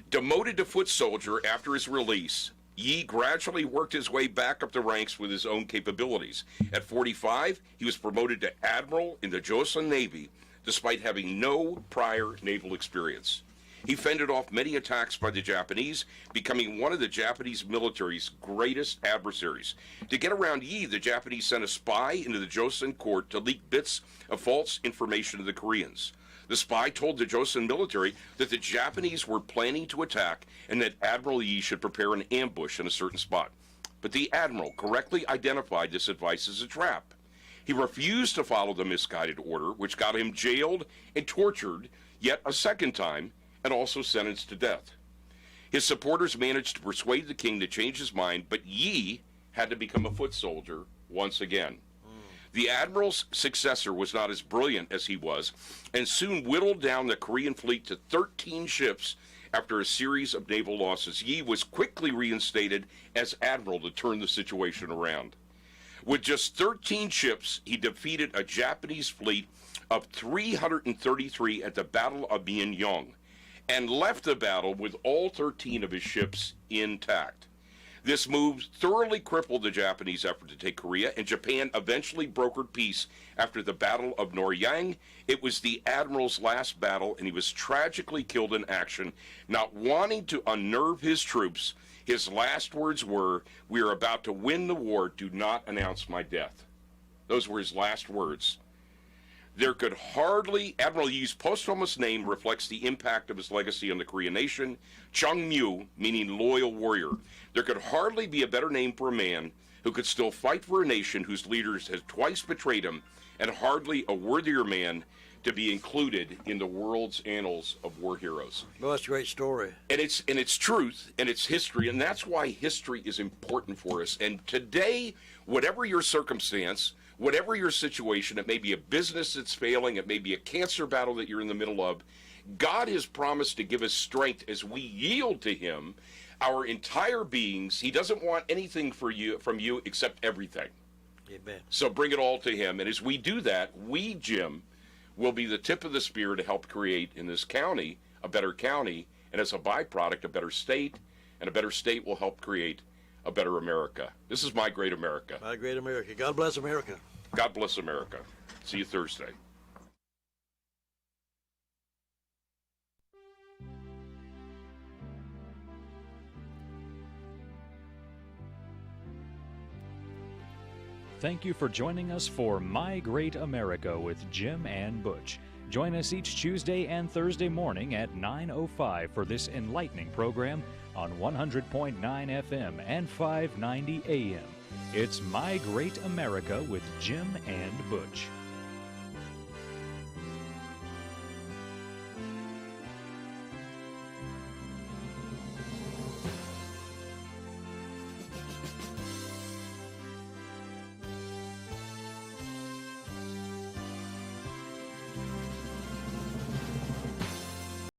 Demoted to foot soldier after his release, Yi gradually worked his way back up the ranks with his own capabilities. At 45, he was promoted to admiral in the Joseon Navy, despite having no prior naval experience. He fended off many attacks by the Japanese, becoming one of the Japanese military's greatest adversaries. To get around Yi, the Japanese sent a spy into the Joseon court to leak bits of false information to the Koreans. The spy told the Joseon military that the Japanese were planning to attack and that Admiral Yi should prepare an ambush in a certain spot. But the admiral correctly identified this advice as a trap. He refused to follow the misguided order, which got him jailed and tortured yet a second time and also sentenced to death. His supporters managed to persuade the king to change his mind, but Yi had to become a foot soldier once again. The admiral's successor was not as brilliant as he was, and soon whittled down the Korean fleet to 13 ships after a series of naval losses. Yi was quickly reinstated as admiral to turn the situation around. With just 13 ships, he defeated a Japanese fleet of 333 at the Battle of Myeong, and left the battle with all 13 of his ships intact. This move thoroughly crippled the Japanese effort to take Korea, and Japan eventually brokered peace after the Battle of Noryang. It was the admiral's last battle, and he was tragically killed in action. Not wanting to unnerve his troops, his last words were, "We are about to win the war. Do not announce my death." Those were his last words. There could hardly, Admiral Yi's posthumous name reflects the impact of his legacy on the Korean nation, Chungmyu, meaning loyal warrior. There could hardly be a better name for a man who could still fight for a nation whose leaders had twice betrayed him, and hardly a worthier man to be included in the world's annals of war heroes. Well, that's a great story. And it's truth, and it's history, and that's why history is important for us. And today, whatever your circumstance, whatever your situation, it may be a business that's failing, it may be a cancer battle that you're in the middle of, God has promised to give us strength as we yield to him our entire beings. He doesn't want anything from you except everything. Amen. So bring it all to him. And as we do that, we, Jim, will be the tip of the spear to help create in this county a better county, and as a byproduct, a better state, and a better state will help create a better America. This is My Great America. My Great America. God bless America. God bless America. See you Thursday. Thank you for joining us for My Great America with Jim and Butch. Join us each Tuesday and Thursday morning at 9:05 for this enlightening program on 100.9 FM and 590 AM. It's My Great America with Jim and Butch.